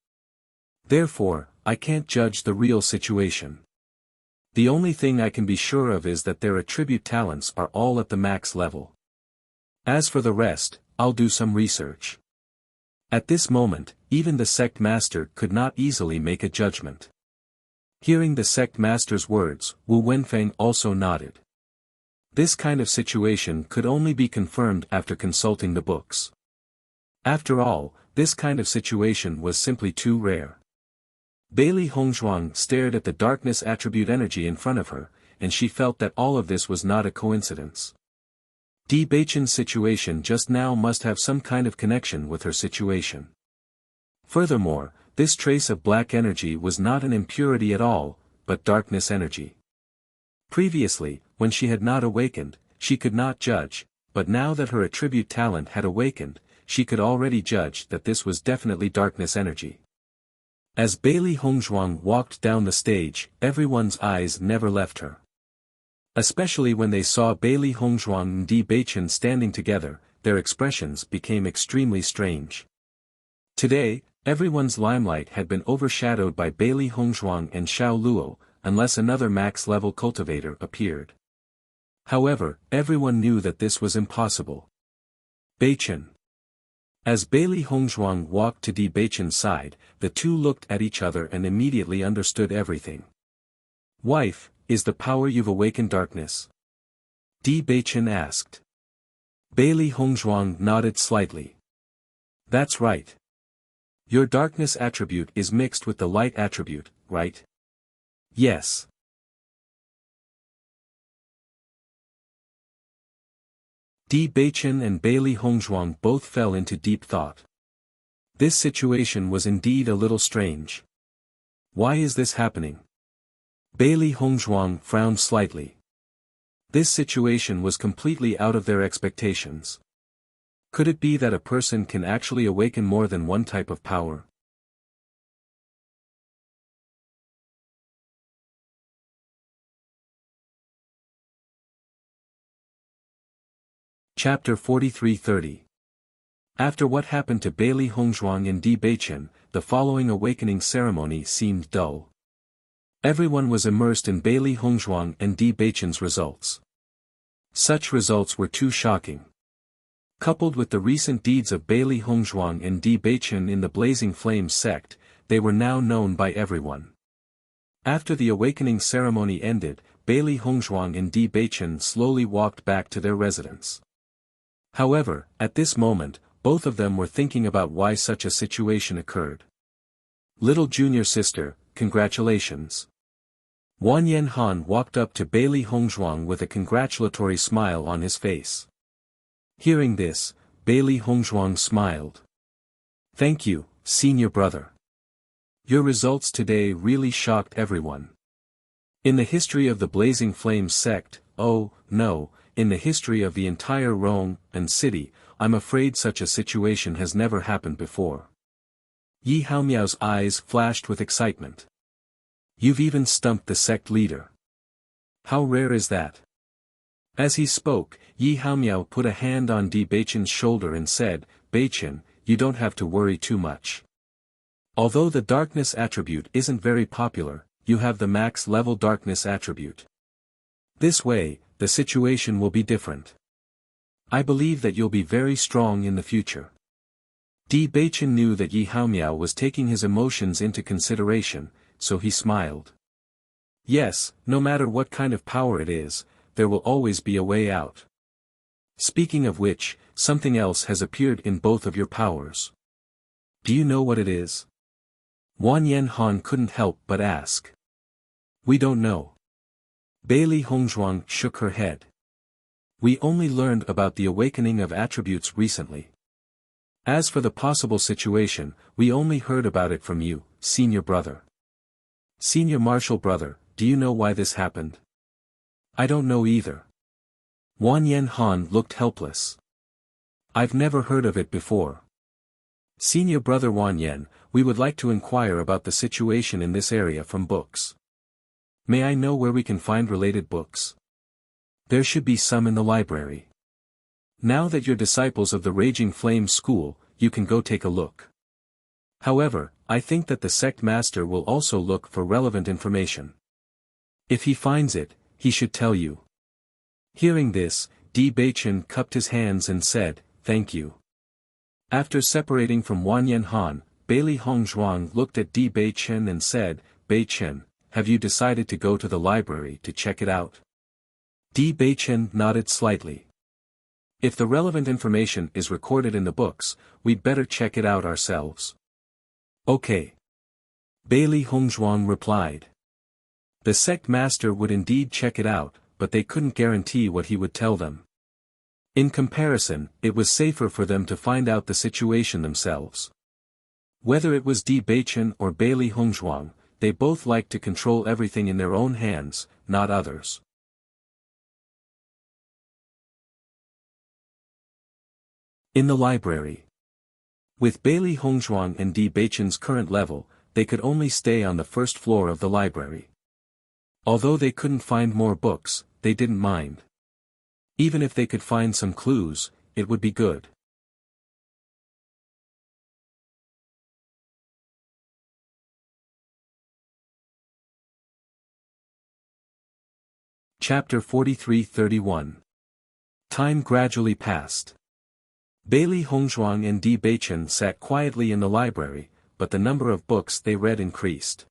Therefore, I can't judge the real situation. The only thing I can be sure of is that their attribute talents are all at the max level. As for the rest, I'll do some research. At this moment, even the sect master could not easily make a judgment. Hearing the sect master's words, Wu Wenfeng also nodded. This kind of situation could only be confirmed after consulting the books. After all, this kind of situation was simply too rare. Bailey Hongzhuang stared at the darkness attribute energy in front of her, and she felt that all of this was not a coincidence. Di Beichen's situation just now must have some kind of connection with her situation. Furthermore, this trace of black energy was not an impurity at all, but darkness energy. Previously, when she had not awakened, she could not judge, but now that her attribute talent had awakened, she could already judge that this was definitely darkness energy. As Bailey Hongzhuang walked down the stage, everyone's eyes never left her. Especially when they saw Bailey Hongzhuang and Di Beichen standing together, their expressions became extremely strange. Today, everyone's limelight had been overshadowed by Bailey Hongzhuang and Xiao Luo, unless another max-level cultivator appeared. However, everyone knew that this was impossible. Beichen. As Bailey Hongzhuang walked to Di Beichen's side, the two looked at each other and immediately understood everything. Wife, is the power you've awakened darkness? Di Beichen asked. Bailey Hongzhuang nodded slightly. That's right. Your darkness attribute is mixed with the light attribute, right? Yes. Di Beichen and Bailey Hongzhuang both fell into deep thought. This situation was indeed a little strange. Why is this happening? Bailey Hongzhuang frowned slightly. This situation was completely out of their expectations. Could it be that a person can actually awaken more than one type of power? Chapter 43:30. After what happened to Bailey Hongzhuang and Di Beichen, the following awakening ceremony seemed dull. Everyone was immersed in Bailey Hongzhuang and Di Beichen's results. Such results were too shocking. Coupled with the recent deeds of Bailey Hongzhuang and Di Beichen in the Blazing Flames sect, they were now known by everyone. After the awakening ceremony ended, Bailey Hongzhuang and Di Beichen slowly walked back to their residence. However, at this moment, both of them were thinking about why such a situation occurred. Little junior sister, congratulations. Wan Yanhan walked up to Bailey Hongzhuang with a congratulatory smile on his face. Hearing this, Bailey Hongzhuang smiled. Thank you, senior brother. Your results today really shocked everyone. In the history of the Blazing Flames sect, oh, no, in the history of the entire Rome and city, I'm afraid such a situation has never happened before. Yi Haomiao's eyes flashed with excitement. You've even stumped the sect leader. How rare is that? As he spoke, Yi Haomiao put a hand on Di Beichen's shoulder and said, Beichen, you don't have to worry too much. Although the darkness attribute isn't very popular, you have the max level darkness attribute. This way, the situation will be different. I believe that you'll be very strong in the future. Di Beichen knew that Yi Haomiao was taking his emotions into consideration, so he smiled. Yes, no matter what kind of power it is, there will always be a way out. Speaking of which, something else has appeared in both of your powers. Do you know what it is? Wan Yanhan couldn't help but ask. We don't know. Bailey Hongzhuang shook her head. We only learned about the awakening of attributes recently. As for the possible situation, we only heard about it from you, senior brother. Senior Marshal brother, do you know why this happened? I don't know either. Wan Yen Han looked helpless. I've never heard of it before. Senior brother Wan Yen, we would like to inquire about the situation in this area from books. May I know where we can find related books? There should be some in the library. Now that you're disciples of the Raging Flame School, you can go take a look. However, I think that the sect master will also look for relevant information. If he finds it, he should tell you. Hearing this, Di Beichen cupped his hands and said, "Thank you." After separating from Wan Yen Han, Bailey Hongzhuang looked at Di Beichen and said, "Beichen, have you decided to go to the library to check it out?" Di Beichen nodded slightly. If the relevant information is recorded in the books, we'd better check it out ourselves. Okay. Bailey Hongzhuang replied. The sect master would indeed check it out, but they couldn't guarantee what he would tell them. In comparison, it was safer for them to find out the situation themselves. Whether it was Di Beichen or Bailey Hongzhuang, they both liked to control everything in their own hands, not others. In the library. With Bailey Hongzhuang and Di Beichen's current level, they could only stay on the first floor of the library. Although they couldn't find more books, they didn't mind. Even if they could find some clues, it would be good. Chapter 43-31. Time gradually passed. Bailey Hongzhuang and Di Beichen sat quietly in the library, but the number of books they read increased.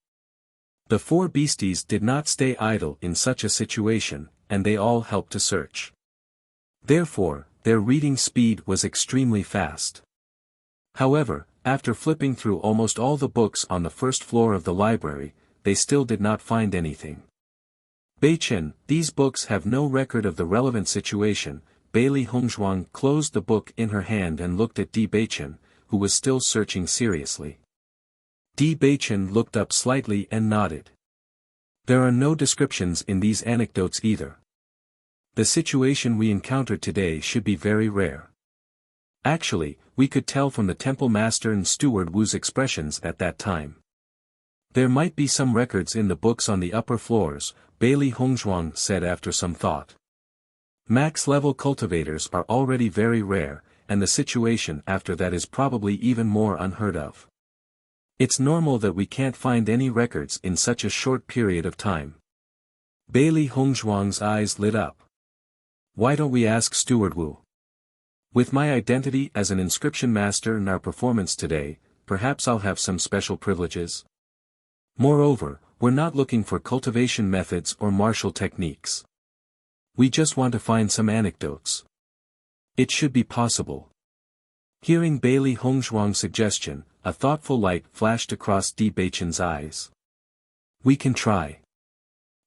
The four beasties did not stay idle in such a situation, and they all helped to search. Therefore, their reading speed was extremely fast. However, after flipping through almost all the books on the first floor of the library, they still did not find anything. Beichen, these books have no record of the relevant situation. Bailey Hongzhuang closed the book in her hand and looked at Di Beichen, who was still searching seriously. Di Beichen looked up slightly and nodded. There are no descriptions in these anecdotes either. The situation we encountered today should be very rare. Actually, we could tell from the temple master and steward Wu's expressions at that time. There might be some records in the books on the upper floors, Bailey Hongzhuang said after some thought. Max-level cultivators are already very rare, and the situation after that is probably even more unheard of. It's normal that we can't find any records in such a short period of time. Bailey Hongzhuang's eyes lit up. Why don't we ask Steward Wu? With my identity as an inscription master and our performance today, perhaps I'll have some special privileges. Moreover, we're not looking for cultivation methods or martial techniques. We just want to find some anecdotes. It should be possible. Hearing Bailey Hongzhuang's suggestion, a thoughtful light flashed across Di Beichen's eyes. We can try.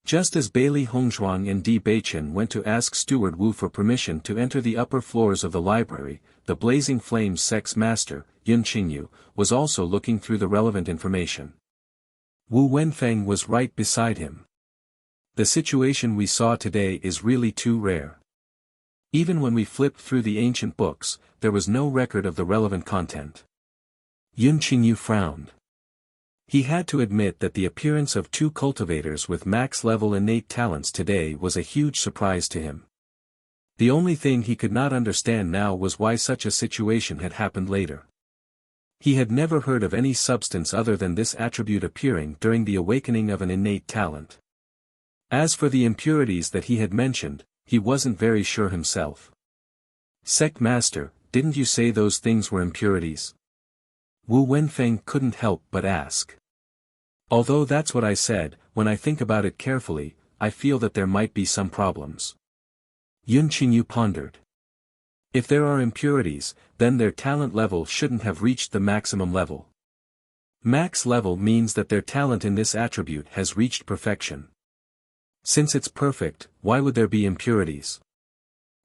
Just as Bailey Hongzhuang and Di Beichen went to ask Steward Wu for permission to enter the upper floors of the library, the Blazing Flames sect's master, Yun Qingyu, was also looking through the relevant information. Wu Wenfeng was right beside him. The situation we saw today is really too rare. Even when we flipped through the ancient books, there was no record of the relevant content. Yun Qingyu frowned. He had to admit that the appearance of two cultivators with max-level innate talents today was a huge surprise to him. The only thing he could not understand now was why such a situation had happened later. He had never heard of any substance other than this attribute appearing during the awakening of an innate talent. As for the impurities that he had mentioned, he wasn't very sure himself. Sect Master, didn't you say those things were impurities? Wu Wenfeng couldn't help but ask. Although that's what I said, when I think about it carefully, I feel that there might be some problems. Yun Qingyu pondered. If there are impurities, then their talent level shouldn't have reached the maximum level. Max level means that their talent in this attribute has reached perfection. Since it's perfect, why would there be impurities?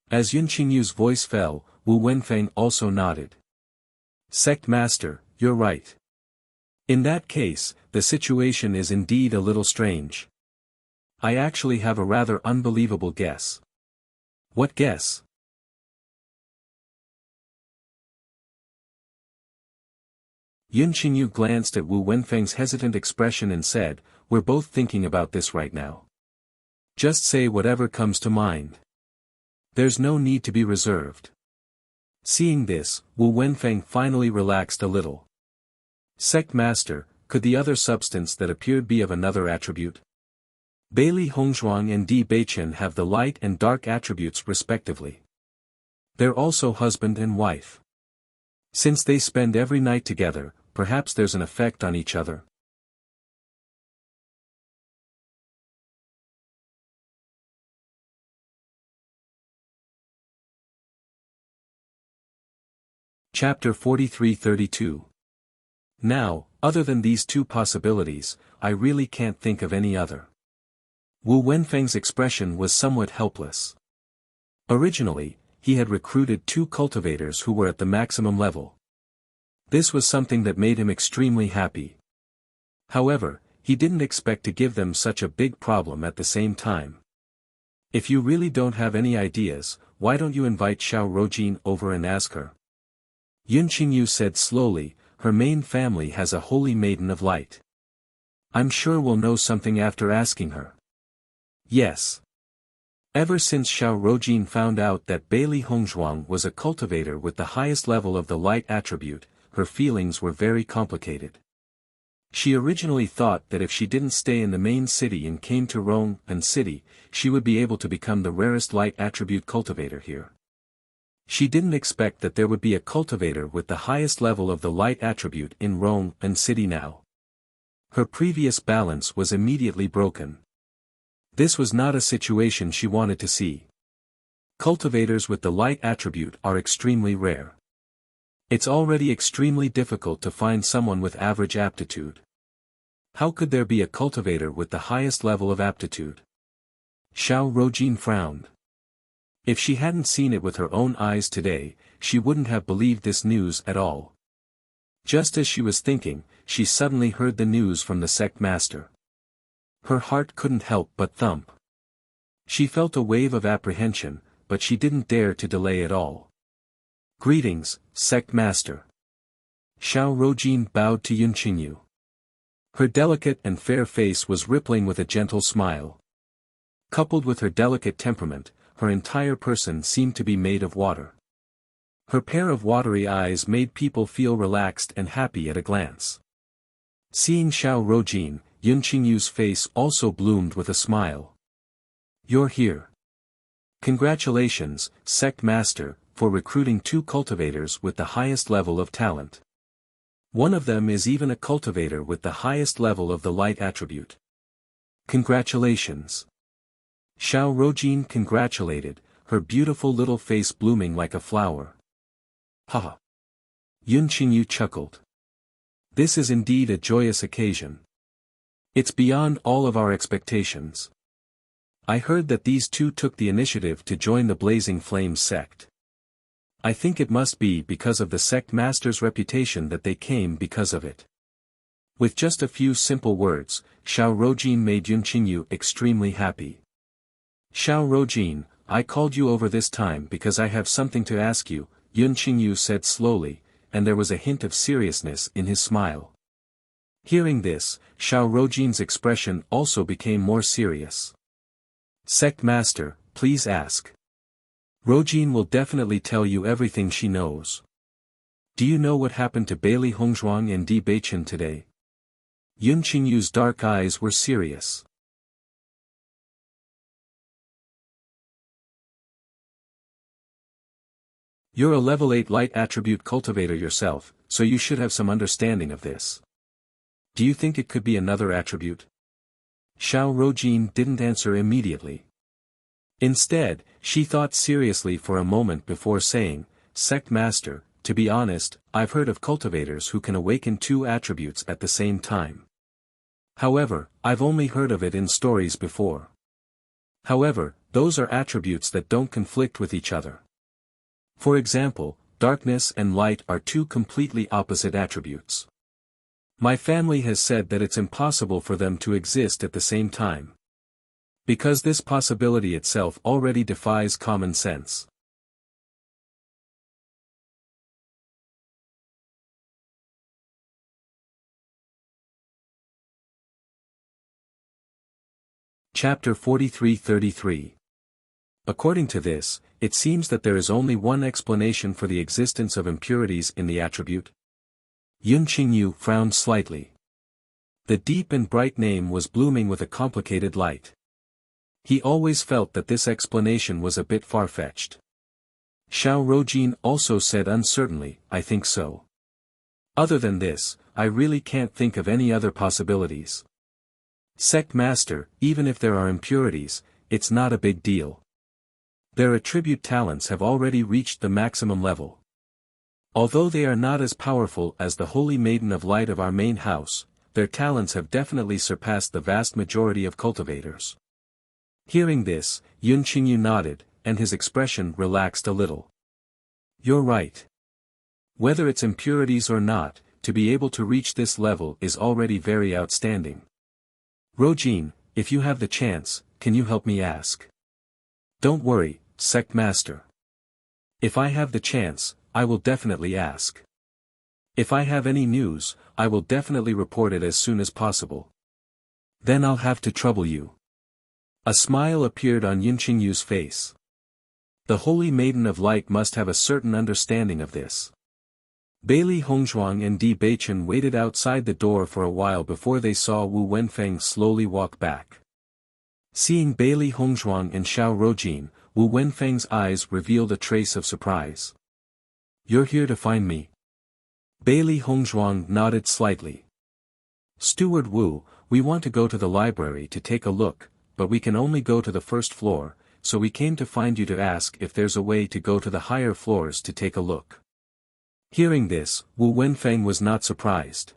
As Yun Qingyu's voice fell, Wu Wenfeng also nodded. Sect Master, you're right. In that case, the situation is indeed a little strange. I actually have a rather unbelievable guess. What guess? Yun Qingyu glanced at Wu Wenfeng's hesitant expression and said, "We're both thinking about this right now. Just say whatever comes to mind. There's no need to be reserved." Seeing this, Wu Wenfeng finally relaxed a little. Sect Master, could the other substance that appeared be of another attribute? Beili Hongzhuang and Di Beichen have the light and dark attributes respectively. They're also husband and wife. Since they spend every night together, perhaps there's an effect on each other. Chapter 43-32. Now, other than these two possibilities, I really can't think of any other. Wu Wenfeng's expression was somewhat helpless. Originally, he had recruited 2 cultivators who were at the maximum level. This was something that made him extremely happy. However, he didn't expect to give them such a big problem at the same time. If you really don't have any ideas, why don't you invite Xiao Rojin over and ask her? Yun Qingyu said slowly, her main family has a holy maiden of light. I'm sure we'll know something after asking her. Yes. Ever since Xiao Rojin found out that Beili Hongzhuang was a cultivator with the highest level of the light attribute, her feelings were very complicated. She originally thought that if she didn't stay in the main city and came to Rongpan City, she would be able to become the rarest light attribute cultivator here. She didn't expect that there would be a cultivator with the highest level of the light attribute in Rongpan City now. Her previous balance was immediately broken. This was not a situation she wanted to see. Cultivators with the light attribute are extremely rare. It's already extremely difficult to find someone with average aptitude. How could there be a cultivator with the highest level of aptitude? Xiao Rojin frowned. If she hadn't seen it with her own eyes today, she wouldn't have believed this news at all. Just as she was thinking, she suddenly heard the news from the sect master. Her heart couldn't help but thump. She felt a wave of apprehension, but she didn't dare to delay at all. "Greetings, sect master." Xiao Rojin bowed to Yun Qingyu. Her delicate and fair face was rippling with a gentle smile. Coupled with her delicate temperament, her entire person seemed to be made of water. Her pair of watery eyes made people feel relaxed and happy at a glance. Seeing Xiao Rojin, Yun Qingyu's face also bloomed with a smile. "You're here. Congratulations, sect master, for recruiting 2 cultivators with the highest level of talent. One of them is even a cultivator with the highest level of the light attribute. Congratulations." Xiao Rojin congratulated, her beautiful little face blooming like a flower. "Haha." Yun Qingyu chuckled. "This is indeed a joyous occasion. It's beyond all of our expectations. I heard that these 2 took the initiative to join the Blazing Flames sect. I think it must be because of the sect master's reputation that they came because of it." With just a few simple words, Xiao Rojin made Yun Qingyu extremely happy. "Xiao Rojin, I called you over this time because I have something to ask you," Yun Qingyu said slowly, and there was a hint of seriousness in his smile. Hearing this, Xiao Rojin's expression also became more serious. "Sect master, please ask. Rojin will definitely tell you everything she knows. Do you know what happened to Beili Hongzhuang and Di Beichen today?" Yun Qingyu's dark eyes were serious. "You're a level 8 light attribute cultivator yourself, so you should have some understanding of this. Do you think it could be another attribute?" Xiao Rojin didn't answer immediately. Instead, she thought seriously for a moment before saying, "Sect master, to be honest, I've heard of cultivators who can awaken 2 attributes at the same time. However, I've only heard of it in stories before. However, those are attributes that don't conflict with each other. For example, darkness and light are two completely opposite attributes. My family has said that it's impossible for them to exist at the same time. Because this possibility itself already defies common sense. Chapter 43-33. According to this, it seems that there is only one explanation for the existence of impurities in the attribute. Yun Qingyu frowned slightly. The deep and bright name was blooming with a complicated light. He always felt that this explanation was a bit far-fetched. Xiao Rojin also said uncertainly, I think so. Other than this, I really can't think of any other possibilities. Sect Master, even if there are impurities, it's not a big deal. Their attribute talents have already reached the maximum level. Although they are not as powerful as the Holy Maiden of Light of our main house, their talents have definitely surpassed the vast majority of cultivators. Hearing this, Yun Qingyu nodded, and his expression relaxed a little. You're right. Whether it's impurities or not, to be able to reach this level is already very outstanding. Rojin, if you have the chance, can you help me ask? Don't worry, Sect Master. If I have the chance, I will definitely ask. If I have any news, I will definitely report it as soon as possible. Then I'll have to trouble you. A smile appeared on Yun Qingyu's face. The Holy Maiden of Light must have a certain understanding of this. Bailey Hongzhuang and Di Beichen waited outside the door for a while before they saw Wu Wenfeng slowly walk back. Seeing Bailey Hongzhuang and Xiao Rojin, Wu Wenfeng's eyes revealed a trace of surprise. You're here to find me? Bailey Hongzhuang nodded slightly. Steward Wu, we want to go to the library to take a look, but we can only go to the first floor, so we came to find you to ask if there's a way to go to the higher floors to take a look. Hearing this, Wu Wenfeng was not surprised.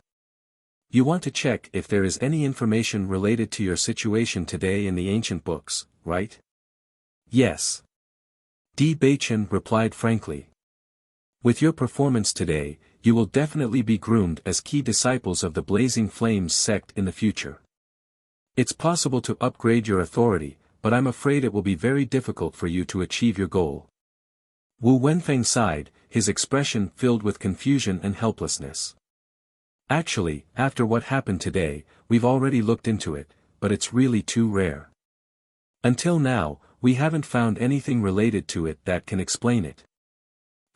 You want to check if there is any information related to your situation today in the ancient books, right? Yes. Di Beichen replied frankly. With your performance today, you will definitely be groomed as key disciples of the Blazing Flames sect in the future. It's possible to upgrade your authority, but I'm afraid it will be very difficult for you to achieve your goal. Wu Wenfeng sighed, his expression filled with confusion and helplessness. Actually, after what happened today, we've already looked into it, but it's really too rare. Until now, we haven't found anything related to it that can explain it.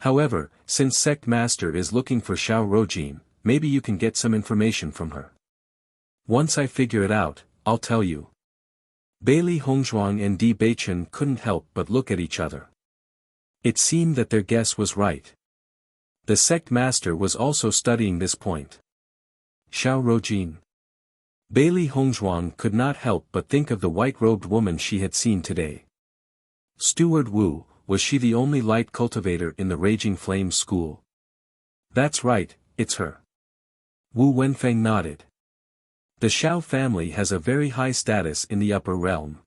However, since Sect Master is looking for Xiao Rojin, maybe you can get some information from her. Once I figure it out, I'll tell you. Bailey Hongzhuang and Di Beichen couldn't help but look at each other. It seemed that their guess was right. The Sect Master was also studying this point. Xiao Rojin. Bailey Hongzhuang could not help but think of the white-robed woman she had seen today. Steward Wu, was she the only light cultivator in the Raging Flames school? That's right, it's her. Wu Wenfeng nodded. The Xiao family has a very high status in the upper realm.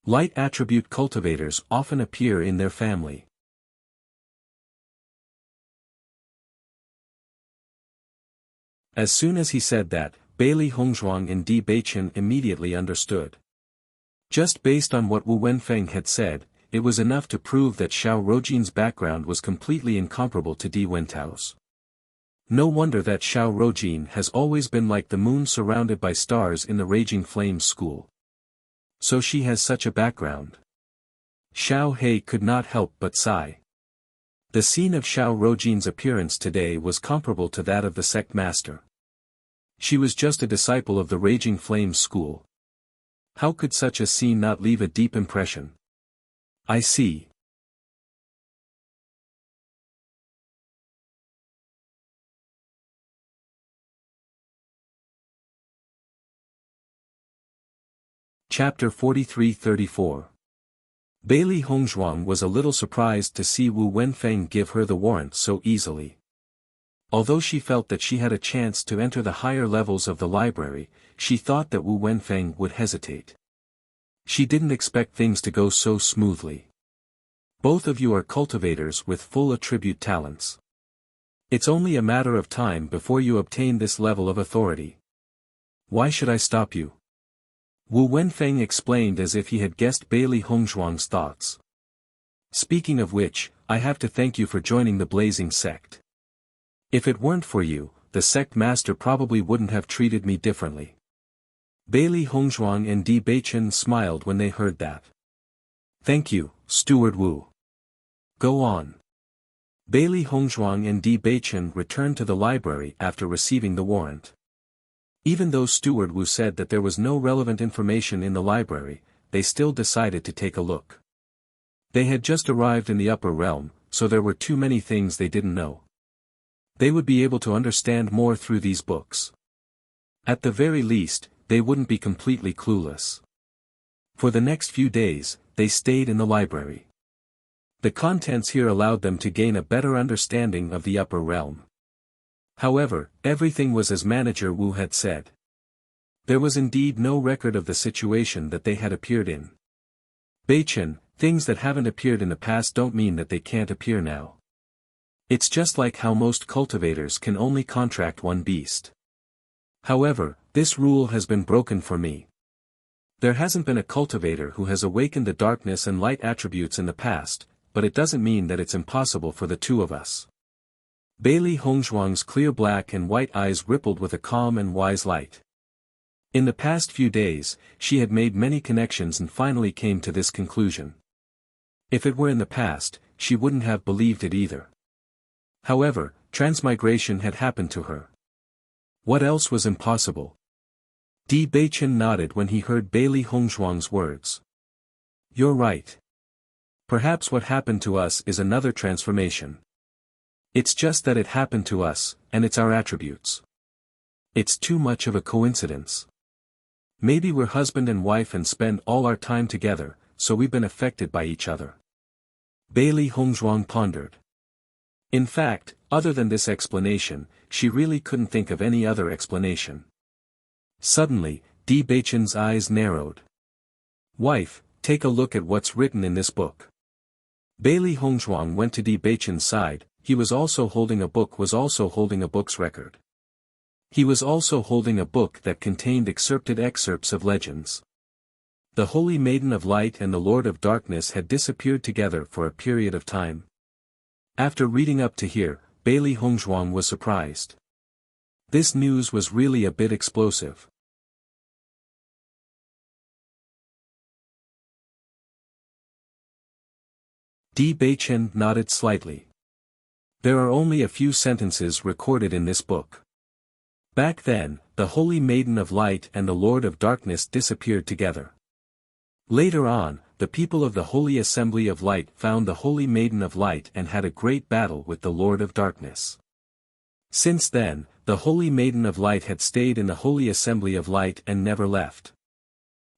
Light attribute cultivators often appear in their family. As soon as he said that, Bailey Hongzhuang and Di Beichen immediately understood. Just based on what Wu Wenfeng had said, it was enough to prove that Xiao Rojin's background was completely incomparable to Di Wentao's. No wonder that Xiao Rojin has always been like the moon surrounded by stars in the Raging Flames school. So she has such a background. Xiao He could not help but sigh. The scene of Xiao Rojin's appearance today was comparable to that of the Sect Master. She was just a disciple of the Raging Flames school. How could such a scene not leave a deep impression? I see. Chapter 43-34. Bailey Hongzhuang was a little surprised to see Wu Wenfeng give her the warrant so easily. Although she felt that she had a chance to enter the higher levels of the library, she thought that Wu Wenfeng would hesitate. She didn't expect things to go so smoothly. Both of you are cultivators with full attribute talents. It's only a matter of time before you obtain this level of authority. Why should I stop you? Wu Wenfeng explained as if he had guessed Bailey Hongzhuang's thoughts. Speaking of which, I have to thank you for joining the blazing sect. If it weren't for you, the sect master probably wouldn't have treated me differently. Bailey Hongzhuang and Di Beichen smiled when they heard that. Thank you, Steward Wu. Go on. Bailey Hongzhuang and Di Beichen returned to the library after receiving the warrant. Even though Steward Wu said that there was no relevant information in the library, they still decided to take a look. They had just arrived in the upper realm, so there were too many things they didn't know. They would be able to understand more through these books. At the very least, they wouldn't be completely clueless. For the next few days, they stayed in the library. The contents here allowed them to gain a better understanding of the upper realm. However, everything was as Manager Wu had said. There was indeed no record of the situation that they had appeared in. Beichen, things that haven't appeared in the past don't mean that they can't appear now. It's just like how most cultivators can only contract one beast. However, this rule has been broken for me. There hasn't been a cultivator who has awakened the darkness and light attributes in the past, but it doesn't mean that it's impossible for the two of us. Bailey Hongzhuang's clear black and white eyes rippled with a calm and wise light. In the past few days, she had made many connections and finally came to this conclusion. If it were in the past, she wouldn't have believed it either. However, transmigration had happened to her. What else was impossible? Di Beichen nodded when he heard Bailey Hongzhuang's words. You're right. Perhaps what happened to us is another transformation. It's just that it happened to us, and it's our attributes. It's too much of a coincidence. Maybe we're husband and wife and spend all our time together, so we've been affected by each other. Bailey Hongzhuang pondered. In fact, other than this explanation, she really couldn't think of any other explanation. Suddenly, Di Beichen's eyes narrowed. Wife, take a look at what's written in this book. Bailey Hongzhuang went to Di Beichen's side. He was also holding a book's record. He was also holding a book that contained excerpts of legends. The Holy Maiden of Light and the Lord of Darkness had disappeared together for a period of time. After reading up to here, Bailey Hongzhuang was surprised. This news was really a bit explosive. Di Beichen nodded slightly. There are only a few sentences recorded in this book. Back then, the Holy Maiden of Light and the Lord of Darkness disappeared together. Later on, the people of the Holy Assembly of Light found the Holy Maiden of Light and had a great battle with the Lord of Darkness. Since then, the Holy Maiden of Light had stayed in the Holy Assembly of Light and never left.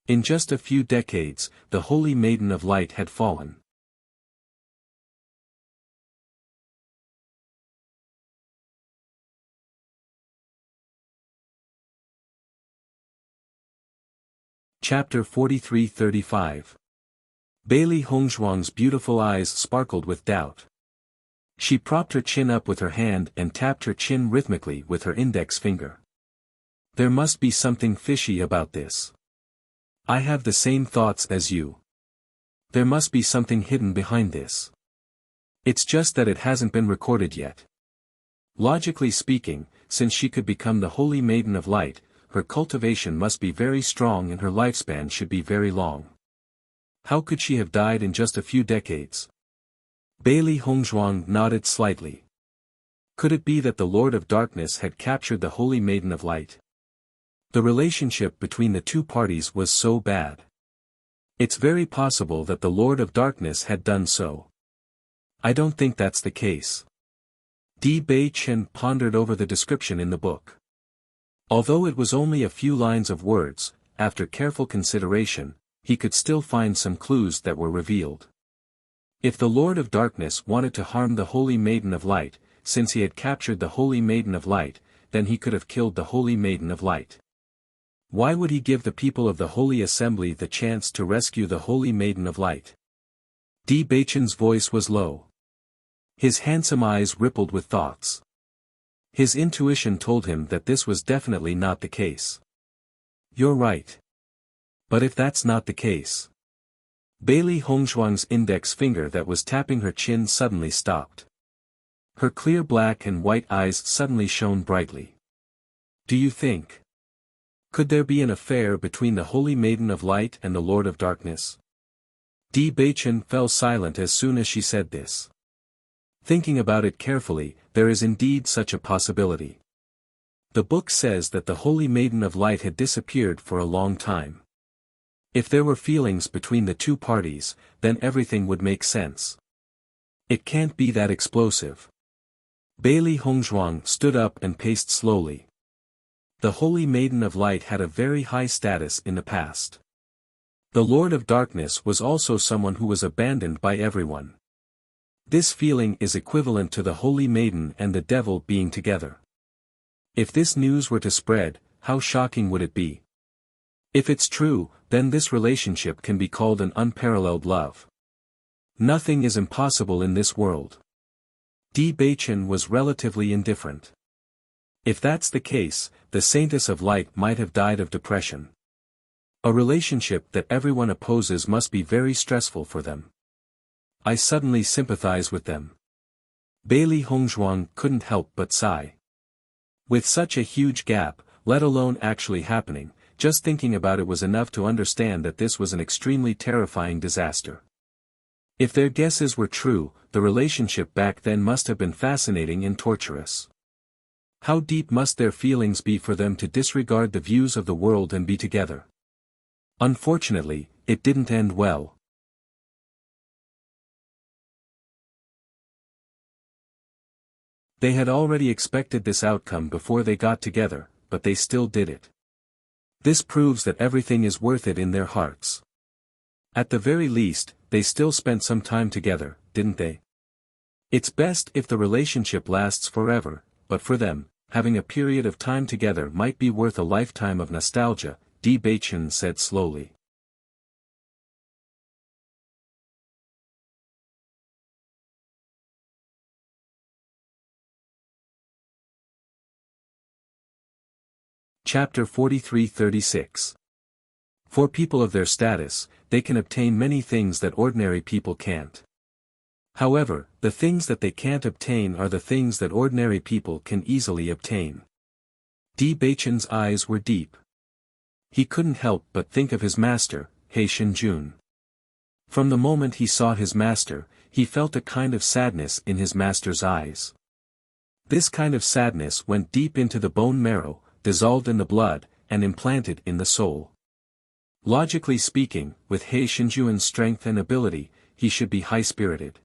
In just a few decades, the Holy Maiden of Light had fallen. Chapter 43-35. Bailey Hongzhuang's beautiful eyes sparkled with doubt. She propped her chin up with her hand and tapped her chin rhythmically with her index finger. There must be something fishy about this. I have the same thoughts as you. There must be something hidden behind this. It's just that it hasn't been recorded yet. Logically speaking, since she could become the Holy Maiden of Light, her cultivation must be very strong and her lifespan should be very long. How could she have died in just a few decades? Bailey Hongzhuang nodded slightly. Could it be that the Lord of Darkness had captured the Holy Maiden of Light? The relationship between the two parties was so bad. It's very possible that the Lord of Darkness had done so. I don't think that's the case. Di Beichen pondered over the description in the book. Although it was only a few lines of words, after careful consideration, he could still find some clues that were revealed. If the Lord of Darkness wanted to harm the Holy Maiden of Light, since he had captured the Holy Maiden of Light, then he could have killed the Holy Maiden of Light. Why would he give the people of the Holy Assembly the chance to rescue the Holy Maiden of Light? Di Baichen's voice was low. His handsome eyes rippled with thoughts. His intuition told him that this was definitely not the case. You're right. But if that's not the case. Bailey Hongzhuang's index finger that was tapping her chin suddenly stopped. Her clear black and white eyes suddenly shone brightly. Do you think? Could there be an affair between the Holy Maiden of Light and the Lord of Darkness? Di Baichen fell silent as soon as she said this. Thinking about it carefully, there is indeed such a possibility. The book says that the Holy Maiden of Light had disappeared for a long time. If there were feelings between the two parties, then everything would make sense. It can't be that explosive. Bailey Hongzhuang stood up and paced slowly. The Holy Maiden of Light had a very high status in the past. The Lord of Darkness was also someone who was abandoned by everyone. This feeling is equivalent to the Holy Maiden and the devil being together. If this news were to spread, how shocking would it be? If it's true, then this relationship can be called an unparalleled love. Nothing is impossible in this world. Di Baichen was relatively indifferent. If that's the case, the Saintess of Light might have died of depression. A relationship that everyone opposes must be very stressful for them. I suddenly sympathize with them. Bailey Hongzhuang couldn't help but sigh. With such a huge gap, let alone actually happening, just thinking about it was enough to understand that this was an extremely terrifying disaster. If their guesses were true, the relationship back then must have been fascinating and torturous. How deep must their feelings be for them to disregard the views of the world and be together? Unfortunately, it didn't end well. They had already expected this outcome before they got together, but they still did it. This proves that everything is worth it in their hearts. At the very least, they still spent some time together, didn't they? It's best if the relationship lasts forever, but for them, having a period of time together might be worth a lifetime of nostalgia, Di Baichen said slowly. Chapter 43-36. For people of their status, they can obtain many things that ordinary people can't. However, the things that they can't obtain are the things that ordinary people can easily obtain. Di Baichen's eyes were deep. He couldn't help but think of his master, He Shinjun. From the moment he saw his master, he felt a kind of sadness in his master's eyes. This kind of sadness went deep into the bone marrow, dissolved in the blood, and implanted in the soul. Logically speaking, with He Shinjuan's strength and ability, he should be high-spirited.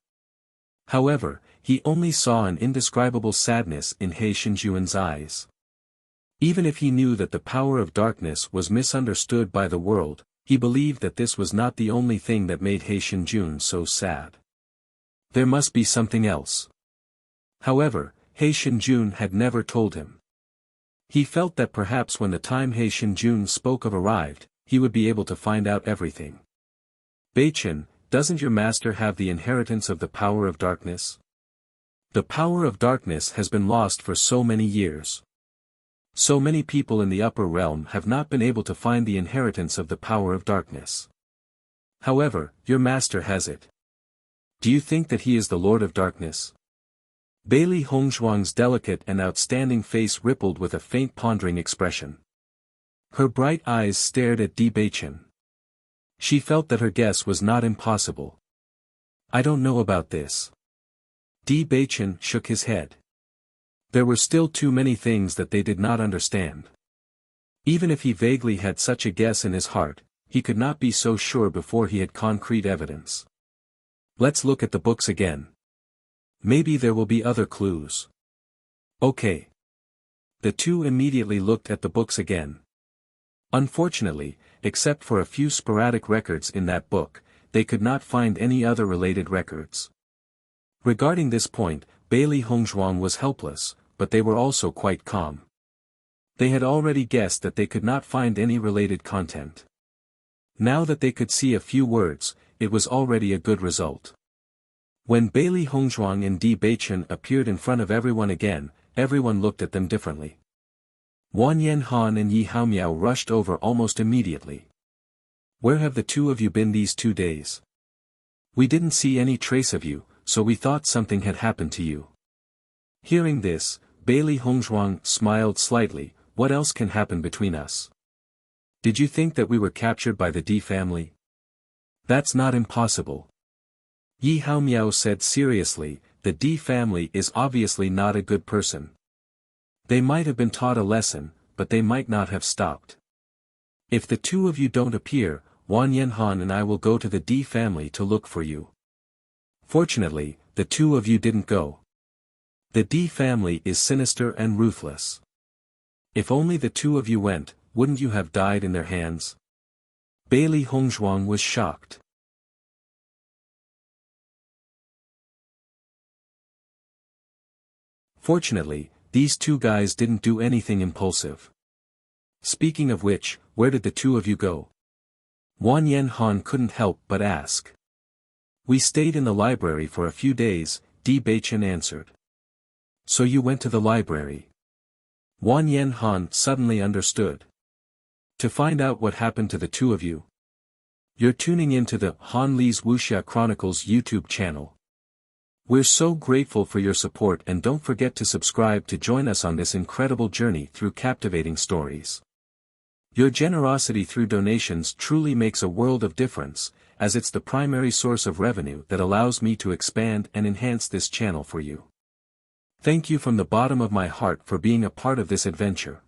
However, he only saw an indescribable sadness in He Shinjuan's eyes. Even if he knew that the power of darkness was misunderstood by the world, he believed that this was not the only thing that made He Shinjun so sad. There must be something else. However, He Shinjun had never told him. He felt that perhaps when the time He Shinjun spoke of arrived, he would be able to find out everything. Baichen, doesn't your master have the inheritance of the power of darkness? The power of darkness has been lost for so many years. So many people in the upper realm have not been able to find the inheritance of the power of darkness. However, your master has it. Do you think that he is the Lord of Darkness? Bailey Hongzhuang's delicate and outstanding face rippled with a faint pondering expression. Her bright eyes stared at Di Baichen. She felt that her guess was not impossible. I don't know about this. Di Baichen shook his head. There were still too many things that they did not understand. Even if he vaguely had such a guess in his heart, he could not be so sure before he had concrete evidence. Let's look at the books again. Maybe there will be other clues. Okay. The two immediately looked at the books again. Unfortunately, except for a few sporadic records in that book, they could not find any other related records. Regarding this point, Bailey Hongzhuang was helpless, but they were also quite calm. They had already guessed that they could not find any related content. Now that they could see a few words, it was already a good result. When Bailey Hongzhuang and Di Beichen appeared in front of everyone again, everyone looked at them differently. Wang Yanhan and Yi Haomiao rushed over almost immediately. Where have the two of you been these 2 days? We didn't see any trace of you, so we thought something had happened to you. Hearing this, Bailey Hongzhuang smiled slightly. What else can happen between us? Did you think that we were captured by the Di family? That's not impossible. Yi Haomiao said seriously, the Di family is obviously not a good person. They might have been taught a lesson, but they might not have stopped. If the two of you don't appear, Wang Yanhan and I will go to the Di family to look for you. Fortunately, the two of you didn't go. The Di family is sinister and ruthless. If only the two of you went, wouldn't you have died in their hands? Bailey Hongzhuang was shocked. Fortunately, these two guys didn't do anything impulsive. Speaking of which, where did the two of you go? Wang Yanhan couldn't help but ask. We stayed in the library for a few days, Di Beichen answered. So you went to the library? Wang Yanhan suddenly understood. To find out what happened to the two of you. You're tuning into the Han Li's Wuxia Chronicles YouTube channel. We're so grateful for your support, and don't forget to subscribe to join us on this incredible journey through captivating stories. Your generosity through donations truly makes a world of difference, as it's the primary source of revenue that allows me to expand and enhance this channel for you. Thank you from the bottom of my heart for being a part of this adventure.